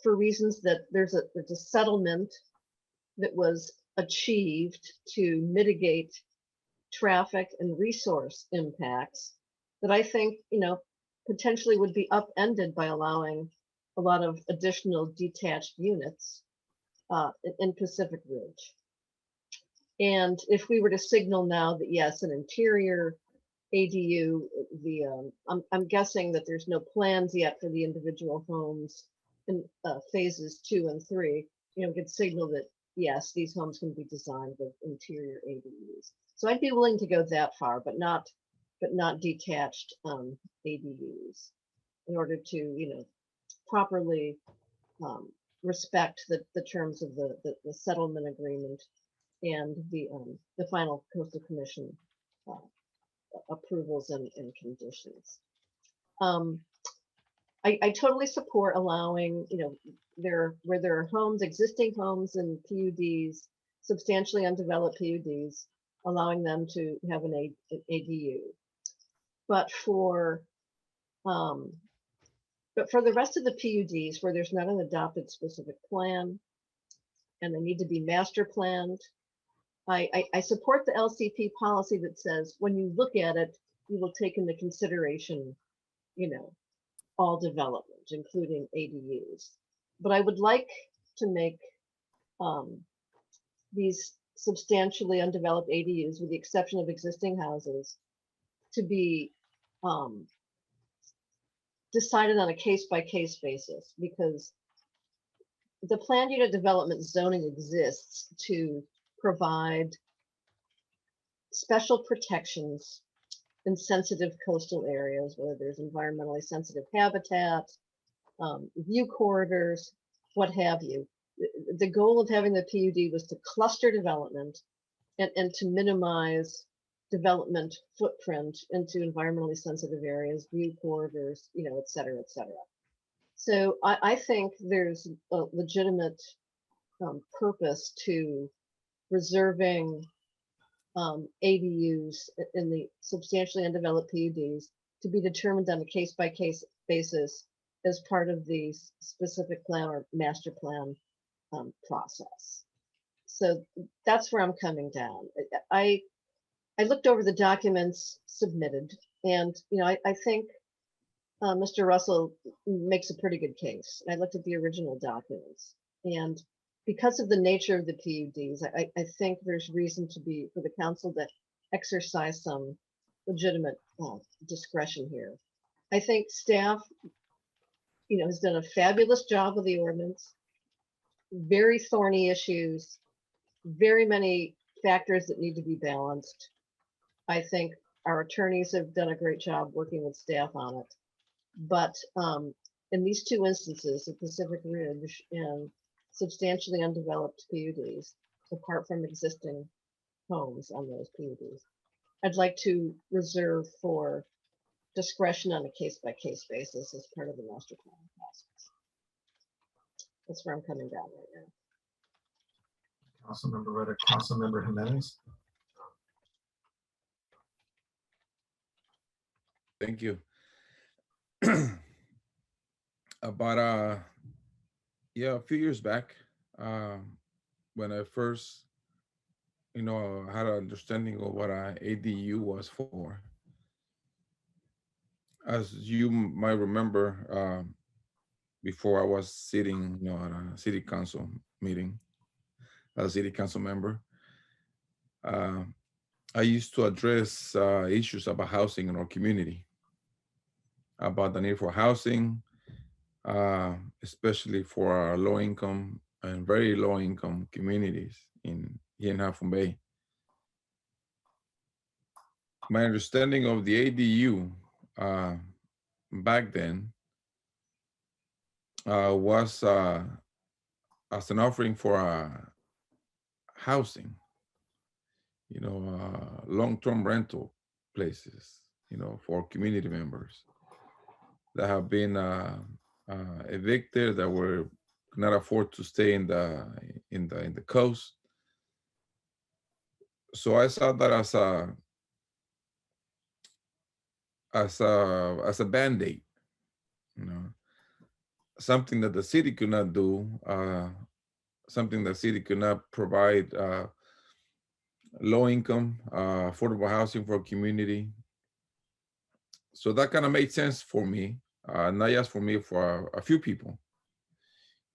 for reasons that there's a settlement that was achieved to mitigate traffic and resource impacts that I think, potentially would be upended by allowing a lot of additional detached units in Pacific Ridge. And if we were to signal now that yes, an interior ADU, I'm guessing that there's no plans yet for the individual homes in phases 2 and 3, could signal that yes, these homes can be designed with interior ADUs. So I'd be willing to go that far, but not detached ADUs, in order to, properly respect the terms of the settlement agreement and the final Coastal Commission approvals and conditions. I totally support allowing, where there are homes, existing homes and PUDs, substantially undeveloped PUDs, allowing them to have an ADU. But for the rest of the PUDs where there's not an adopted specific plan and they need to be master planned, I support the LCP policy that says when you look at it, you will take into consideration, all development, including ADUs. But I would like to make these substantially undeveloped ADUs, with the exception of existing houses, to be decided on a case-by-case basis, because the planned unit development zoning exists to provide special protections in sensitive coastal areas, whether there's environmentally sensitive habitat, view corridors, what have you. The goal of having the PUD was to cluster development and to minimize development footprint into environmentally sensitive areas, view corridors, et cetera, et cetera. So I think there's a legitimate purpose to reserving ADUs in the substantially undeveloped PUDs to be determined on a case-by-case basis as part of the specific plan or master plan process. So that's where I'm coming down. I looked over the documents submitted, and I think Mr. Russell makes a pretty good case. I looked at the original documents, and because of the nature of the PUDs, I think there's reason for the council to exercise some legitimate discretion here. I think staff, has done a fabulous job with the ordinance. Very thorny issues, very many factors that need to be balanced. I think our attorneys have done a great job working with staff on it. But in these two instances, the Pacific Ridge and substantially undeveloped PUDs, apart from existing homes on those PUDs, I'd like to reserve for discretion on a case-by-case basis as part of the master plan process. That's where I'm coming down right now. Councilmember Reddick, Councilmember Jimenez. Thank you. About a few years back, when I first had an understanding of what an ADU was for, as you might remember, before I was sitting at a city council meeting as a city council member, I used to address issues about housing in our community, about the need for housing, especially for our low income and very low income communities here in Half Moon Bay. My understanding of the ADU back then was as an offering for housing, long-term rental places, for community members that have been evicted, that were not afford to stay in the coast. So I saw that as a band-aid, something that the city could not do, something the city could not provide low income, affordable housing for community. So that kind of made sense for me, not just for me, for a few people,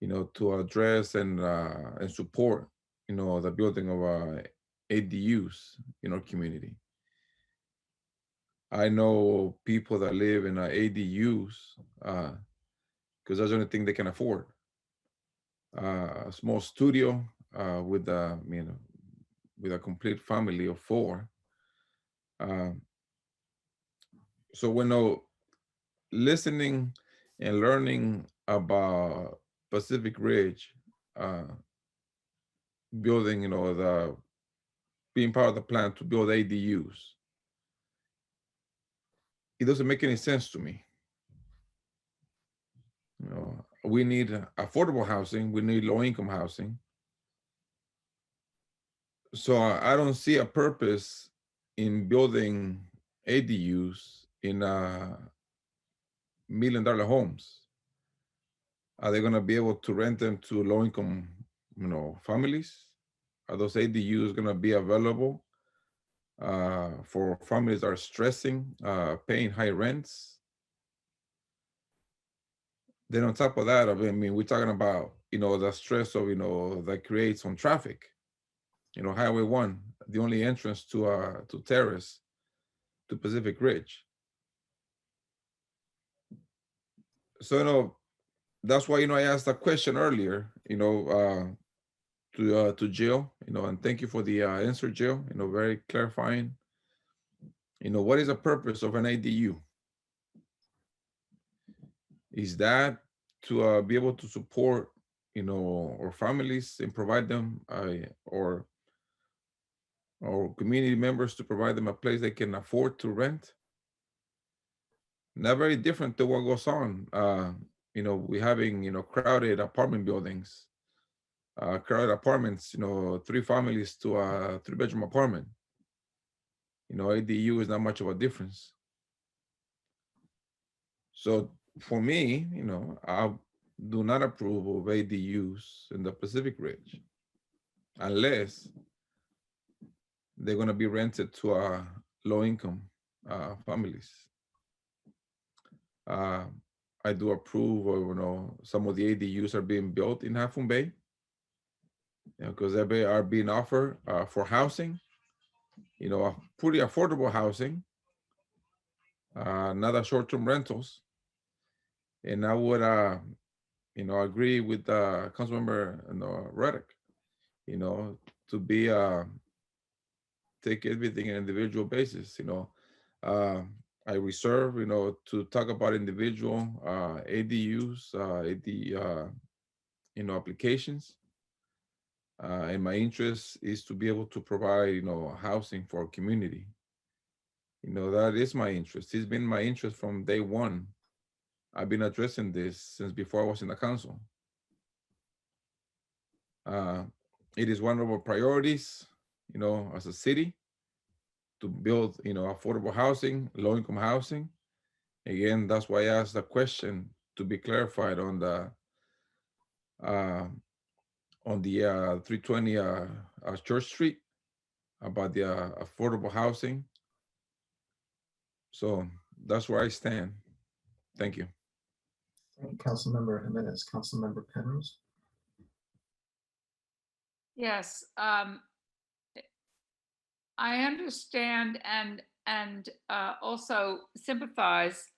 you know, to address and support, you know, the building of ADUs in our community. I know people that live in ADUs because that's the only thing they can afford. A small studio with a, you know, with a complete family of 4. So when listening and learning about Pacific Ridge building, you know, being part of the plan to build ADUs, it doesn't make any sense to me. You know, we need affordable housing, we need low income housing. So I don't see a purpose in building ADUs in $1 million homes. Are they gonna be able to rent them to low income, you know, families? Are those ADUs gonna be available for families that are stressing, paying high rents? Then on top of that, I mean, we're talking about, you know, the stress of, you know, that creates on traffic. You know, Highway 1, the only entrance to Terrace, to Pacific Ridge. So, you know, that's why, you know, I asked that question earlier, you know, to Jill, you know, and thank you for the answer, Jill, you know, very clarifying. You know, what is the purpose of an ADU? Is that to be able to support, you know, our families and provide them or community members to provide them a place they can afford to rent? Not very different to what goes on. You know, we're having, you know, crowded apartment buildings, crowded apartments, you know, 3 families to a 3-bedroom apartment. You know, ADU is not much of a difference. So for me, you know, I do not approve of ADUs in the Pacific Ridge unless they're going to be rented to low-income families. I do approve of, you know, some of the ADUs are being built in Half Moon Bay, you know, because they are being offered for housing, you know, pretty affordable housing, not a short-term rentals. And I would, you know, agree with Councilmember, you know, Reddick, you know, to be take everything in an individual basis. You know, I reserve, you know, to talk about individual ADUs, you know, applications. And my interest is to be able to provide, you know, housing for our community. You know, that is my interest. It's been my interest from day one. I've been addressing this since before I was in the council. It is one of our priorities, you know, as a city, to build, you know, affordable housing, low-income housing. Again, that's why I asked the question to be clarified on the 320 Church Street about the affordable housing. So that's where I stand. Thank you. Thank you, Councilmember Jimenez. Councilmember Penrose. Yes, I understand and also sympathize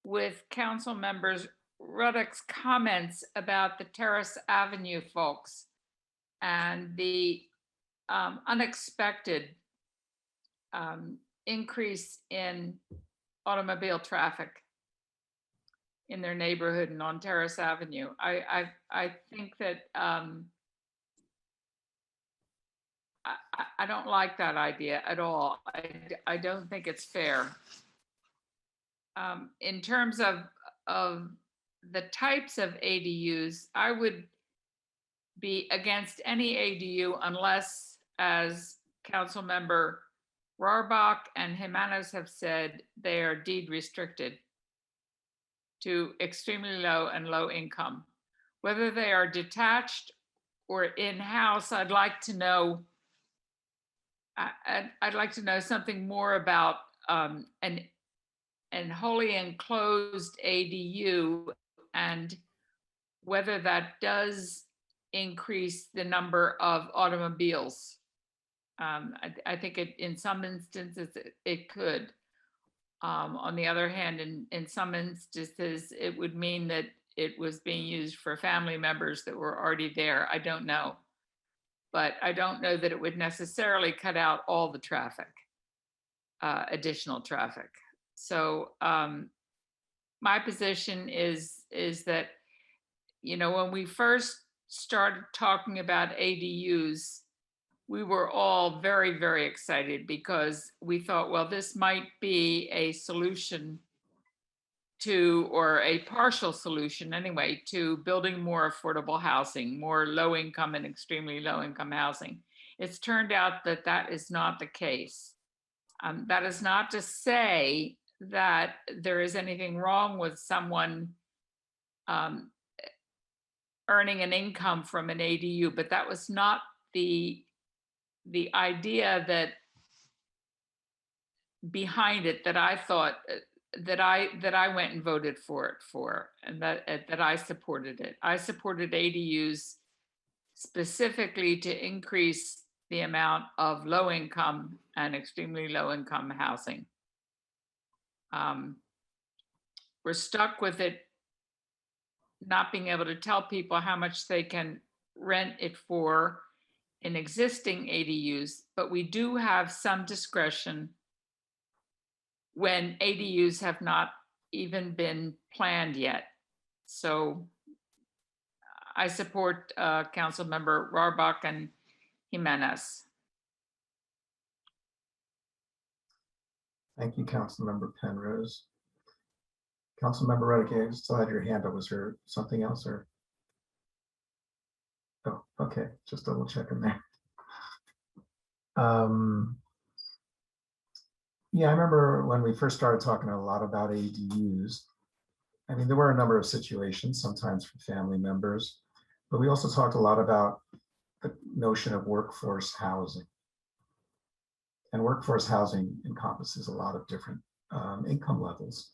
with Council Members Ruddock's comments about the Terrace Avenue folks and the unexpected increase in automobile traffic in their neighborhood and on Terrace Avenue. I think that I don't like that idea at all. I don't think it's fair. In terms of the types of ADUs, I would be against any ADU unless, as Councilmember Rohrbach and Jimenez have said, they are deed restricted to extremely low and low income. Whether they are detached or in-house, I'd like to know I'd like to know something more about an wholly enclosed ADU and whether that does increase the number of automobiles. I think in some instances it could. On the other hand, in some instances, it would mean that it was being used for family members that were already there. I don't know. But I don't know that it would necessarily cut out all the traffic, additional traffic. So my position is that, when we first started talking about ADUs, we were all very, very excited because we thought, well, this might be a solution to, or a partial solution anyway, to building more affordable housing, more low income and extremely low income housing. It's turned out that that is not the case. That is not to say that there is anything wrong with someone earning an income from an ADU, but that was not the idea that behind it that I thought that I went and voted for it and that I supported it. I supported ADUs specifically to increase the amount of low income and extremely low income housing. We're stuck with it not being able to tell people how much they can rent it for in existing ADUs, but we do have some discretion when ADUs have not even been planned yet. So I support Councilmember Rohrbach and Jimenez. Thank you, Councilmember Penrose. Councilmember Ruddick, you still had your hand up. Was there something else or? Oh, okay, just double checking there. Yeah, I remember when we first started talking a lot about ADUs. I mean, there were a number of situations, sometimes for family members, but we also talked a lot about the notion of workforce housing. And workforce housing encompasses a lot of different income levels.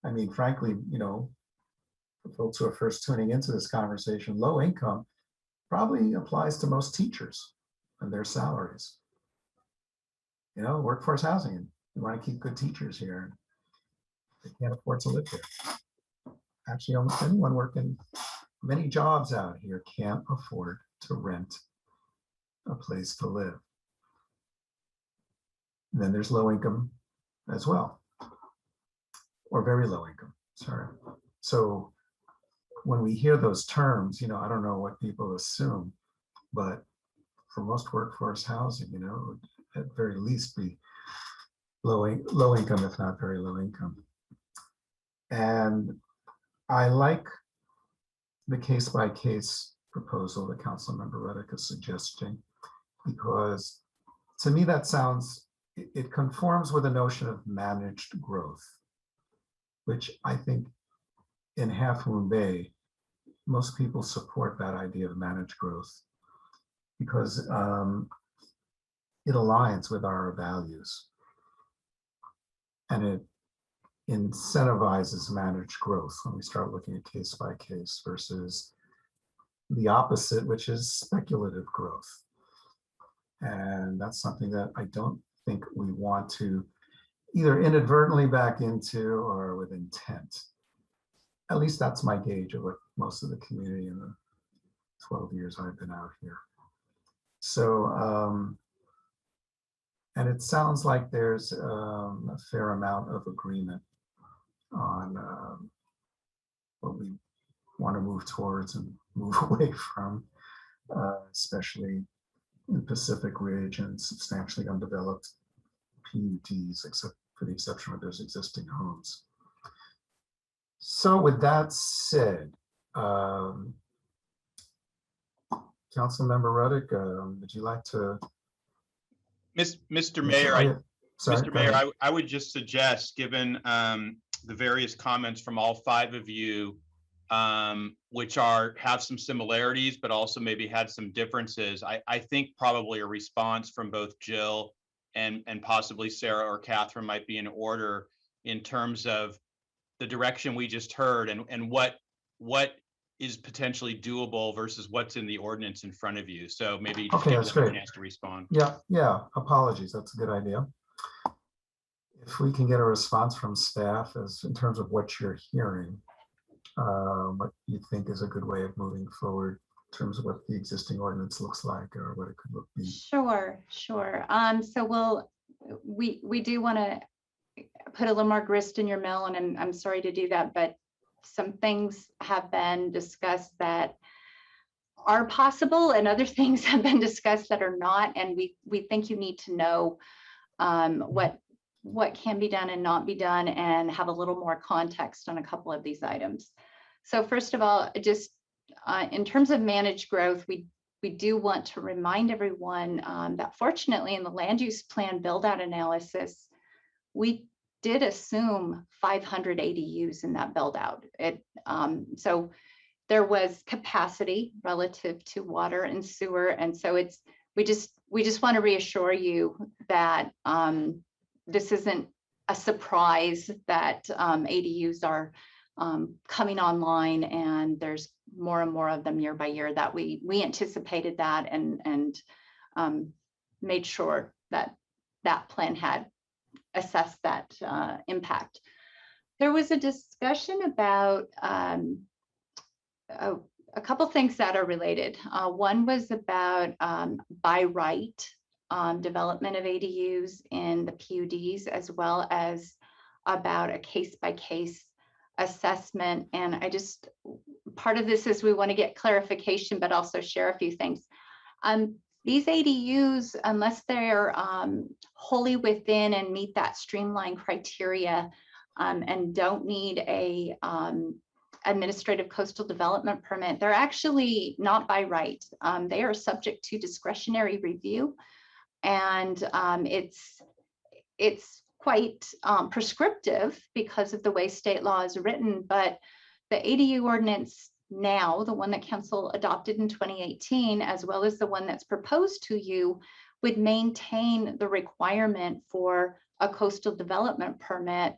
I mean, frankly, for folks who are first tuning into this conversation, low income probably applies to most teachers and their salaries. Workforce housing, you want to keep good teachers here. They can't afford to live there. Actually, almost anyone working many jobs out here can't afford to rent a place to live. And then there's low income as well, or very low income, sorry. So when we hear those terms, I don't know what people assume, but for most workforce housing, it would at very least be low income, if not very low income. And I like the case-by-case proposal that Councilmember Ruddick is suggesting, because to me that sounds, it conforms with the notion of managed growth, which I think in Half Moon Bay, most people support that idea of managed growth because it aligns with our values and it incentivizes managed growth when we start looking at case by case versus the opposite, which is speculative growth. And that's something that I don't think we want to either inadvertently back into or with intent. At least that's my gauge of what most of the community in the 12 years I've been out here. So, and it sounds like there's a fair amount of agreement on what we want to move towards and move away from, especially in Pacific Ridge and substantially undeveloped PUDs, except for the exception of those existing homes. So with that said, Councilmember Ruddick, would you like to? Mr. Mayor, I would just suggest, given the various comments from all 5 of you, which have some similarities, but also maybe had some differences. I think probably a response from both Jill and possibly Sarah or Catherine might be in order in terms of the direction we just heard and what is potentially doable versus what's in the ordinance in front of you. So maybe just Okay, give that's them a great. chance to respond. Yeah, apologies. That's a good idea. If we can get a response from staff as in terms of what you're hearing, what you think is a good way of moving forward in terms of what the existing ordinance looks like or what it could look be. Sure. So we do want to put a little more grist in your mill, and I'm sorry to do that, but some things have been discussed that are possible and other things have been discussed that are not, and we think you need to know what can be done and not be done and have a little more context on a couple of these items. So first of all, just in terms of managed growth, we do want to remind everyone that fortunately in the land use plan build out analysis, we did assume 500 ADUs in that build out. So there was capacity relative to water and sewer. And so we just want to reassure you that this isn't a surprise that ADUs are coming online and there's more and more of them year by year, that we anticipated that and made sure that that plan had assessed that impact. There was a discussion about a couple things that are related. One was about by right development of ADUs in the PUDs, as well as about a case-by-case assessment. And part of this is we want to get clarification, but also share a few things. These ADUs, unless they're wholly within and meet that streamline criteria and don't need a administrative coastal development permit, they're actually not by right. They are subject to discretionary review, and it's quite prescriptive because of the way state law is written. But the ADU ordinance now, the one that council adopted in 2018, as well as the one that's proposed to you, would maintain the requirement for a coastal development permit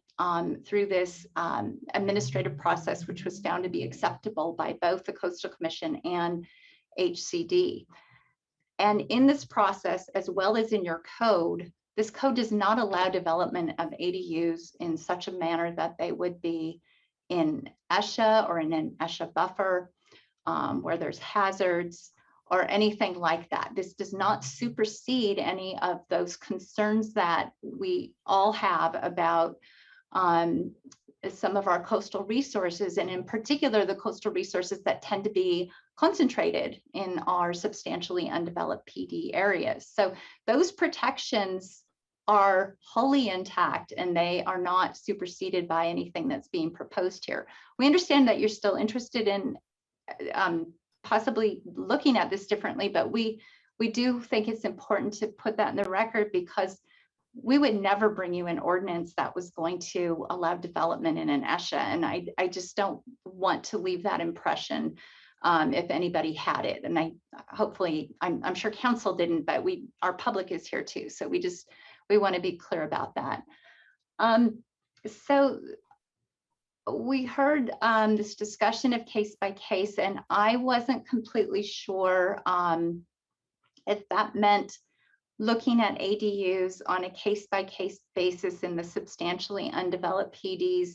through this administrative process, which was found to be acceptable by both the Coastal Commission and HCD. And in this process, as well as in your code, this code does not allow development of ADUs in such a manner that they would be in ESHA or in an ESHA buffer where there's hazards or anything like that. This does not supersede any of those concerns that we all have about some of our coastal resources, and in particular, the coastal resources that tend to be concentrated in our substantially undeveloped PD areas. So those protections are wholly intact and they are not superseded by anything that's being proposed here. We understand that you're still interested in possibly looking at this differently, but we do think it's important to put that in the record, because we would never bring you an ordinance that was going to allow development in an ESHA. And I just don't want to leave that impression if anybody had it. And I'm sure council didn't, but our public is here too. So we want to be clear about that. So we heard this discussion of case by case, and I wasn't completely sure if that meant looking at ADUs on a case-by-case basis in the substantially undeveloped PDs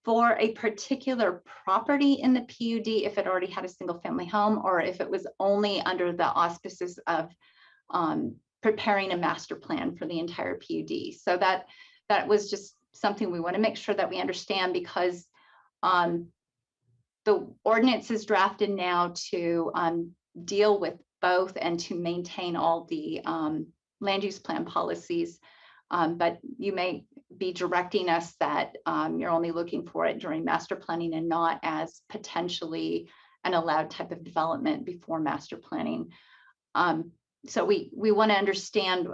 for a particular property in the PUD, if it already had a single-family home, or if it was only under the auspices of preparing a master plan for the entire PUD. So that was just something we want to make sure that we understand, because the ordinance is drafted now to deal with both and to maintain all the land use plan policies. But you may be directing us that you're only looking for it during master planning and not as potentially an allowed type of development before master planning. So we want to understand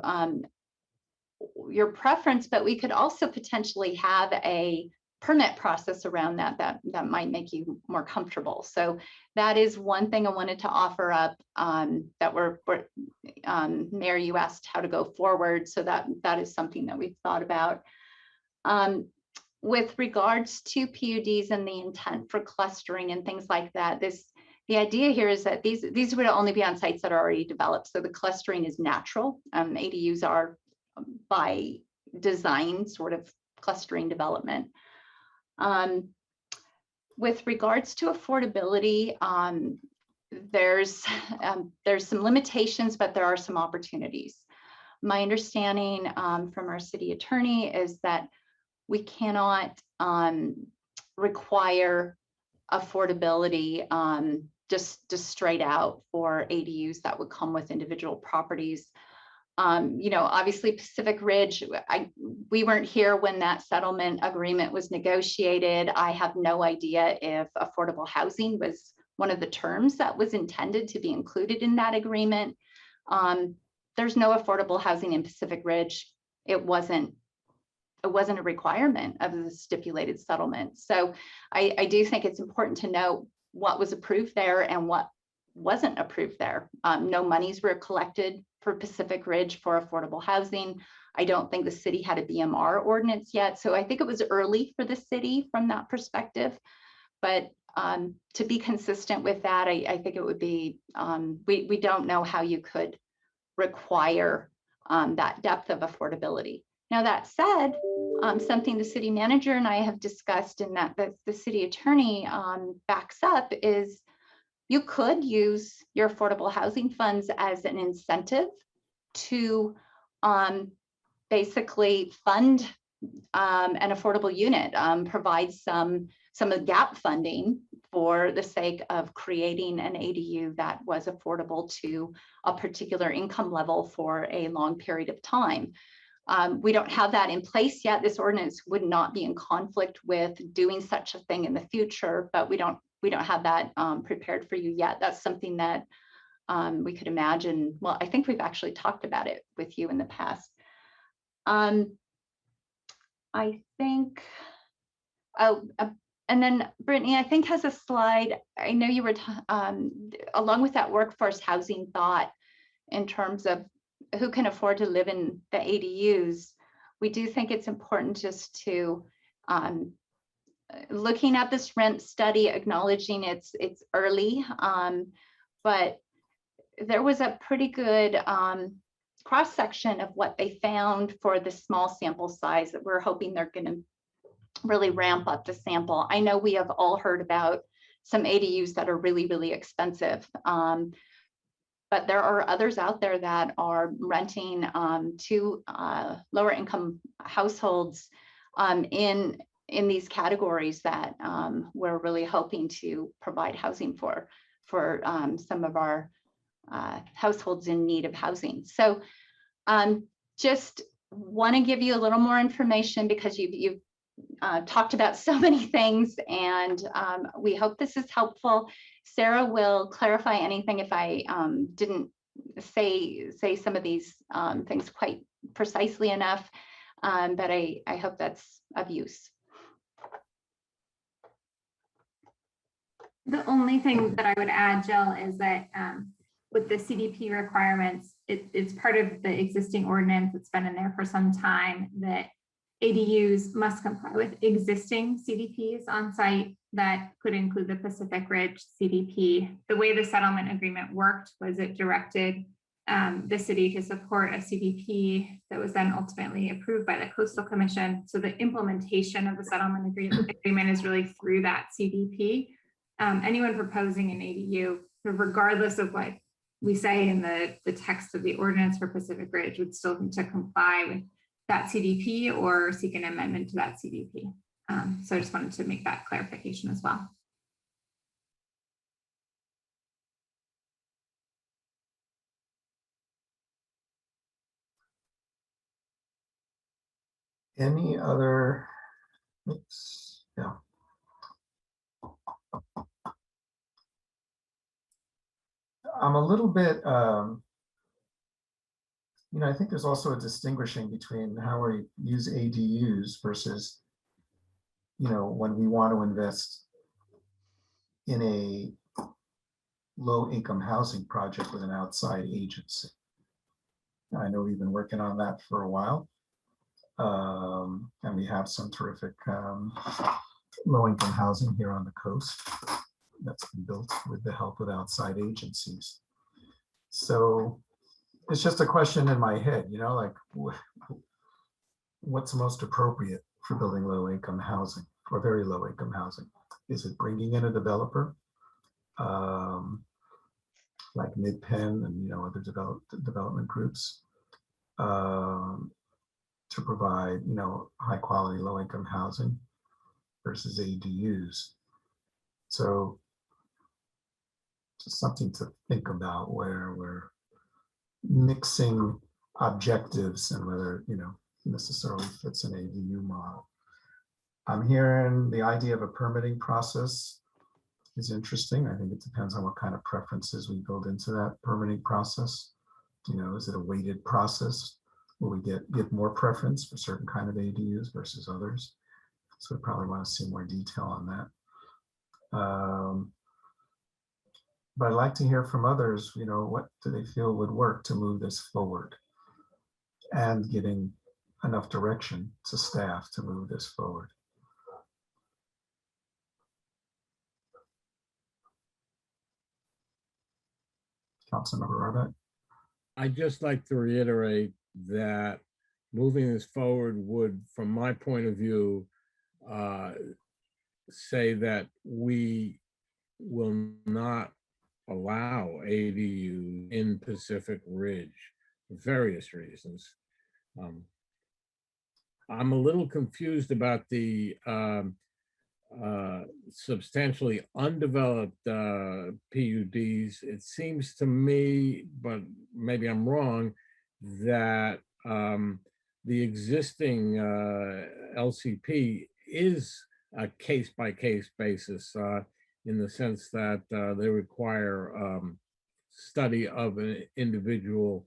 your preference, but we could also potentially have a permit process around that might make you more comfortable. So that is one thing I wanted to offer up, that Mayor, you asked how to go forward. So that is something that we've thought about. With regards to PUDs and the intent for clustering and things like that, the idea here is that these would only be on sites that are already developed. So the clustering is natural. ADUs are by design sort of clustering development. With regards to affordability, there's some limitations, but there are some opportunities. My understanding from our city attorney is that we cannot require affordability just straight out for ADUs that would come with individual properties. Obviously Pacific Ridge, we weren't here when that settlement agreement was negotiated. I have no idea if affordable housing was one of the terms that was intended to be included in that agreement. There's no affordable housing in Pacific Ridge. It wasn't a requirement of the stipulated settlement. So I do think it's important to know what was approved there and what wasn't approved there. No monies were collected for Pacific Ridge for affordable housing. I don't think the city had a BMR ordinance yet. So I think it was early for the city from that perspective. But to be consistent with that, I think it would be, we don't know how you could require that depth of affordability. Now that said, something the city manager and I have discussed and that the city attorney backs up is you could use your affordable housing funds as an incentive to basically fund an affordable unit, provide some of the gap funding for the sake of creating an ADU that was affordable to a particular income level for a long period of time. We don't have that in place yet. This ordinance would not be in conflict with doing such a thing in the future, but we don't have that prepared for you yet. That's something that we could imagine. Well, I think we've actually talked about it with you in the past. I think, and then Brittany, I think has a slide. I know you were, along with that workforce housing thought in terms of who can afford to live in the ADUs, we do think it's important just to, looking at this rent study, acknowledging it's early, but there was a pretty good cross-section of what they found for the small sample size that we're hoping they're going to really ramp up the sample. I know we have all heard about some ADUs that are really, really expensive, but there are others out there that are renting to lower income households in these categories that we're really hoping to provide housing for some of our households in need of housing. So just want to give you a little more information because you've talked about so many things, and we hope this is helpful. Sarah will clarify anything if I didn't say some of these things quite precisely enough, but I hope that's of use. The only thing that I would add, Jill, is that with the CDP requirements, it's part of the existing ordinance. It's been in there for some time that ADUs must comply with existing CDPs on site. That could include the Pacific Ridge CDP. The way the settlement agreement worked was it directed the city to support a CDP that was then ultimately approved by the Coastal Commission. So the implementation of the settlement agreement is really through that CDP. Anyone proposing an ADU, regardless of what we say in the text of the ordinance for Pacific Ridge, would still need to comply with that CDP or seek an amendment to that CDP. So I just wanted to make that clarification as well. Any other, yeah. I'm a little bit, I think there's also a distinguishing between how we use ADUs versus, when we want to invest in a low-income housing project with an outside agency. I know we've been working on that for a while. And we have some terrific low-income housing here on the coast that's been built with the help of outside agencies. So it's just a question in my head, like what's most appropriate for building low-income housing or very low-income housing? Is it bringing in a developer like Mid-Penn and other development groups to provide high-quality low-income housing versus ADUs? So just something to think about where we're mixing objectives and whether necessarily fits an ADU model. I'm hearing the idea of a permitting process is interesting. I think it depends on what kind of preferences we build into that permitting process. Is it a weighted process? Will we give more preference for certain kind of ADUs versus others? So we probably want to see more detail on that. But I'd like to hear from others, what do they feel would work to move this forward and giving enough direction to staff to move this forward. Councilmember Rohrbach. I'd just like to reiterate that moving this forward would, from my point of view, say that we will not allow ADU in Pacific Ridge for various reasons. I'm a little confused about the substantially undeveloped PUDs. It seems to me, but maybe I'm wrong, that the existing LCP is a case-by-case basis in the sense that they require study of an individual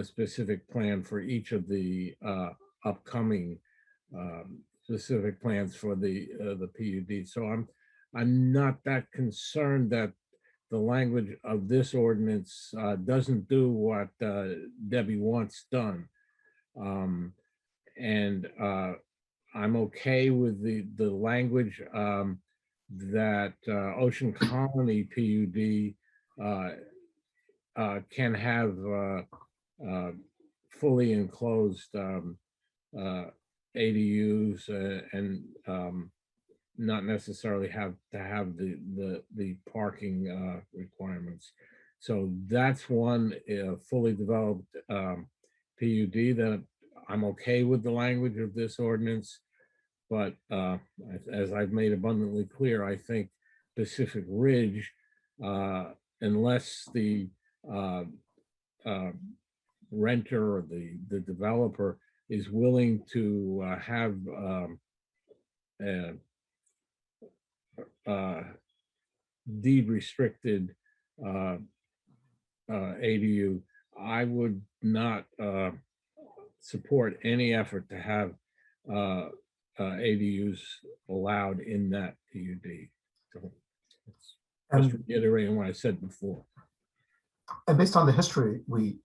specific plan for each of the upcoming specific plans for the PUD. So I'm not that concerned that the language of this ordinance doesn't do what Debbie wants done. And I'm okay with the language that Ocean Colony PUD can have fully enclosed ADUs and not necessarily have to have the parking requirements. So that's one fully developed PUD that I'm okay with the language of this ordinance. But as I've made abundantly clear, I think Pacific Ridge, unless the renter or the developer is willing to have deed restricted ADU, I would not support any effort to have ADUs allowed in that PUD. So just reiterating what I said before. And based on the history we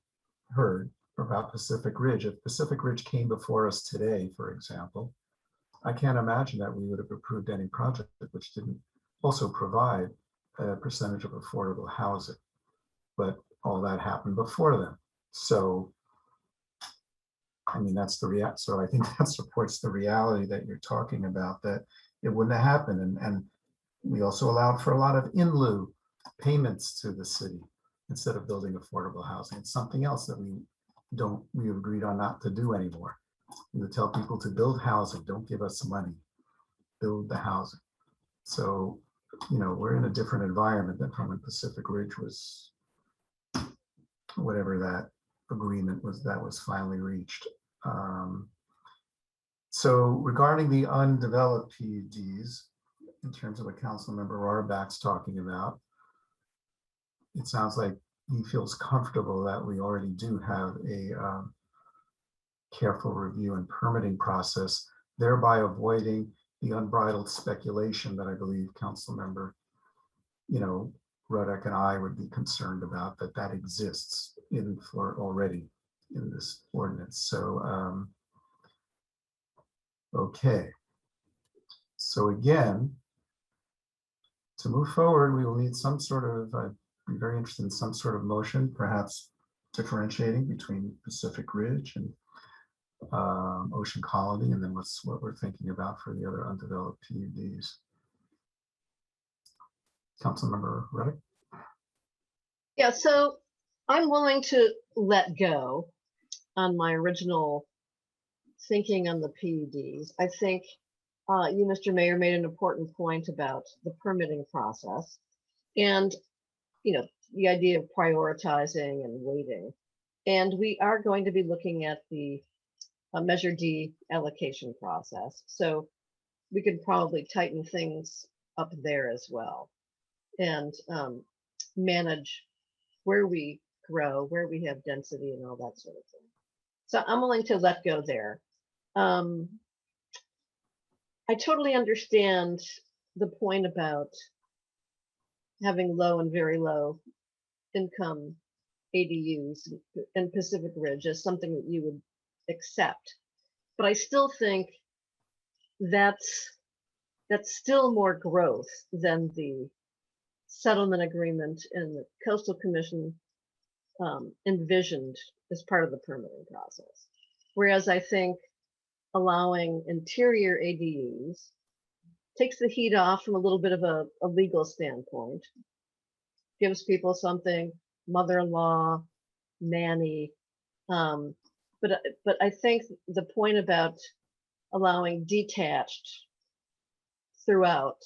heard about Pacific Ridge, if Pacific Ridge came before us today, for example, I can't imagine that we would have approved any project which didn't also provide a percentage of affordable housing. But all that happened before them. So, I mean, that's the so I think that supports the reality that you're talking about, that it wouldn't have happened. And we also allowed for a lot of in lieu payments to the city instead of building affordable housing. It's something else that we agreed on not to do anymore. We would tell people to build housing, don't give us money, build the housing. So, we're in a different environment than from when Pacific Ridge was, whatever that agreement was that was finally reached. So regarding the undeveloped PUDs, in terms of what Councilmember Rohrbach's talking about, it sounds like he feels comfortable that we already do have a careful review and permitting process, thereby avoiding the unbridled speculation that I believe Councilmember, Ruddick and I would be concerned about, that exists already in this ordinance. So, okay. So again, to move forward, we will need some sort of, I'd be very interested in some sort of motion, perhaps differentiating between Pacific Ridge and Ocean Colony, and then what we're thinking about for the other undeveloped PUDs. Councilmember Ruddick? Yeah, so I'm willing to let go on my original thinking on the PUDs. I think you, Mr. Mayor, made an important point about the permitting process and, the idea of prioritizing and waiting. And we are going to be looking at the Measure D allocation process. So we could probably tighten things up there as well and manage where we grow, where we have density and all that sort of thing. So I'm willing to let go there. I totally understand the point about having low and very low income ADUs in Pacific Ridge as something that you would accept. But I still think that's still more growth than the settlement agreement and the Coastal Commission envisioned as part of the permitting process. Whereas I think allowing interior ADUs takes the heat off from a little bit of a legal standpoint, gives people something, mother-in-law, nanny. But I think the point about allowing detached throughout,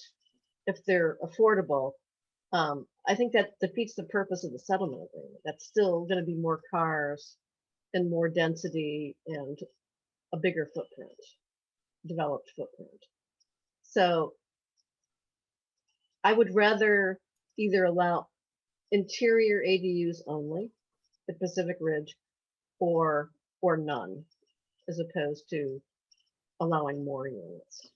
if they're affordable, I think that defeats the purpose of the settlement agreement. That's still going to be more cars and more density and a bigger footprint, developed footprint. So I would rather either allow interior ADUs only at Pacific Ridge or none, as opposed to allowing more units.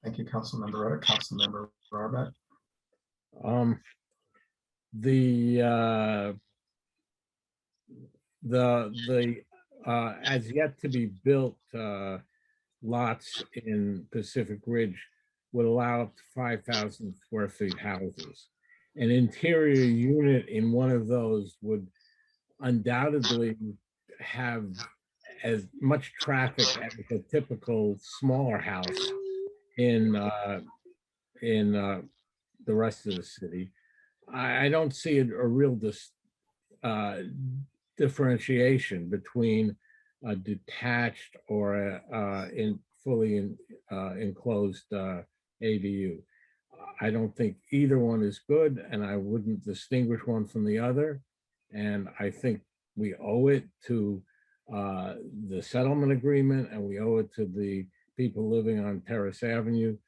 Thank you, Councilmember Ruddick. Councilmember Rohrbach? The as yet to be built lots in Pacific Ridge would allow up to 5,000 square feet houses. An interior unit in one of those would undoubtedly have as much traffic as a typical smaller house in the rest of the city. I don't see a real differentiation between a detached or a fully enclosed ADU. I don't think either one is good, and I wouldn't distinguish one from the other. And I think we owe it to the settlement agreement, and we owe it to the people living on Terrace Avenue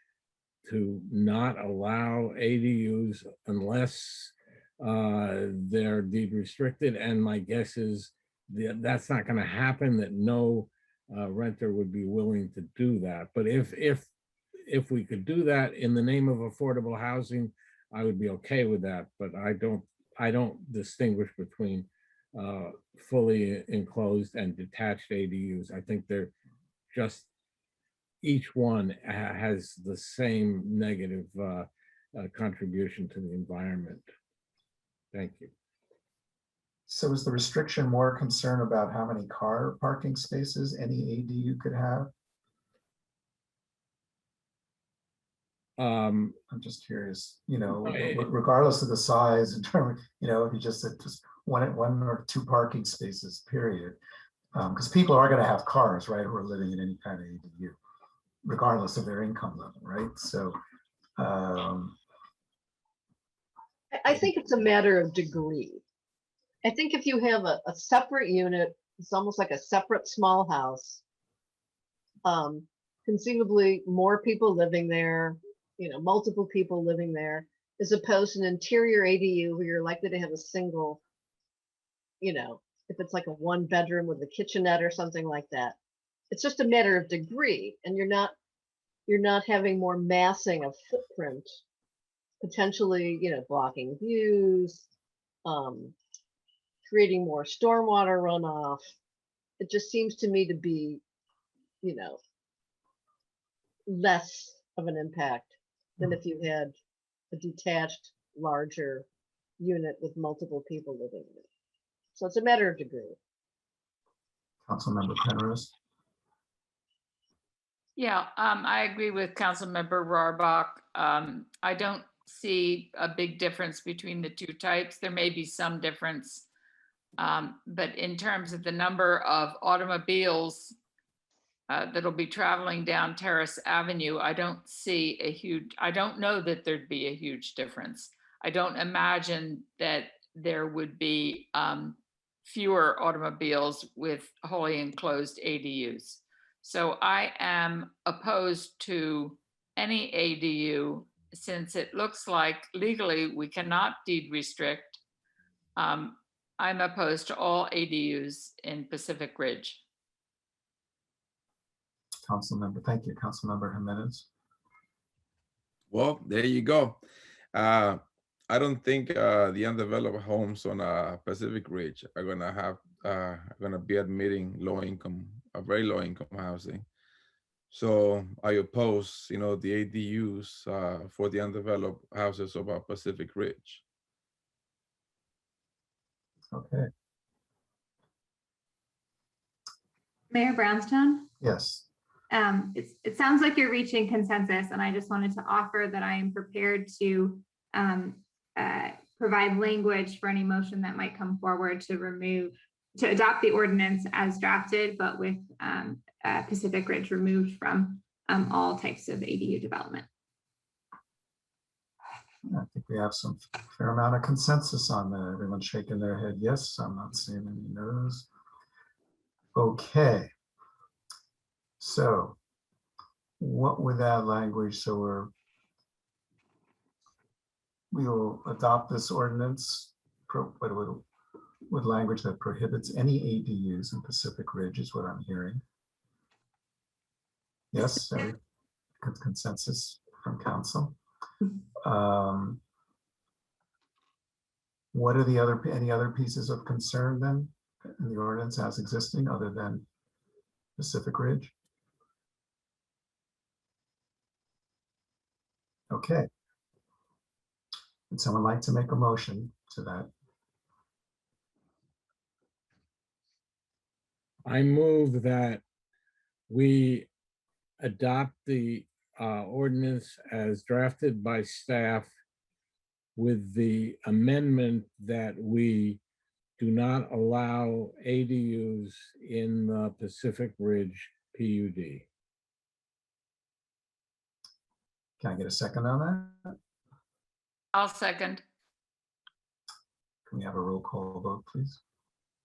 to not allow ADUs unless they're deed restricted. And my guess is that's not going to happen, that no renter would be willing to do that. But if we could do that in the name of affordable housing, I would be okay with that. But I don't distinguish between fully enclosed and detached ADUs. I think they're just, each one has the same negative contribution to the environment. Thank you. So is the restriction more concern about how many car parking spaces any ADU could have? I'm just curious, regardless of the size, in terms, if you just said just one or two parking spaces, period. Because people are going to have cars, right, who are living in any kind of ADU, regardless of their income level, right? So I think it's a matter of degree. I think if you have a separate unit, it's almost like a separate small house. Conceivably more people living there, multiple people living there, as opposed to an interior ADU where you're likely to have a single, if it's like a 1 bedroom with a kitchenette or something like that. it's just a matter of degree, and you're not having more massing of footprint, potentially, blocking views, creating more stormwater runoff. It just seems to me to be, less of an impact than if you had a detached, larger unit with multiple people living in it. So it's a matter of degree. Councilmember Penrose. Yeah, I agree with Councilmember Rohrbach. I don't see a big difference between the two types. There may be some difference, but in terms of the number of automobiles that'll be traveling down Terrace Avenue, I don't know that there'd be a huge difference. I don't imagine that there would be fewer automobiles with wholly enclosed ADUs. So I am opposed to any ADU since it looks like legally we cannot deed restrict. I'm opposed to all ADUs in Pacific Ridge. Thank you, Councilmember Jimenez. Well, there you go. I don't think the undeveloped homes on Pacific Ridge are gonna be admitting very low income housing. So I oppose, the ADUs for the undeveloped houses of Pacific Ridge. Okay. Mayor Brownstone? Yes. It sounds like you're reaching consensus, and I just wanted to offer that I am prepared to provide language for any motion that might come forward to adopt the ordinance as drafted, but with Pacific Ridge removed from all types of ADU development. I think we have some fair amount of consensus on that. Everyone's shaking their head yes. I'm not seeing any no's. Okay. So what would that language, we will adopt this ordinance with language that prohibits any ADUs in Pacific Ridge is what I'm hearing. Yes, consensus from council. What are any other pieces of concern then in the ordinance as existing other than Pacific Ridge? Okay. Would someone like to make a motion to that? I move that we adopt the ordinance as drafted by staff with the amendment that we do not allow ADUs in the Pacific Ridge PUD. Can I get a second on that? I'll second. Can we have a roll call vote, please?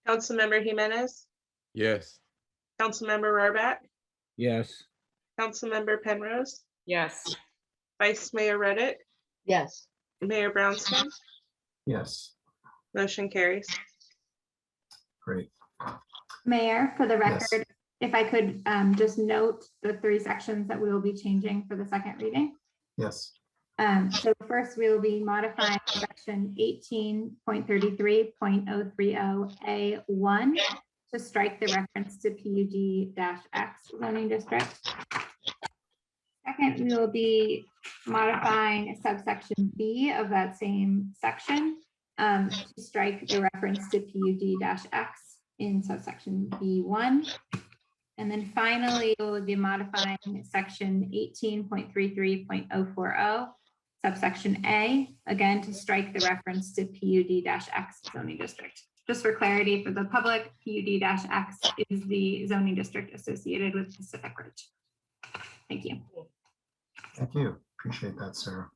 Councilmember Jimenez, Yes. Councilmember Rohrbach, Yes. Councilmember Penrose, Yes. Vice Mayor Reddick, Yes. Mayor Brownstone, Yes, motion carries. great. Mayor, for the Yes. record, if I could just note the 3 sections that we will be changing for the second reading. Yes, So first, we will be modifying section 18.33.030A1 to strike the reference to PUD-X zoning district. Second, we will be modifying subsection B of that same section to strike the reference to PUD-X in subsection B1. And then finally, we'll be modifying section 18.33.040 subsection A, again, to strike the reference to PUD-X zoning district. Just for clarity for the public, PUD-X is the zoning district associated with Pacific Ridge. Thank you. thank you. Appreciate that, Sarah.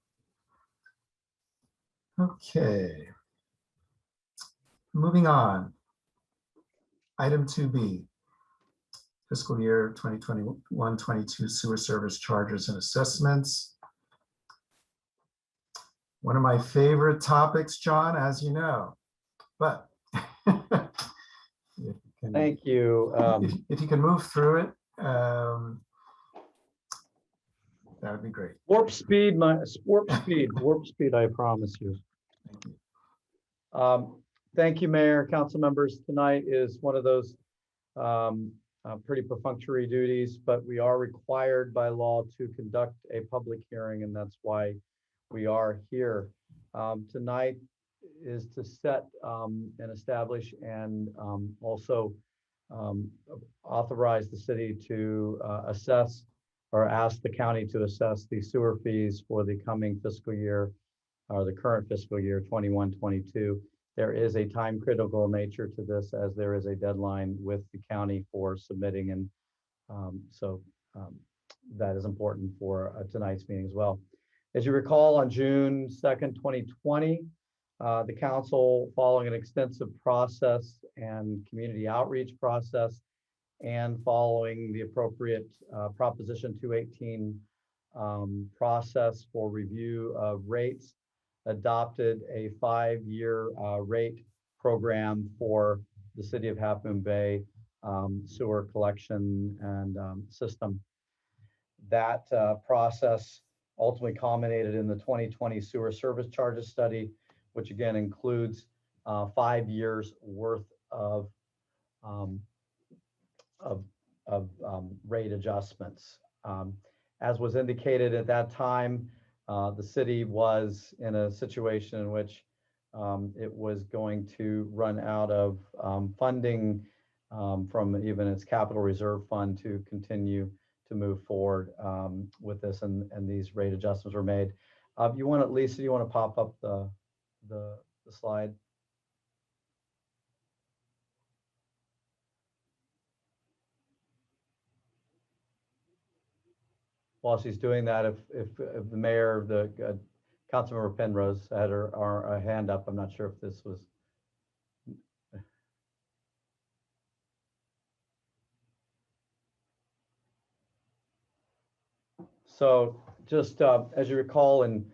Okay. Moving on. Item 2B. Fiscal year 2021-22 sewer service charges and assessments. One of my favorite topics, John, as you know, but Thank you. if you can move through it That would be great. Warp speed, warp speed, I promise you. Thank you, Mayor, council members. Tonight is one of those pretty perfunctory duties, but we are required by law to conduct a public hearing, and that's why we are here. Tonight is to set and establish and also authorize the city to assess or ask the county to assess the sewer fees for the coming fiscal year or the current fiscal year 21-22. There is a time critical nature to this as there is a deadline with the county for submitting, and so that is important for tonight's meeting as well. As you recall, on June 2nd, 2020, the council, following an extensive process and community outreach process, and following the appropriate Proposition 218 process for review of rates, adopted a 5-year rate program for the city of Half Moon Bay sewer collection and system. That process ultimately culminated in the 2020 sewer service charges study, which again includes 5 years worth of rate adjustments. As was indicated at that time, the city was in a situation in which it was going to run out of funding from even its capital reserve fund to continue to move forward with this, and these rate adjustments were made. You want to, Lisa, you want to pop up the slide? While she's doing that, if the mayor, the Councilmember Penrose had her hand up, I'm not sure if this was. So just as you recall, in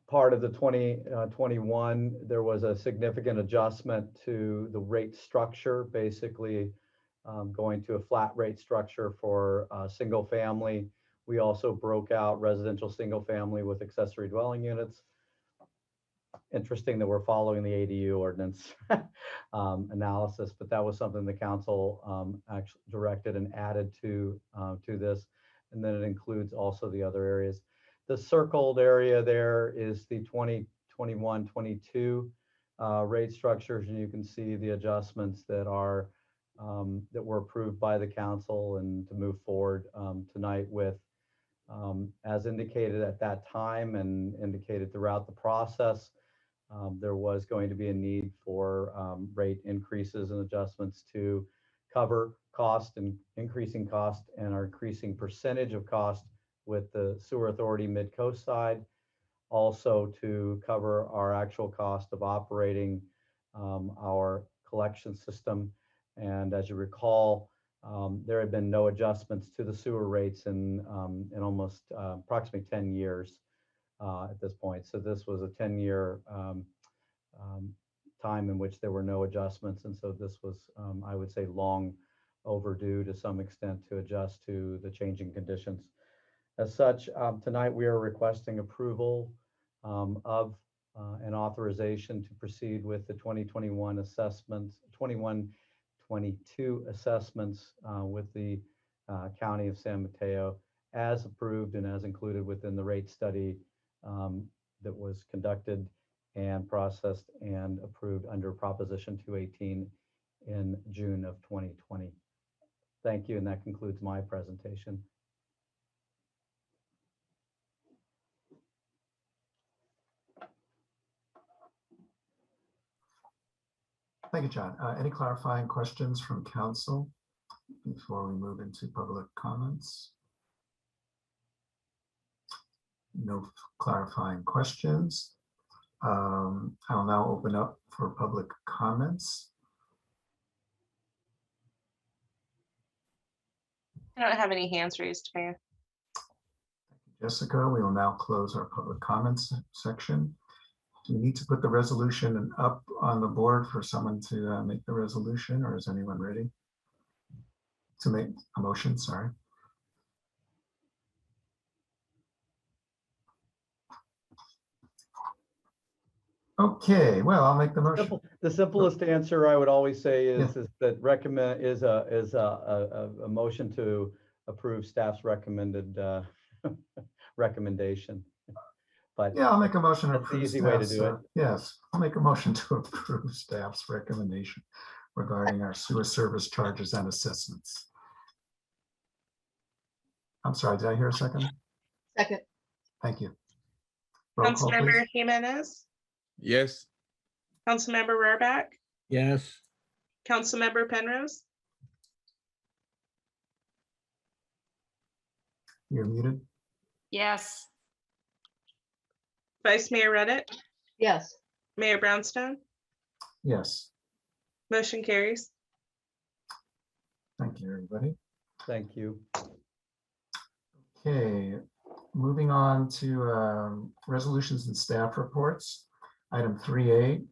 part of the 2021, there was a significant adjustment to the rate structure, basically going to a flat rate structure for single family. We also broke out residential single family with accessory dwelling units. Interesting that we're following the ADU ordinance analysis, but that was something the council actually directed and added to this. And then it includes also the other areas. The circled area there is the 2021-22 rate structures, and you can see the adjustments that are that were approved by the council and to move forward tonight with. As indicated at that time and indicated throughout the process, there was going to be a need for rate increases and adjustments to cover cost and increasing cost and our increasing percentage of cost with the sewer authority mid-coast side, also to cover our actual cost of operating our collection system. And as you recall, there had been no adjustments to the sewer rates in almost approximately 10 years at this point. So this was a 10-year time in which there were no adjustments. And so this was, I would say, long overdue to some extent to adjust to the changing conditions. As such, tonight we are requesting approval of an authorization to proceed with the 2021 assessments, 21-22 assessments with the County of San Mateo as approved and as included within the rate study that was conducted and processed and approved under Proposition 218 in June of 2020. Thank you, and that concludes my presentation. Thank you, John. Any clarifying questions from council before we move into public comments? No clarifying questions. I'll now open up for public comments. I don't have any hands raised, Mayor. Jessica, we will now close our public comments section. Do we need to put the resolution up on the board for someone to make the resolution, or is anyone ready to make a motion? Sorry. Okay, well, I'll make the motion. The simplest answer I would always say is that recommend is a motion to approve staff's recommended recommendation. But Yeah, I'll make a motion to that's the approve easy way to staff's, do it. yes, I'll make a motion to approve staff's recommendation regarding our sewer service charges and assessments. I'm sorry, did I hear a second? Second. Thank you. Roll call, please. Councilmember Jimenez, Yes. Councilmember Rohrbach, Yes. Councilmember Penrose, You're muted. Yes. Vice Mayor Redditt, Yes. Mayor Brownstone, Yes, motion carries. thank you, everybody. Thank you. Okay, moving on to resolutions and staff reports. Item 3A,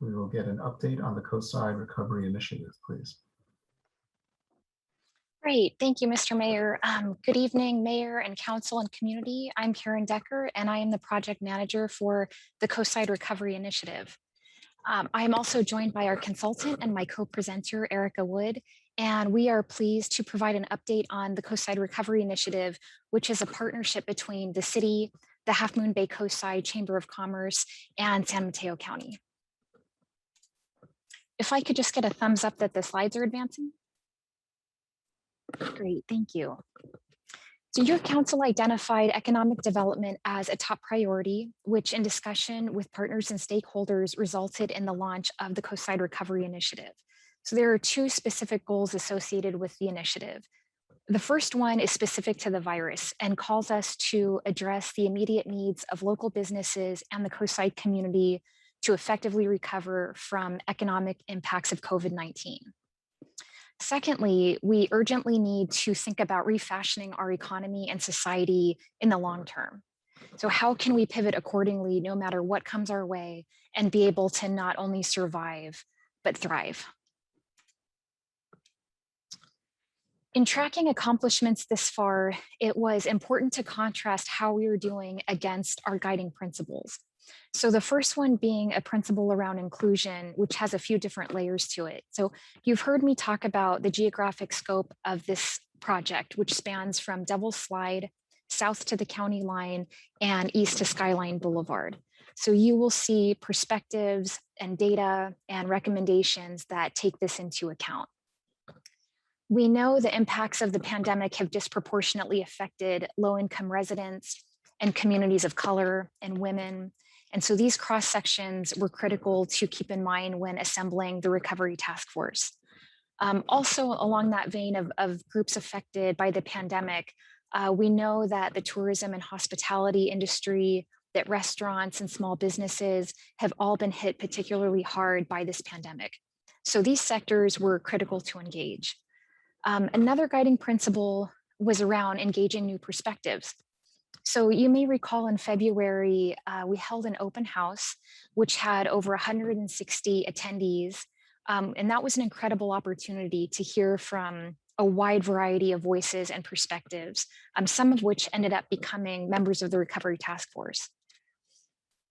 we will get an update on the Coastside Recovery Initiative, please. Great, thank you, Mr. Mayor. Good evening, Mayor and Council and community. I'm Karen Decker, and I am the project manager for the Coastside Recovery Initiative. I am also joined by our consultant and my co-presenter, Erica Wood, and we are pleased to provide an update on the Coastside Recovery Initiative, which is a partnership between the city, the Half Moon Bay Coastside Chamber of Commerce, and San Mateo County. If I could just get a thumbs up that the slides are advancing. Great, thank you. So your council identified economic development as a top priority, which in discussion with partners and stakeholders resulted in the launch of the Coastside Recovery Initiative. So there are two specific goals associated with the initiative. The first one is specific to the virus and calls us to address the immediate needs of local businesses and the Coastside community to effectively recover from economic impacts of COVID-19. Secondly, we urgently need to think about refashioning our economy and society in the long term. So how can we pivot accordingly no matter what comes our way and be able to not only survive, but thrive? In tracking accomplishments this far, it was important to contrast how we were doing against our guiding principles. So the first one being a principle around inclusion, which has a few different layers to it. So you've heard me talk about the geographic scope of this project, which spans from Devil's Slide, south to the county line, and east to Skyline Boulevard. So you will see perspectives and data and recommendations that take this into account. We know the impacts of the pandemic have disproportionately affected low-income residents and communities of color and women. And so these cross sections were critical to keep in mind when assembling the recovery task force. Also along that vein of groups affected by the pandemic, we know that the tourism and hospitality industry, that restaurants and small businesses have all been hit particularly hard by this pandemic. So these sectors were critical to engage. Another guiding principle was around engaging new perspectives. So you may recall in February, we held an open house, which had over 160 attendees. And that was an incredible opportunity to hear from a wide variety of voices and perspectives, some of which ended up becoming members of the Recovery Task Force.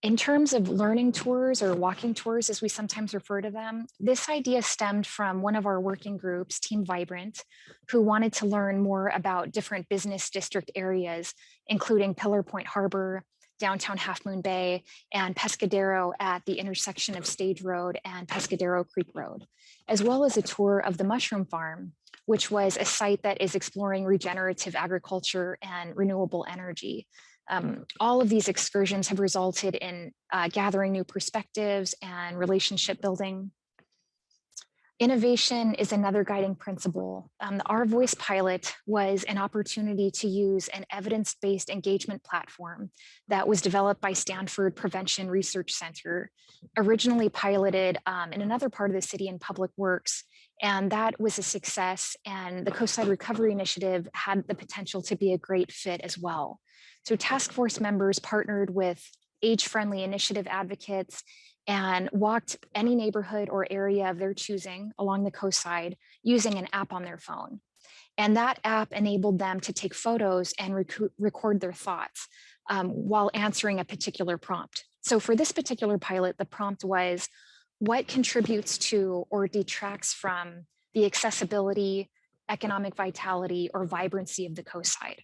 In terms of learning tours or walking tours, as we sometimes refer to them, this idea stemmed from one of our working groups, Team Vibrant, who wanted to learn more about different business district areas, including Pillar Point Harbor, downtown Half Moon Bay, and Pescadero at the intersection of Stage Road and Pescadero Creek Road, as well as a tour of the Mushroom Farm, which was a site that is exploring regenerative agriculture and renewable energy. All of these excursions have resulted in gathering new perspectives and relationship building. Innovation is another guiding principle. The Our Voice pilot was an opportunity to use an evidence-based engagement platform that was developed by Stanford Prevention Research Center, originally piloted in another part of the city in Public Works. And that was a success, and the Coastside Recovery Initiative had the potential to be a great fit as well. So task force members partnered with age-friendly initiative advocates and walked any neighborhood or area of their choosing along the coastside using an app on their phone. And that app enabled them to take photos and record their thoughts while answering a particular prompt. So for this particular pilot, the prompt was, what contributes to or detracts from the accessibility, economic vitality, or vibrancy of the coastside?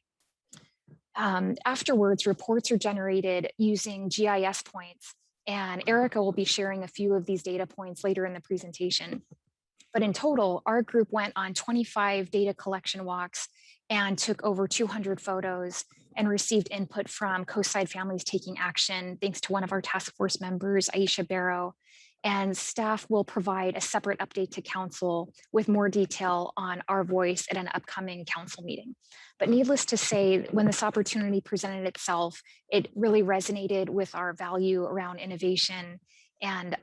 Afterwards, reports are generated using GIS points, and Erica will be sharing a few of these data points later in the presentation. But in total, our group went on 25 data collection walks and took over 200 photos and received input from coastside families taking action, thanks to one of our task force members, Aisha Barrow. And staff will provide a separate update to council with more detail on our voice at an upcoming council meeting. But needless to say, when this opportunity presented itself, it really resonated with our value around innovation, and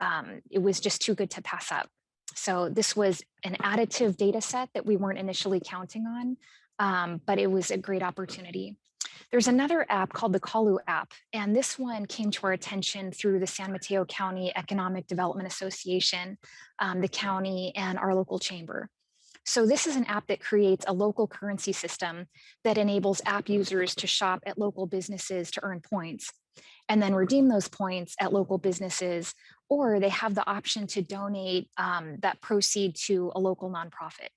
it was just too good to pass up. So this was an additive data set that we weren't initially counting on, but it was a great opportunity. There's another app called the Kalu app, and this one came to our attention through the San Mateo County Economic Development Association, the county, and our local chamber. So this is an app that creates a local currency system that enables app users to shop at local businesses to earn points, and then redeem those points at local businesses, or they have the option to donate that proceed to a local nonprofit.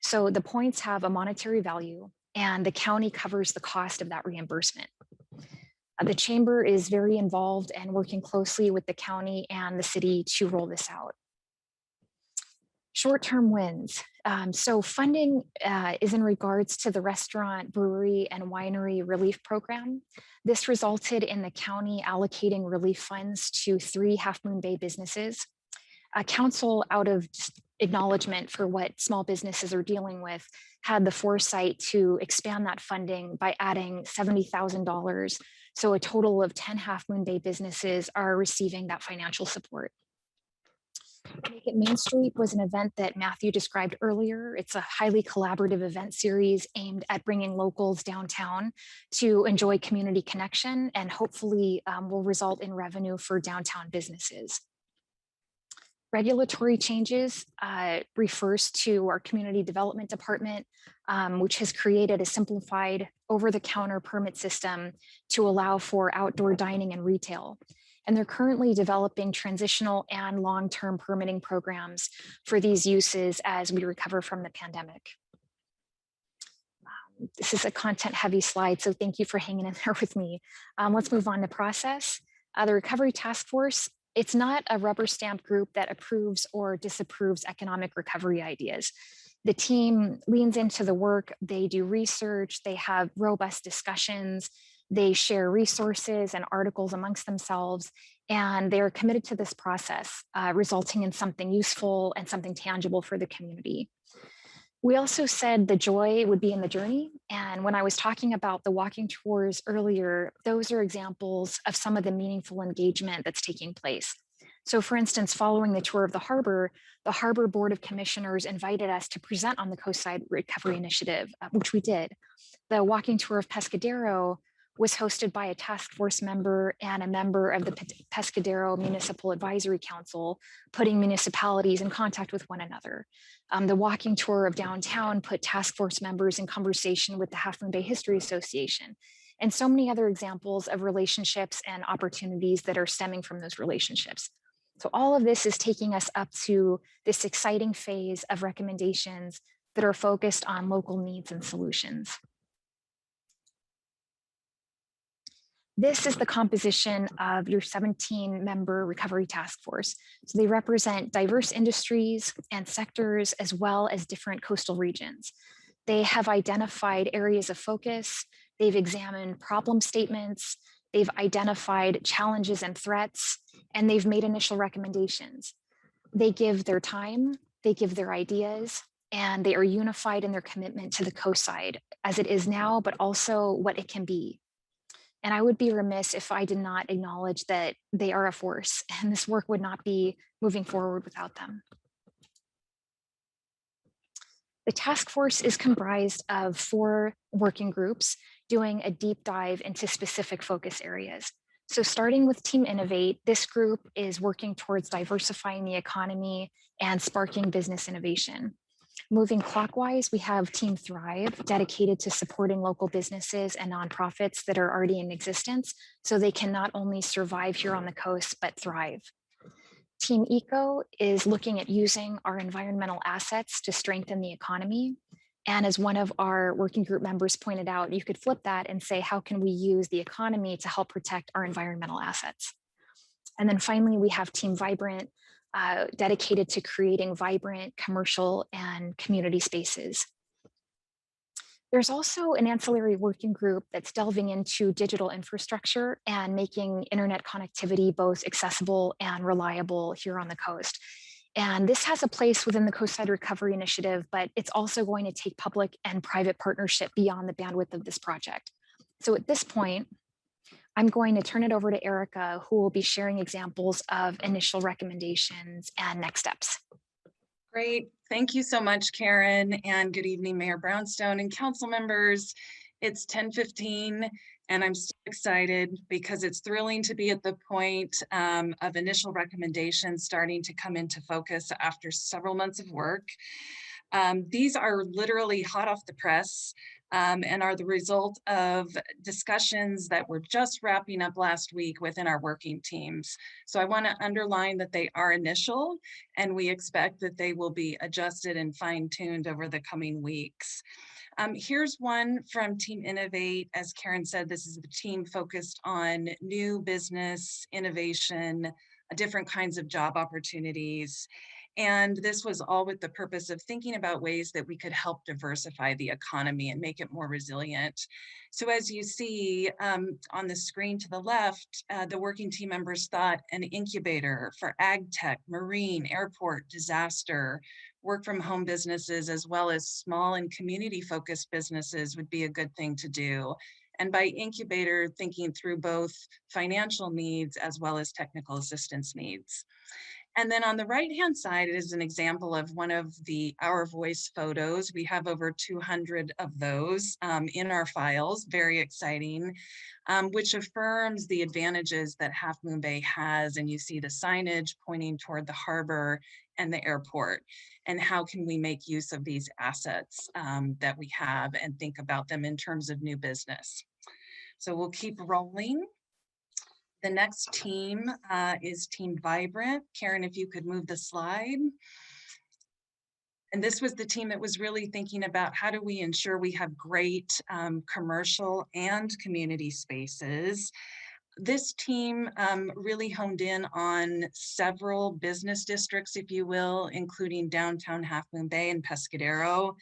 So the points have a monetary value, and the county covers the cost of that reimbursement. The chamber is very involved and working closely with the county and the city to roll this out. Short-term wins. So funding is in regards to the restaurant, brewery, and winery relief program. This resulted in the county allocating relief funds to 3 Half Moon Bay businesses. Council, out of acknowledgement for what small businesses are dealing with, had the foresight to expand that funding by adding $70,000. So a total of 10 Half Moon Bay businesses are receiving that financial support. Make It Main Street was an event that Matthew described earlier. It's a highly collaborative event series aimed at bringing locals downtown to enjoy community connection, and hopefully will result in revenue for downtown businesses. Regulatory changes refers to our community development department, which has created a simplified over-the-counter permit system to allow for outdoor dining and retail. And they're currently developing transitional and long-term permitting programs for these uses as we recover from the pandemic. This is a content-heavy slide, so thank you for hanging in there with me. Let's move on to process. The Recovery Task Force, it's not a rubber stamp group that approves or disapproves economic recovery ideas. The team leans into the work, they do research, they have robust discussions, they share resources and articles amongst themselves, and they're committed to this process, resulting in something useful and something tangible for the community. We also said the joy would be in the journey. And when I was talking about the walking tours earlier, those are examples of some of the meaningful engagement that's taking place. So for instance, following the tour of the Harbor Board of Commissioners invited us to present on the Coastside Recovery Initiative, which we did. The walking tour of Pescadero was hosted by a task force member and a member of the Pescadero Municipal Advisory Council, putting municipalities in contact with one another. The walking tour of downtown put task force members in conversation with the Half Moon Bay History Association, and so many other examples of relationships and opportunities that are stemming from those relationships. So all of this is taking us up to this exciting phase of recommendations that are focused on local needs and solutions. This is the composition of your 17-member recovery task force. So they represent diverse industries and sectors, as well as different coastal regions. They have identified areas of focus, they've examined problem statements, they've identified challenges and threats, and they've made initial recommendations. They give their time, they give their ideas, and they are unified in their commitment to the coastside as it is now, but also what it can be. And I would be remiss if I did not acknowledge that they are a force, and this work would not be moving forward without them. The task force is comprised of 4 working groups doing a deep dive into specific focus areas. So starting with Team Innovate, this group is working towards diversifying the economy and sparking business innovation. Moving clockwise, we have Team Thrive, dedicated to supporting local businesses and nonprofits that are already in existence, so they can not only survive here on the coast, but thrive. Team Eco is looking at using our environmental assets to strengthen the economy. And as one of our working group members pointed out, you could flip that and say, how can we use the economy to help protect our environmental assets? And then finally, we have Team Vibrant, dedicated to creating vibrant commercial and community spaces. There's also an ancillary working group that's delving into digital infrastructure and making internet connectivity both accessible and reliable here on the coast. And this has a place within the Coastside Recovery Initiative, but it's also going to take public and private partnership beyond the bandwidth of this project. So at this point, I'm going to turn it over to Erica, who will be sharing examples of initial recommendations and next steps. Great. Thank you so much, Karen, and good evening, Mayor Brownstone and council members. It's 10:15 and I'm so excited because it's thrilling to be at the point of initial recommendations starting to come into focus after several months of work. These are literally hot off the press and are the result of discussions that were just wrapping up last week within our working teams. So I want to underline that they are initial and we expect that they will be adjusted and fine-tuned over the coming weeks. Here's one from Team Innovate. As Karen said, this is the team focused on new business, innovation, different kinds of job opportunities. And this was all with the purpose of thinking about ways that we could help diversify the economy and make it more resilient. So as you see on the screen to the left, the working team members thought an incubator for ag tech, marine, airport, disaster, work from home businesses, as well as small and community focused businesses would be a good thing to do. And by incubator, thinking through both financial needs as well as technical assistance needs. And then on the right-hand side is an example of one of the Our Voice photos. We have over 200 of those in our files, very exciting, which affirms the advantages that Half Moon Bay has. And you see the signage pointing toward the harbor and the airport. And how can we make use of these assets that we have and think about them in terms of new business? So we'll keep rolling. The next team is Team Vibrant. Karen, if you could move the slide. And this was the team that was really thinking about how do we ensure we have great commercial and community spaces. This team really honed in on several business districts, if you will, including downtown Half Moon Bay and Pescadero.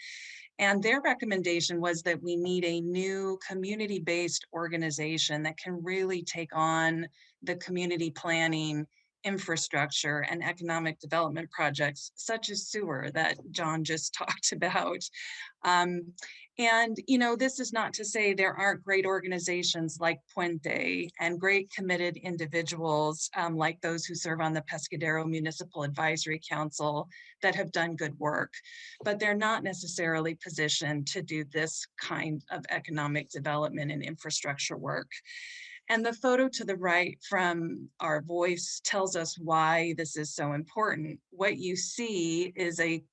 And their recommendation was that we need a new community-based organization that can really take on the community planning, infrastructure, and economic development projects, such as sewer that John just talked about. And, you know, this is not to say there aren't great organizations like Puente and great committed individuals like those who serve on the Pescadero Municipal Advisory Council that have done good work, but they're not necessarily positioned to do this kind of economic development and infrastructure work. And the photo to the right from Our Voice tells us why this is so important. What you see is a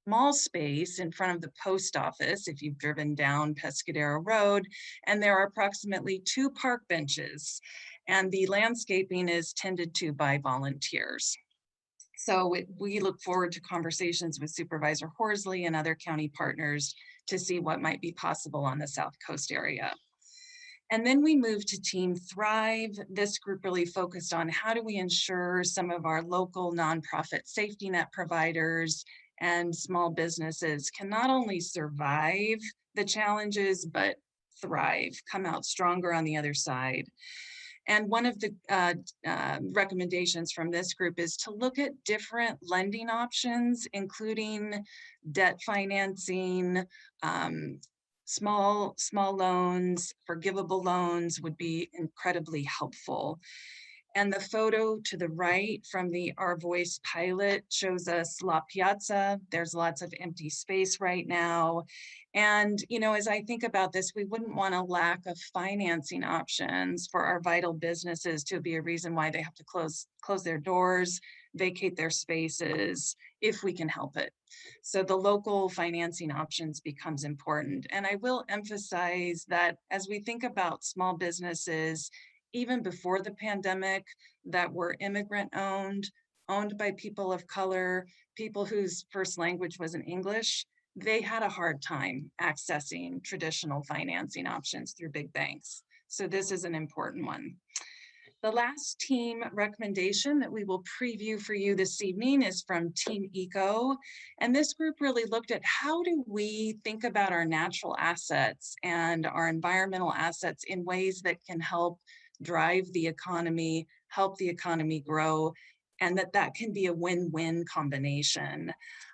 small space in front of the post office if you've driven down Pescadero Road, and there are approximately 2 park benches, and the landscaping is tended to by volunteers. So we look forward to conversations with Supervisor Horsley and other county partners to see what might be possible on the South Coast area. And then we moved to Team Thrive. This group really focused on how do we ensure some of our local nonprofit safety net providers and small businesses can not only survive the challenges, but thrive, come out stronger on the other side. And one of the recommendations from this group is to look at different lending options, including debt financing, small loans, forgivable loans would be incredibly helpful. And the photo to the right from the Our Voice pilot shows us La Piazza. There's lots of empty space right now. And, you know, as I think about this, we wouldn't want a lack of financing options for our vital businesses to be a reason why they have to close their doors. vacate their spaces if we can help it. So the local financing options becomes important. And I will emphasize that as we think about small businesses, even before the pandemic, that were immigrant owned by people of color, people whose first language wasn't English, they had a hard time accessing traditional financing options through big banks. So this is an important one. The last team recommendation that we will preview for you this evening is from Team Eco. And this group really looked at how do we think about our natural assets and our environmental assets in ways that can help drive the economy, help the economy grow, and that can be a win-win combination.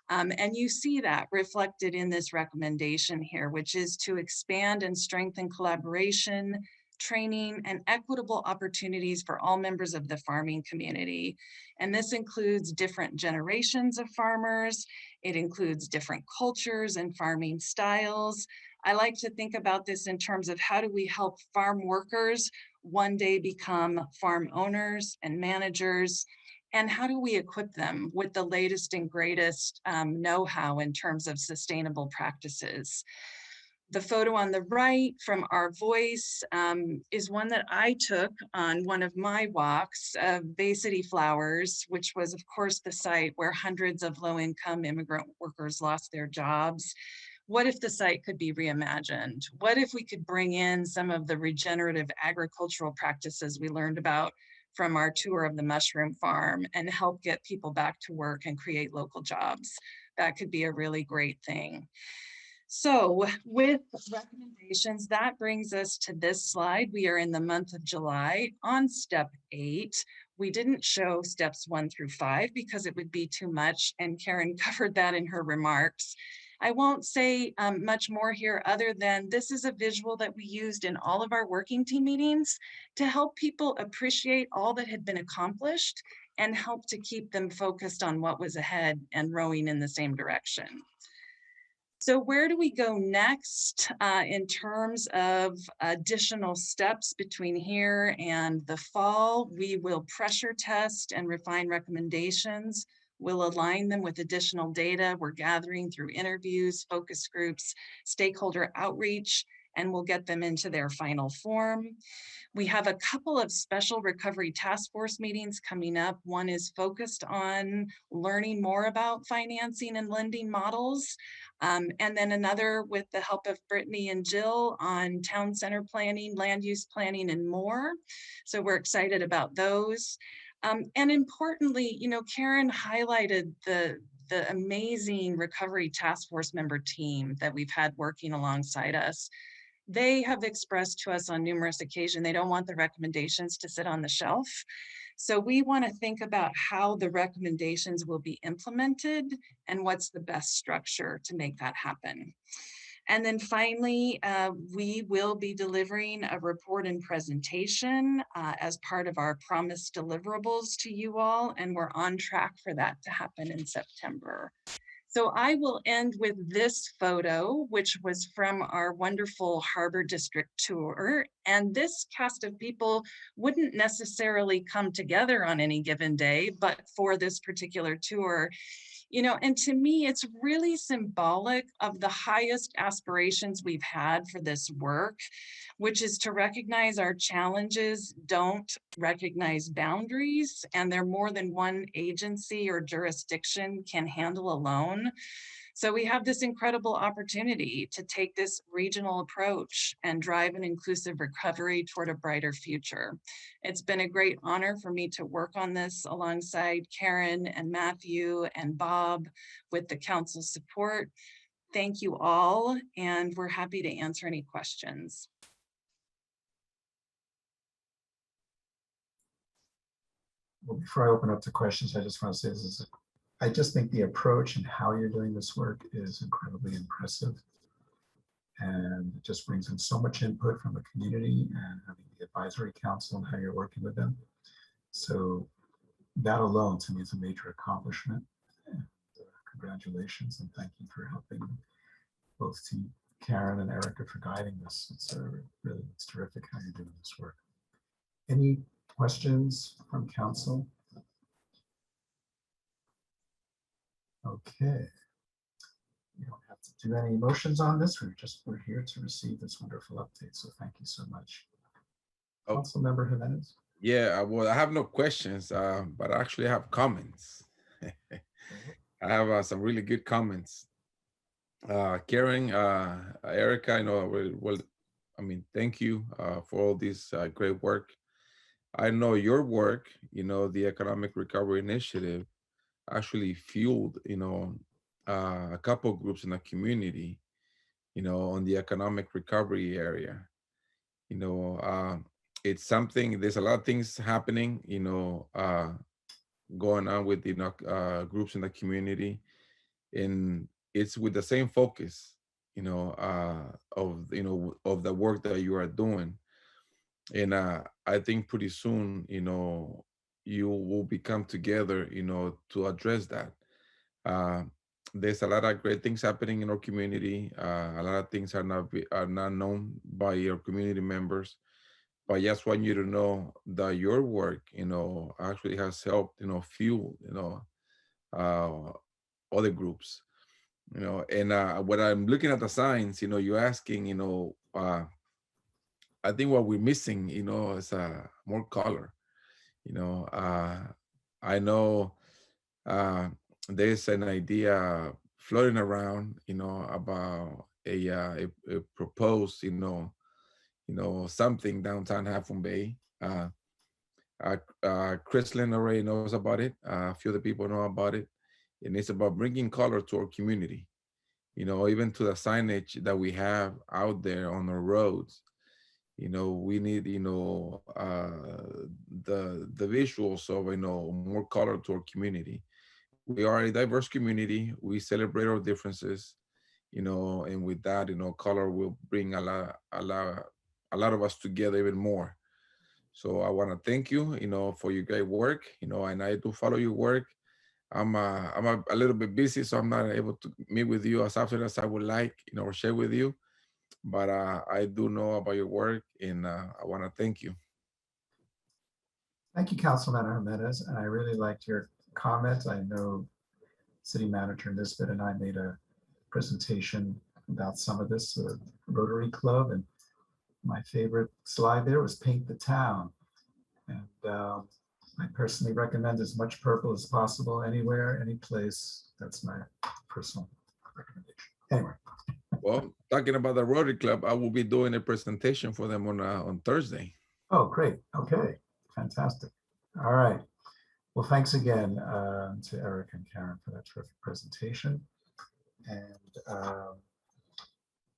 And you see that reflected in this recommendation here, which is to expand and strengthen collaboration, training, and equitable opportunities for all members of the farming community. And this includes different generations of farmers. It includes different cultures and farming styles. I like to think about this in terms of how do we help farm workers one day become farm owners and managers, and how do we equip them with the latest and greatest know-how in terms of sustainable practices. The photo on the right from Our Voice is one that I took on one of my walks of Bay City Flowers, which was of course the site where hundreds of low-income immigrant workers lost their jobs. What if the site could be reimagined? What if we could bring in some of the regenerative agricultural practices we learned about from our tour of the mushroom farm and help get people back to work and create local jobs? That could be a really great thing. So with recommendations, that brings us to this slide. We are in the month of July on step 8. We didn't show steps 1 through 5 because it would be too much, and Karen covered that in her remarks. I won't say much more here other than this is a visual that we used in all of our working team meetings to help people appreciate all that had been accomplished and help to keep them focused on what was ahead and rowing in the same direction. So where do we go next in terms of additional steps between here and the fall? We will pressure test and refine recommendations. We'll align them with additional data we're gathering through interviews, focus groups, stakeholder outreach, and we'll get them into their final form. We have a couple of special recovery task force meetings coming up. One is focused on learning more about financing and lending models. And then another with the help of Brittany and Jill on town center planning, land use planning, and more. So we're excited about those. And importantly, you know, Karen highlighted the amazing recovery task force member team that we've had working alongside us. They have expressed to us on numerous occasions they don't want the recommendations to sit on the shelf. So we want to think about how the recommendations will be implemented and what's the best structure to make that happen. And then finally, we will be delivering a report and presentation as part of our promised deliverables to you all, and we're on track for that to happen in September. So I will end with this photo, which was from our wonderful Harbor District tour. And this cast of people wouldn't necessarily come together on any given day, but for this particular tour, you know, and to me, it's really symbolic of the highest aspirations we've had for this work, which is to recognize our challenges don't recognize boundaries, and they're more than one agency or jurisdiction can handle alone. So we have this incredible opportunity to take this regional approach and drive an inclusive recovery toward a brighter future. It's been a great honor for me to work on this alongside Karen and Matthew and Bob with the council's support. Thank you all, and we're happy to answer any questions. Well, before I open up to questions, I just want to say this is I just think the approach and how you're doing this work is incredibly impressive. And it just brings in so much input from the community and having the advisory council and how you're working with them. So that alone to me is a major accomplishment. And, congratulations and thank you for helping both Team Karen and Erica for guiding this. It's really, it's terrific how you're doing this work. Any questions from council? Okay. We don't have to do any motions on this. We're here to receive this wonderful update. So thank you so much. Oh. Councilmember Jimenez. Yeah, well, I have no questions, but I actually have comments. I have some really good comments. Karen, Erica, I know, well, I mean, thank you for all this great work. I know your work, the Economic Recovery Initiative actually fueled, a couple of groups in the community, on the economic recovery area. It's something, there's a lot of things happening, going on with, groups in the community. And it's with the same focus, of the work that you are doing. And I think pretty soon, you will become together, to address that. There's a lot of great things happening in our community. A lot of things are not known by your community members. But I just want you to know that your work, actually has helped, fuel, other groups, and when I'm looking at the signs, you're asking, I think what we're missing, is more color. I know there's an idea floating around, about a proposed, something downtown Half Moon Bay. Chrislyn already knows about it. A few other people know about it. And it's about bringing color to our community, even to the signage that we have out there on the roads. We need, the visuals of, more color to our community. We are a diverse community. We celebrate our differences, and with that, color will bring a lot of us together even more. So I want to thank you, for your great work, and I do follow your work. I'm a little bit busy, so I'm not able to meet with you as often as I would like, or share with you. But I do know about your work, and I want to thank you. Thank you, Councilman Jimenez. And I really liked your comment. I know City Manager Nisbet and I made a presentation about some of this Rotary Club, and my favorite slide there was paint the town. And I personally recommend as much purple as possible anywhere, any place. That's my personal recommendation. Anyway. Well, talking about the Rotary Club, I will be doing a presentation for them on Thursday. Oh, great. Okay, fantastic. All right. Well, thanks again to Eric and Karen for that terrific presentation. And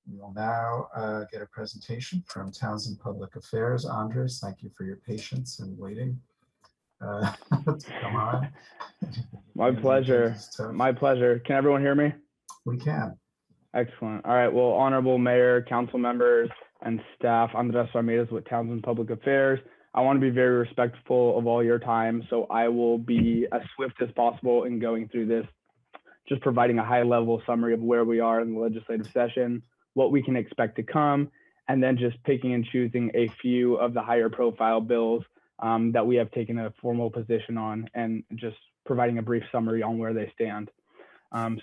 we will now get a presentation from Townsend Public Affairs. Andres, thank you for your patience and waiting. To come on. My pleasure. My pleasure. Can everyone hear me? We can. Excellent. All right. Well, Honorable Mayor, council members, and staff, Andres Ramirez with Townsend Public Affairs. I want to be very respectful of all your time, so I will be as swift as possible in going through this, just providing a high-level summary of where we are in the legislative session, what we can expect to come, and then just picking and choosing a few of the higher profile bills that we have taken a formal position on, and just providing a brief summary on where they stand.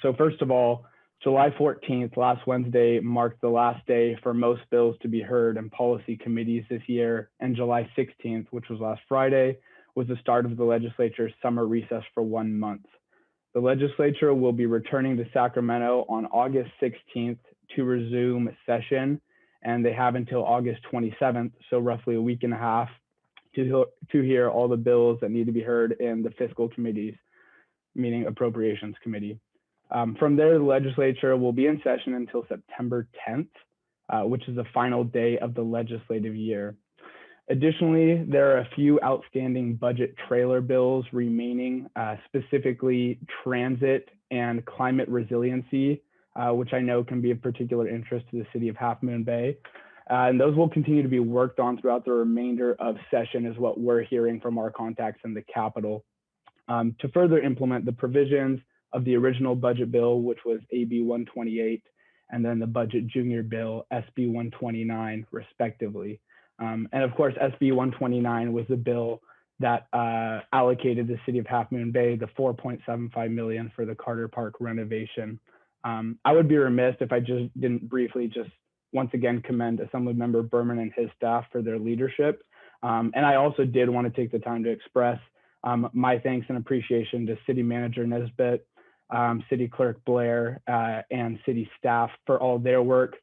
So first of all, July 14th, last Wednesday, marked the last day for most bills to be heard in policy committees this year, and July 16th, which was last Friday, was the start of the legislature's summer recess for 1 month. The legislature will be returning to Sacramento on August 16th to resume session, and they have until August 27th, so roughly a week and a half, to hear all the bills that need to be heard in the fiscal committees, meaning Appropriations Committee. From there, the legislature will be in session until September 10th, which is the final day of the legislative year. Additionally, there are a few outstanding budget trailer bills remaining, specifically transit and climate resiliency, which I know can be of particular interest to the city of Half Moon Bay. And those will continue to be worked on throughout the remainder of session, is what we're hearing from our contacts in the Capitol. To further implement the provisions of the original budget bill, which was AB 128, and then the budget junior bill, SB 129, respectively. And of course, SB 129 was the bill that allocated the city of Half Moon Bay the $4.75 million for the Carter Park renovation. I would be remiss if I just didn't briefly just once again commend Assemblymember Berman and his staff for their leadership. And I also did want to take the time to express my thanks and appreciation to City Manager Nesbitt, City Clerk Blair, and city staff for all their work,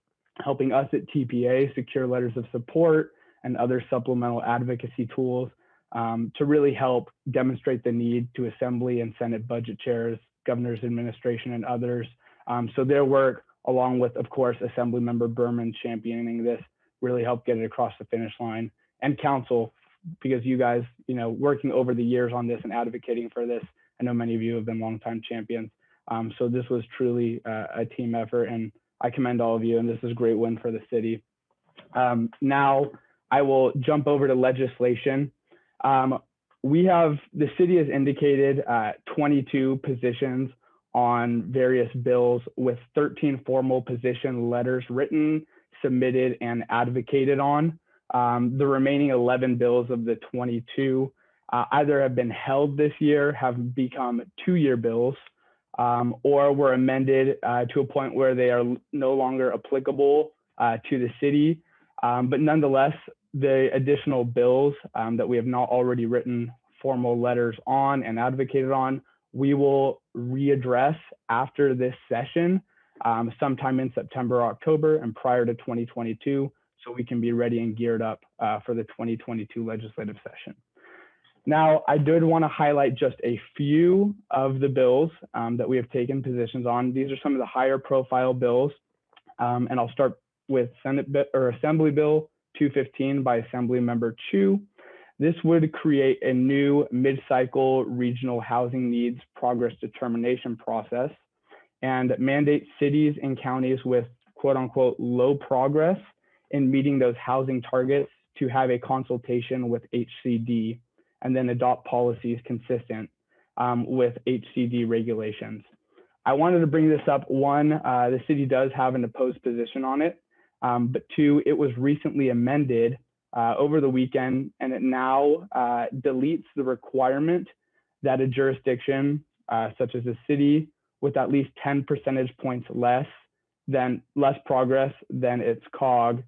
helping us at TPA secure letters of support and other supplemental advocacy tools to really help demonstrate the need to Assembly and Senate budget chairs, governor's administration, and others. So their work, along with, of course, Assemblymember Berman championing this, really helped get it across the finish line. And council, because you guys, working over the years on this and advocating for this, I know many of you have been longtime champions. So this was truly a team effort, and I commend all of you, and this is a great win for the city. Now I will jump over to legislation. The city has indicated 22 positions on various bills, with 13 formal position letters written, submitted, and advocated on. The remaining 11 bills of the 22 either have been held this year, have become 2-year bills, or were amended to a point where they are no longer applicable to the city. But nonetheless, the additional bills that we have not already written formal letters on and advocated on, we will readdress after this session, sometime in September, October, and prior to 2022, so we can be ready and geared up for the 2022 legislative session. Now, I did want to highlight just a few of the bills that we have taken positions on. These are some of the higher profile bills, and I'll start with Assembly Bill 215 by Assemblymember Chu. This would create a new mid-cycle regional housing needs progress determination process and mandate cities and counties with quote unquote low progress in meeting those housing targets to have a consultation with HCD and then adopt policies consistent with HCD regulations. I wanted to bring this up. One, the city does have an opposed position on it, but two, it was recently amended over the weekend, and it now deletes the requirement that a jurisdiction such as a city with at least 10 percentage points less progress than its COG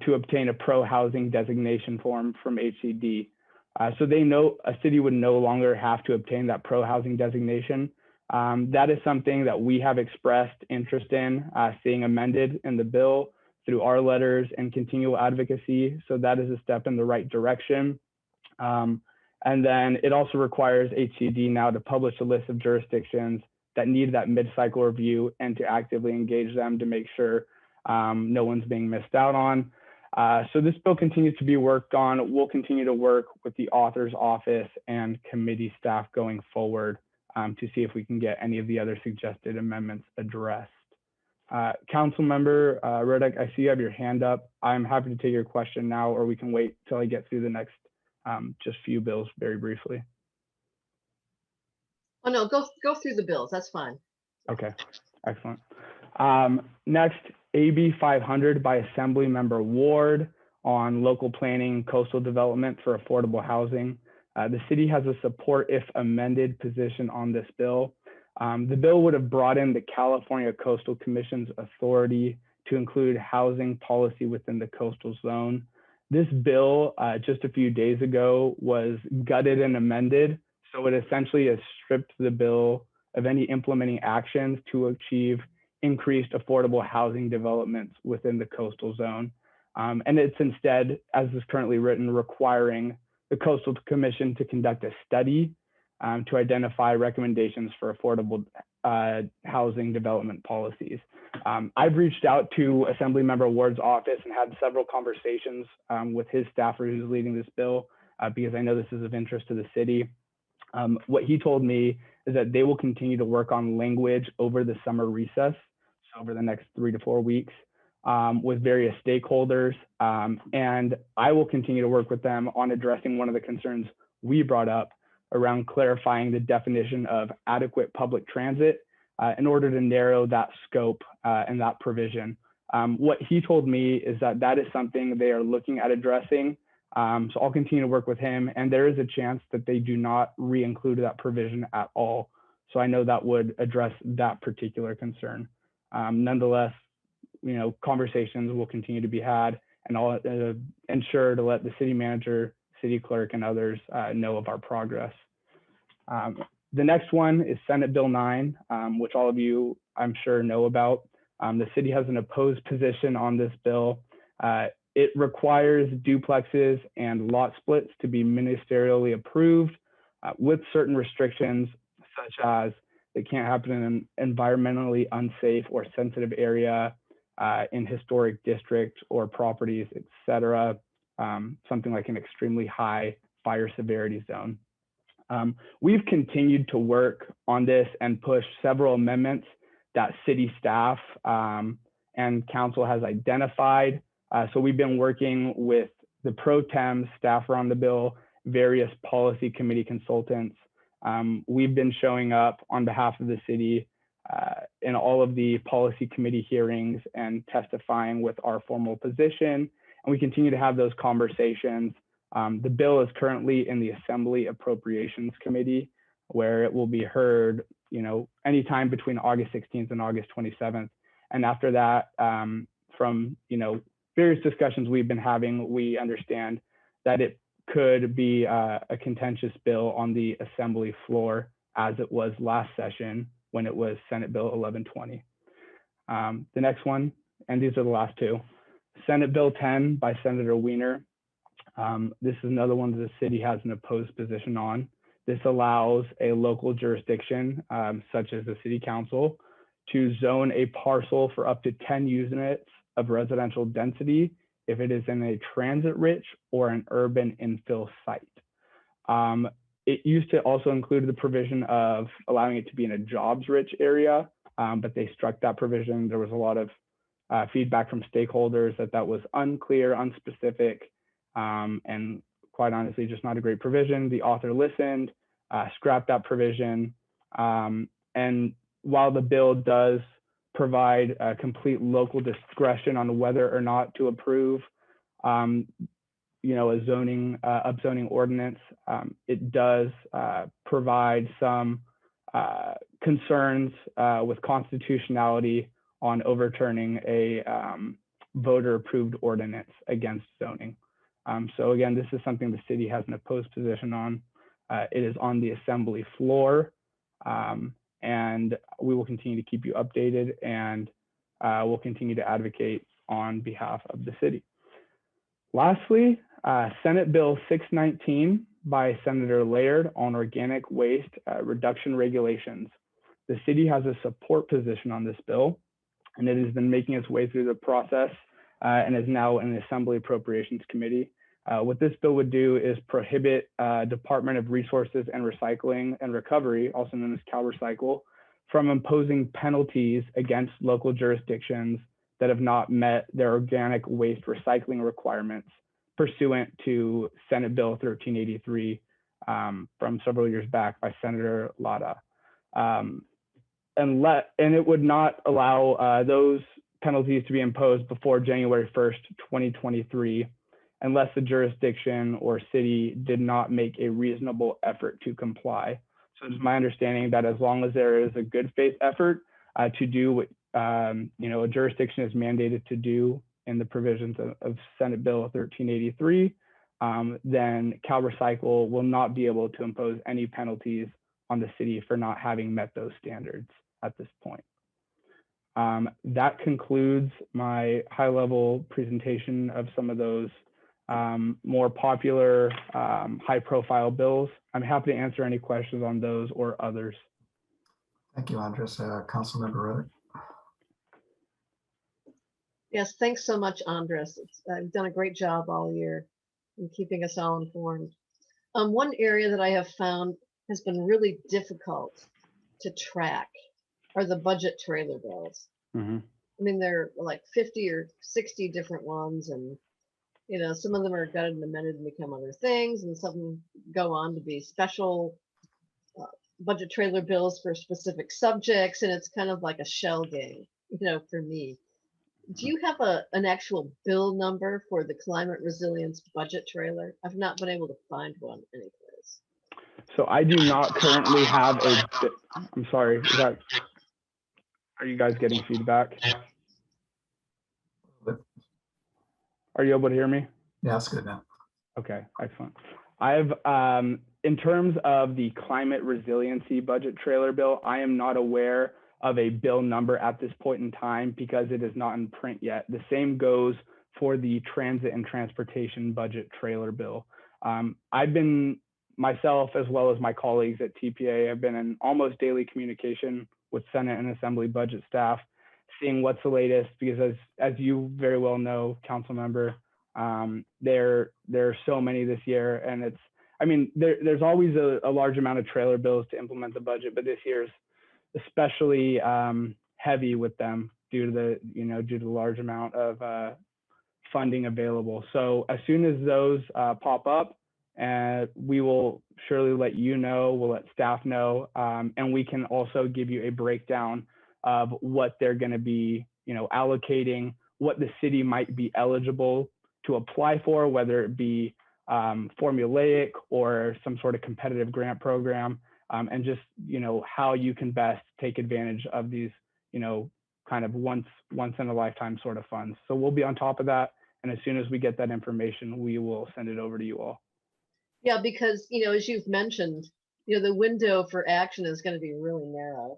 to obtain a pro-housing designation form from HCD. So they know a city would no longer have to obtain that pro-housing designation. That is something that we have expressed interest in seeing amended in the bill through our letters and continual advocacy. So that is a step in the right direction. And then it also requires HCD now to publish a list of jurisdictions that need that mid-cycle review and to actively engage them to make sure no one's being missed out on. So this bill continues to be worked on. We'll continue to work with the author's office and committee staff going forward to see if we can get any of the other suggested amendments addressed. Councilmember Ruddick, I see you have your hand up. I'm happy to take your question now, or we can wait till I get through the next just few bills very briefly. Oh no, go through the bills. That's fine. Okay, excellent. Next, AB 500 by Assemblymember Ward on local planning, coastal development for affordable housing. The city has a support if amended position on this bill. The bill would have brought in the California Coastal Commission's authority to include housing policy within the coastal zone. This bill just a few days ago was gutted and amended. So it essentially has stripped the bill of any implementing actions to achieve increased affordable housing developments within the coastal zone. And it's instead, as is currently written, requiring the Coastal Commission to conduct a study to identify recommendations for affordable housing development policies. I've reached out to Assemblymember Ward's office and had several conversations with his staffer who's leading this bill because I know this is of interest to the city. What he told me is that they will continue to work on language over the summer recess, so over the next 3 to 4 weeks, with various stakeholders. And I will continue to work with them on addressing one of the concerns we brought up around clarifying the definition of adequate public transit in order to narrow that scope and that provision. What he told me is that that is something they are looking at addressing So I'll continue to work with him, and there is a chance that they do not re-include that provision at all. So I know that would address that particular concern. Nonetheless, conversations will continue to be had, and I'll ensure to let the city manager, city clerk, and others know of our progress. The next one is Senate Bill 9, which all of you, I'm sure, know about. The city has an opposed position on this bill. It requires duplexes and lot splits to be ministerially approved with certain restrictions, such as they can't happen in an environmentally unsafe or sensitive area, in historic districts or properties, etc. Something like an extremely high fire severity zone. We've continued to work on this and push several amendments that city staff and council has identified. So we've been working with the pro tem staffer on the bill, various policy committee consultants. We've been showing up on behalf of the city in all of the policy committee hearings and testifying with our formal position. And we continue to have those conversations. The bill is currently in the Assembly Appropriations Committee, where it will be heard, anytime between August 16th and August 27th. And after that, from, various discussions we've been having, we understand that it could be a contentious bill on the Assembly floor, as it was last session when it was Senate Bill 1120. The next one, and these are the last two, Senate Bill 10 by Senator Wiener. This is another one that the city has an opposed position on. This allows a local jurisdiction, such as the city council, to zone a parcel for up to 10 units of residential density if it is in a transit-rich or an urban infill site. It used to also include the provision of allowing it to be in a jobs-rich area, but they struck that provision. There was a lot of feedback from stakeholders that was unclear, unspecific, and quite honestly, just not a great provision. The author listened, scrapped that provision, and while the bill does provide complete local discretion on whether or not to approve, a zoning, upzoning ordinance, it does provide some concerns with constitutionality on overturning a voter-approved ordinance against zoning. So again, this is something the city has an opposed position on. It is on the Assembly floor, and we will continue to keep you updated, and we'll continue to advocate on behalf of the city. Lastly, Senate Bill 619 by Senator Laird on organic waste reduction regulations. The city has a support position on this bill, and it has been making its way through the process and is now in the Assembly Appropriations Committee. What this bill would do is prohibit Department of Resources and Recycling and Recovery, also known as CalRecycle, from imposing penalties against local jurisdictions that have not met their organic waste recycling requirements pursuant to Senate Bill 1383 from several years back by Senator Lada. And it would not allow those penalties to be imposed before January 1st, 2023, unless the jurisdiction or city did not make a reasonable effort to comply. So it's my understanding that as long as there is a good faith effort to do what a jurisdiction is mandated to do in the provisions of Senate Bill 1383, then CalRecycle will not be able to impose any penalties on the city for not having met those standards at this point. That concludes my high-level presentation of some of those more popular, high-profile bills. I'm happy to answer any questions on those or others. Thank you, Andres. Councilmember Reddick. Yes, thanks so much, Andres. You've done a great job all year in keeping us all informed. One area that I have found has been really difficult to track are the budget trailer bills. Mm-hmm. I mean, there are like 50 or 60 different ones, and some of them are gutted and amended and become other things, and some go on to be special budget trailer bills for specific subjects, and it's kind of like a shell game, for me. do you have an actual bill number for the climate resilience budget trailer? I've not been able to find one anyplace. So I do not currently have I'm sorry, are you guys getting feedback? Are you able to hear me? Yeah, that's good now. Okay, excellent. I've, in terms of the climate resiliency budget trailer bill, I am not aware of a bill number at this point in time because it is not in print yet. The same goes for the transit and transportation budget trailer bill. I've been, myself, as well as my colleagues at TPA, have been in almost daily communication with Senate and Assembly budget staff, seeing what's the latest, because as you very well know, council member, there are so many this year, and it's, I mean, there's always a large amount of trailer bills to implement the budget, but this year's especially heavy with them due to the large amount of funding available. So as soon as those pop up, we will surely let you know, we'll let staff know, and we can also give you a breakdown of what they're going to be, allocating, what the city might be eligible to apply for, whether it be formulaic or some sort of competitive grant program, and just, how you can best take advantage of these, kind of once in a lifetime sort of funds. So we'll be on top of that. And as soon as we get that information, we will send it over to you all. Yeah, because, as you've mentioned, the window for action is going to be really narrow.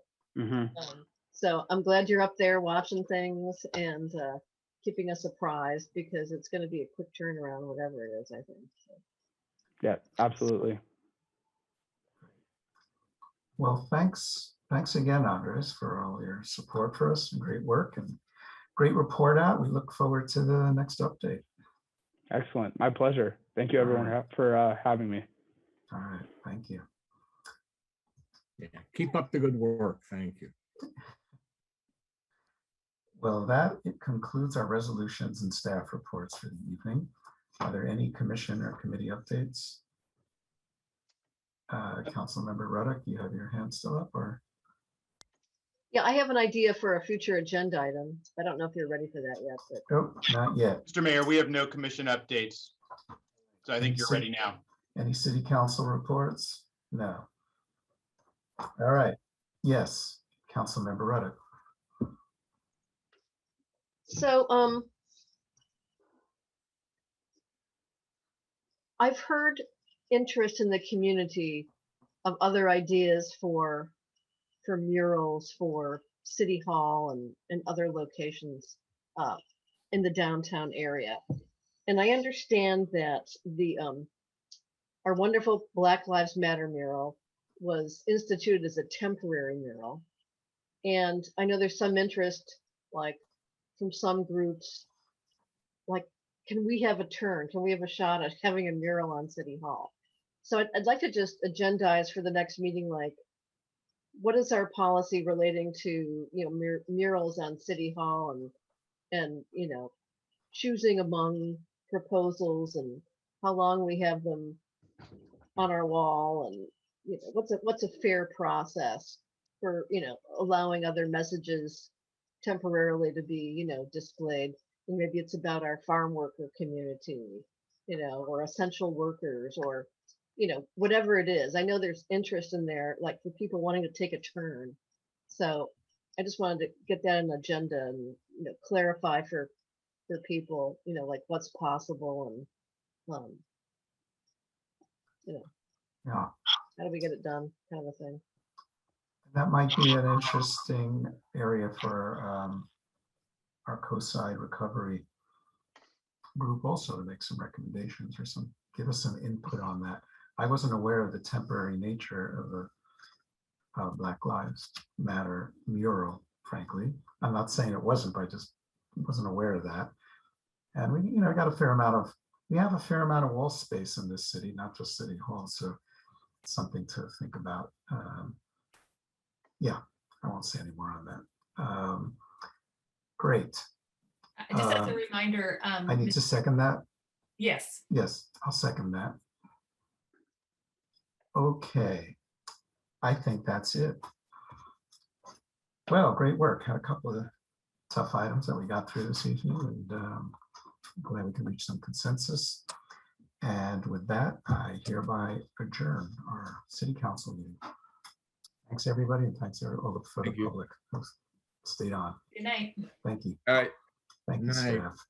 So I'm glad you're up there watching things and keeping us apprised, because it's going to be a quick turnaround, whatever it is, I think. So. Yeah, absolutely. Well, thanks again, Andres, for all your support for us and great work and great report out. We look forward to the next update. Excellent. My pleasure. Thank you, everyone, for having me. All right. Thank you. Yeah, keep up the good work. Thank you. Well, it concludes our resolutions and staff reports for the evening. Are there any commission or committee updates? Councilmember Ruddock, you have your hand still up, or? Yeah, I have an idea for a future agenda item. I don't know if you're ready for that yet. But... Oh, not yet. Mr. Mayor, we have no commission updates. So I think you're ready now. Any city council reports? No. All right. Yes, Councilmember Ruddock. So, I've heard interest in the community of other ideas for murals for City Hall and other locations in the downtown area. And I understand that our wonderful Black Lives Matter mural was instituted as a temporary mural. And I know there's some interest, like from some groups, like, can we have a turn? Can we have a shot at having a mural on City Hall? So I'd like to just agendize for the next meeting, like, what is our policy relating to, murals on City Hall and choosing among proposals and how long we have them on our wall, and what's a fair process for allowing other messages temporarily to be displayed. And maybe it's about our farm worker community, or essential workers, or whatever it is. I know there's interest in there, like for people wanting to take a turn. So I just wanted to get that on the agenda and clarify for people, like what's possible and Yeah, how do we get it done, kind of a thing. that might be an interesting area for our COSIDE recovery group also to make some recommendations or give us some input on that. I wasn't aware of the temporary nature of the Black Lives Matter mural, frankly. I'm not saying it wasn't, but I just wasn't aware of that. And we, we have a fair amount of wall space in this city, not just City Hall. So it's something to think about. Yeah, I won't say any more on that. Great. Just as a reminder, I need to second that. Yes. Yes, I'll second that. Okay, I think that's it. Well, great work. Had a couple of tough items that we got through this evening, and glad we could reach some consensus. And with that, I hereby adjourn our city council meeting. Thanks, everybody, and thanks for the public who stayed on. Good night. Thank you. All right. Thank you, Night. staff.